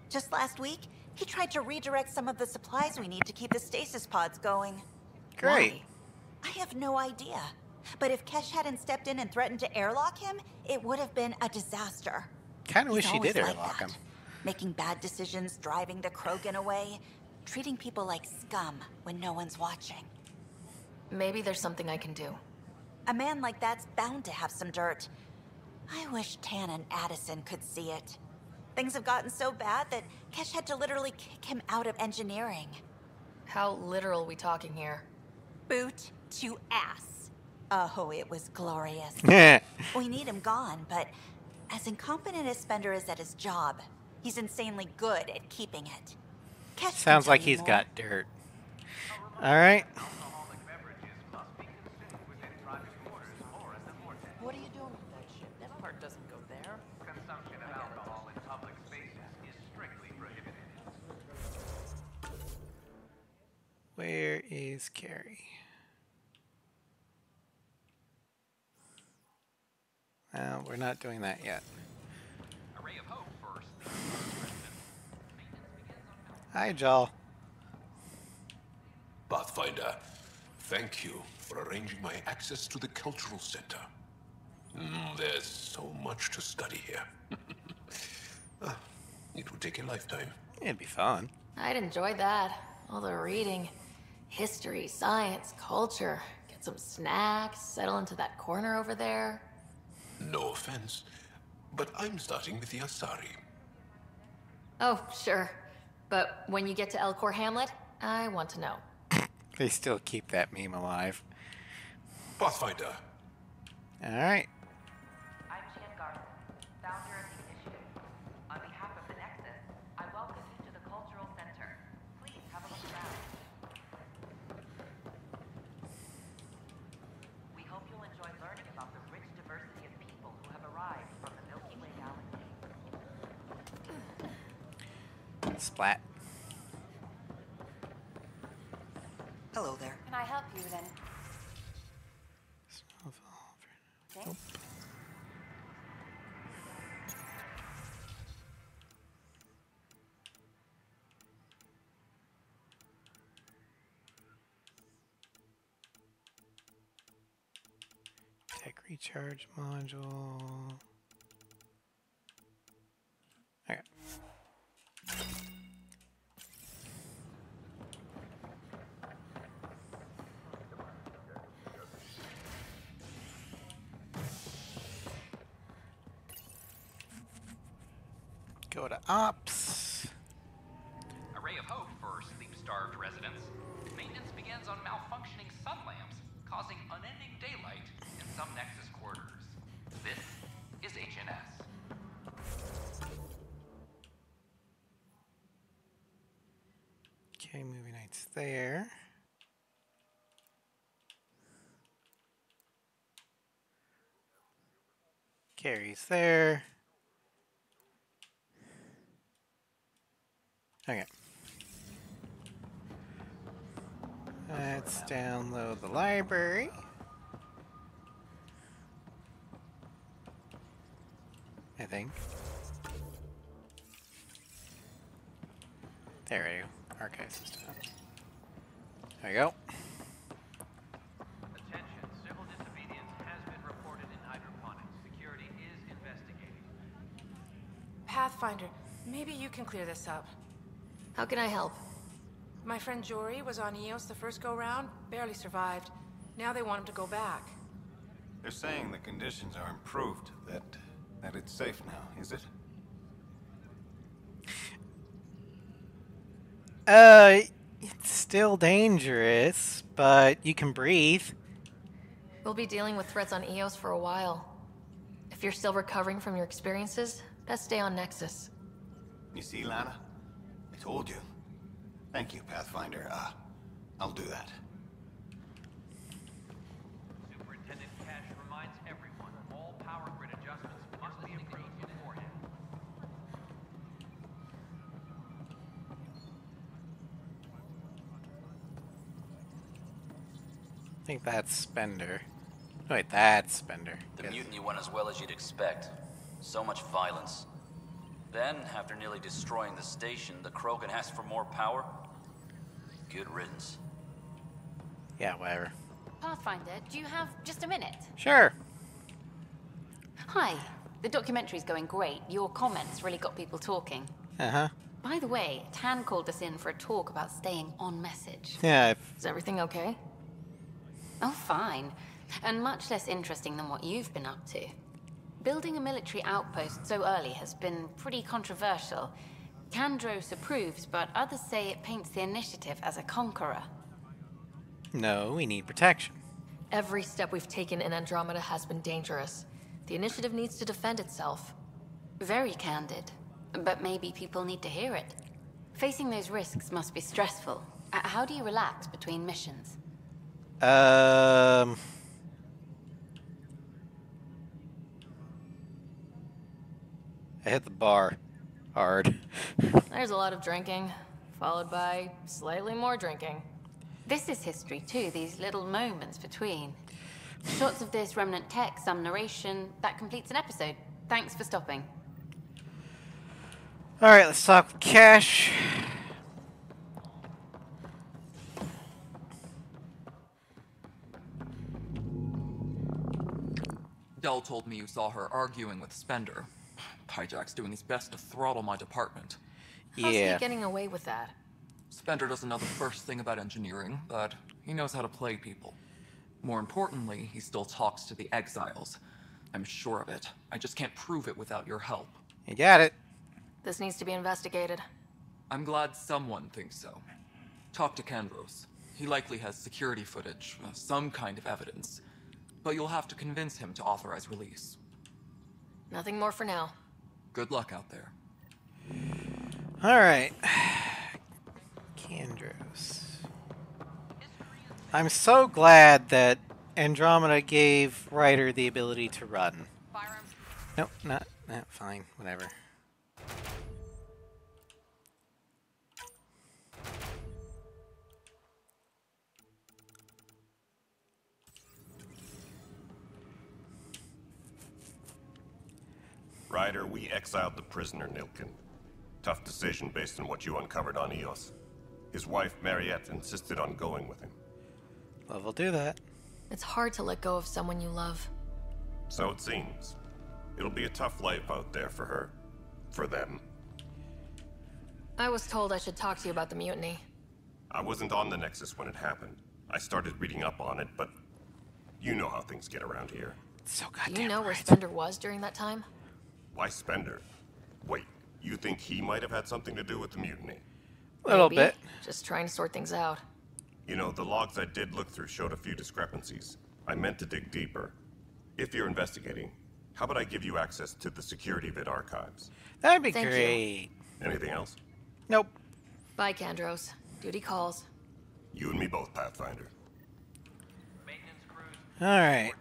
Just last week, he tried to redirect some of the supplies we need to keep the stasis pods going. Great. Why? I have no idea. But if Kesh hadn't stepped in and threatened to airlock him, it would have been a disaster. Kind of wish He's he always did like airlock him. that. Making bad decisions, driving the Krogan away, treating people like scum when no one's watching. Maybe there's something I can do. A man like that's bound to have some dirt. I wish Tan and Addison could see it. Things have gotten so bad that Kesh had to literally kick him out of engineering. How literal we talking here? Boot to ass. Oh, it was glorious. We need him gone, but as incompetent as Spender is at his job, he's insanely good at keeping it. Kesh Sounds like he's got dirt. All right. What are you doing with that shit? That part doesn't go there. Consumption of alcohol in public spaces is strictly prohibited. Where is Carrie? Well, we're not doing that yet. Array of hope first. Hi, Joel. Pathfinder, thank you for arranging my access to the cultural center. There's so much to study here. It would take a lifetime. It'd be fun. I'd enjoy that. All the reading. History, science, culture. Get some snacks, settle into that corner over there. No offense, but I'm starting with the Asari. Oh, sure. But when you get to Elcor Hamlet, I want to know. They still keep that meme alive. Pathfinder. All right. I'm Chan Garson, founder of the initiative. On behalf of the Nexus, I welcome you to the Cultural Center. Please have a look around. We hope you'll enjoy learning about the rich diversity of people who have arrived from the Milky Way galaxy. Splat. Hello there. Can I help you then? Nope. Tech recharge module. Okay. Go to ops. Array of hope for sleep-starved residents. Maintenance begins on malfunctioning sun lamps, causing unending daylight in some Nexus quarters. This is HNS. Okay, movie night's there. Carrie's there. Okay. Let's download the library. I think. There we go. Archive system. There we go. Attention, civil disobedience has been reported in hydroponics. Security is investigating. Pathfinder, maybe you can clear this up. How can I help? My friend Jory was on Eos the first go-round, barely survived. Now they want him to go back. They're saying the conditions are improved, that it's safe now, is it? It's still dangerous, but you can breathe. We'll be dealing with threats on Eos for a while. If you're still recovering from your experiences, best stay on Nexus. You see, Lana? I told you. Thank you, Pathfinder. I'll do that. Superintendent Cash reminds everyone all power grid adjustments must be approved beforehand. think that's Spender. Oh, wait, that's Spender. The mutiny went as well as you'd expect. So much violence. Then, after nearly destroying the station, the Krogan asked for more power? Good riddance. Yeah, whatever. Pathfinder, do you have just a minute? Sure. Hi. The documentary's going great. Your comments really got people talking. Uh-huh. By the way, Tan called us in for a talk about staying on message. Yeah. Is everything okay? Oh, fine. And much less interesting than what you've been up to. Building a military outpost so early has been pretty controversial. Kandros approves, but others say it paints the initiative as a conqueror. No, we need protection. Every step we've taken in Andromeda has been dangerous. The initiative needs to defend itself. Very candid. But maybe people need to hear it. Facing those risks must be stressful. How do you relax between missions? I hit the bar hard. There's a lot of drinking, followed by slightly more drinking. This is history too, these little moments between. Shots of this remnant tech, some narration, that completes an episode. Thanks for stopping. Alright, let's talk with Cash. Dell told me you saw her arguing with Spender. Pyjack's doing his best to throttle my department. How's he getting away with that? Spender doesn't know the first thing about engineering, but he knows how to play people. More importantly, he still talks to the exiles. I'm sure of it. I just can't prove it without your help. You got it. This needs to be investigated. I'm glad someone thinks so. Talk to Kandros. He likely has security footage, some kind of evidence. But you'll have to convince him to authorize release. Nothing more for now. Good luck out there. Alright. Kandros. I'm so glad that Andromeda gave Ryder the ability to run. Nope, not fine, whatever. Ryder, we exiled the prisoner Nilkin. Tough decision based on what you uncovered on Eos. His wife, Mariette, insisted on going with him. Well, we'll do that. It's hard to let go of someone you love. So it seems. It'll be a tough life out there for her. For them. I was told I should talk to you about the mutiny. I wasn't on the Nexus when it happened. I started reading up on it, but you know how things get around here. So Do you know where Spender was during that time? Why Spender? Wait, you think he might have had something to do with the mutiny? Little bit. Just trying to sort things out. You know, the logs I did look through showed a few discrepancies. I meant to dig deeper. If you're investigating, how about I give you access to the security vid archives? That'd be Thank great. Anything else? Nope. Bye, Kandros. Duty calls. You and me both, Pathfinder. Alright.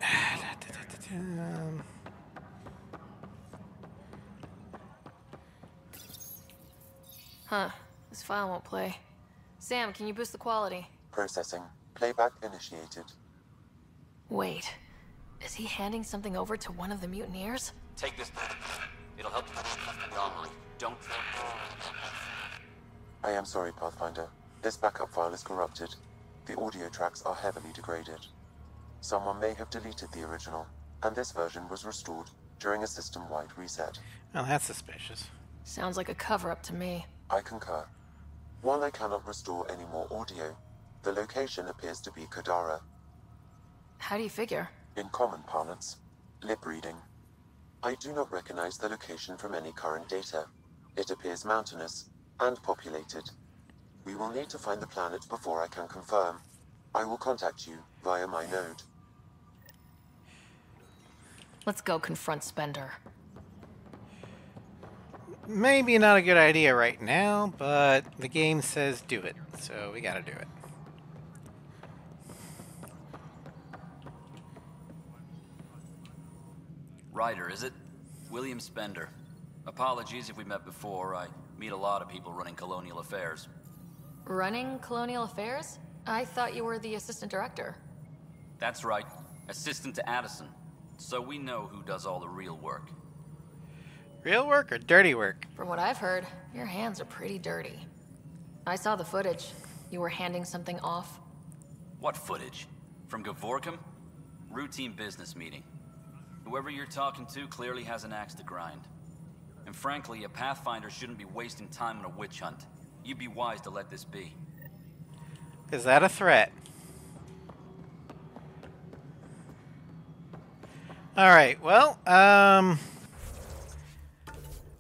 Huh. This file won't play. Sam, can you boost the quality? Processing. Playback initiated. Wait. Is he handing something over to one of the mutineers? Take this. It'll help you. Don't. I am sorry, Pathfinder. This backup file is corrupted. The audio tracks are heavily degraded. Someone may have deleted the original, and this version was restored during a system-wide reset. Oh, that's suspicious. Sounds like a cover-up to me. I concur. While I cannot restore any more audio, the location appears to be Kadara. How do you figure? In common parlance, lip reading. I do not recognize the location from any current data. It appears mountainous and populated. We will need to find the planet before I can confirm. I will contact you via my node. Let's go confront Spender. Maybe not a good idea right now, but the game says do it, so we gotta do it. Ryder, is it? William Spender. Apologies if we met before. I meet a lot of people running colonial affairs. Running colonial affairs? I thought you were the assistant director. That's right. Assistant to Addison. So we know who does all the real work. Real work or dirty work? From what I've heard, your hands are pretty dirty. I saw the footage. You were handing something off. What footage? From Gavorkum? Routine business meeting. Whoever you're talking to clearly has an axe to grind. And frankly, a Pathfinder shouldn't be wasting time on a witch hunt. You'd be wise to let this be. Is that a threat? Alright, well, let's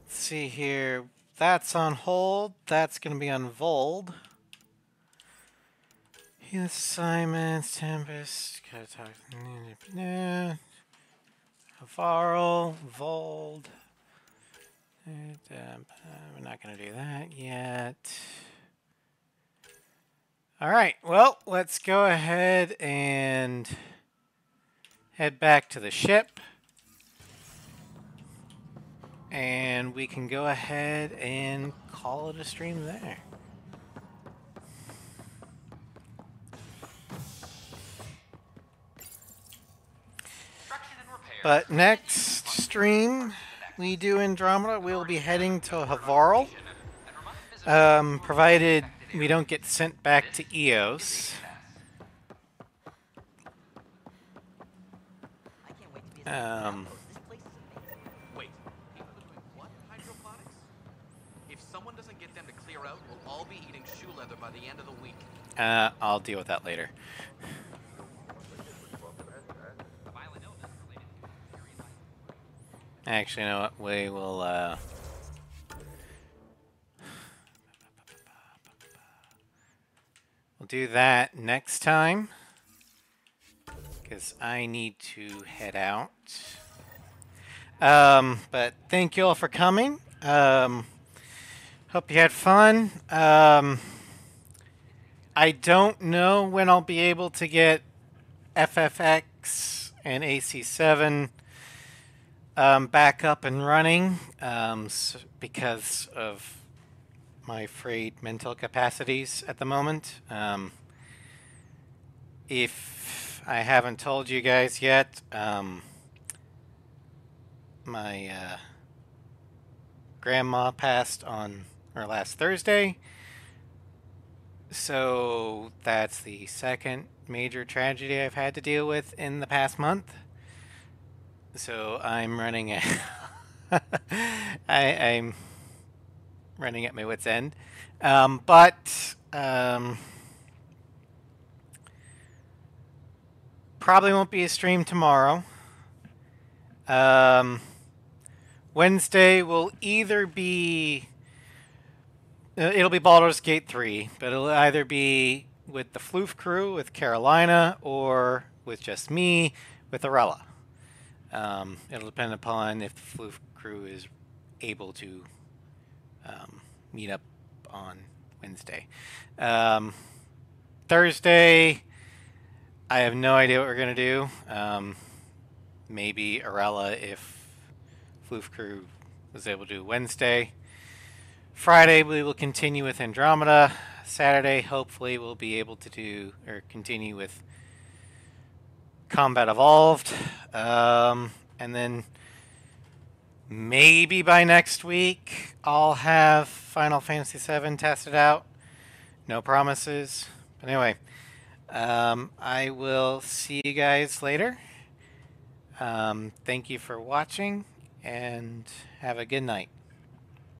see here. That's on hold. That's going to be on Vold. Heal assignments, Tempest, gotta talk. Havarl, Vold. We're not going to do that yet. Alright, well, let's go ahead and head back to the ship. And we can go ahead and call it a stream there. But next stream we do Andromeda, we'll be heading to Havarl. Provided we don't get sent back to Eos. Wait, what? Hydroponics? If someone doesn't get them to clear out, we'll all be eating shoe leather by the end of the week. I'll deal with that later. Actually, you know what? We will, we'll do that next time. Because I need to head out. But thank you all for coming. Hope you had fun. I don't know when I'll be able to get FFX and AC7 back up and running because of my frayed mental capacities at the moment. If I haven't told you guys yet, my grandma passed on last Thursday, so that's the second major tragedy I've had to deal with in the past month. So I'm running I'm running at my wit's end. Probably won't be a stream tomorrow. Wednesday will either be... it'll be Baldur's Gate 3, but it'll either be with the Floof crew, with Carolina, or with just me, with Arella. It'll depend upon if the Floof crew is able to meet up on Wednesday. Thursday, I have no idea what we're going to do. Maybe Arella if Floof crew was able to do Wednesday. Friday, we will continue with Andromeda. Saturday, hopefully, we'll be able to do or continue with Combat Evolved. And then maybe by next week, I'll have Final Fantasy VII tested out. No promises. But anyway, I will see you guys later. Thank you for watching, and have a good night.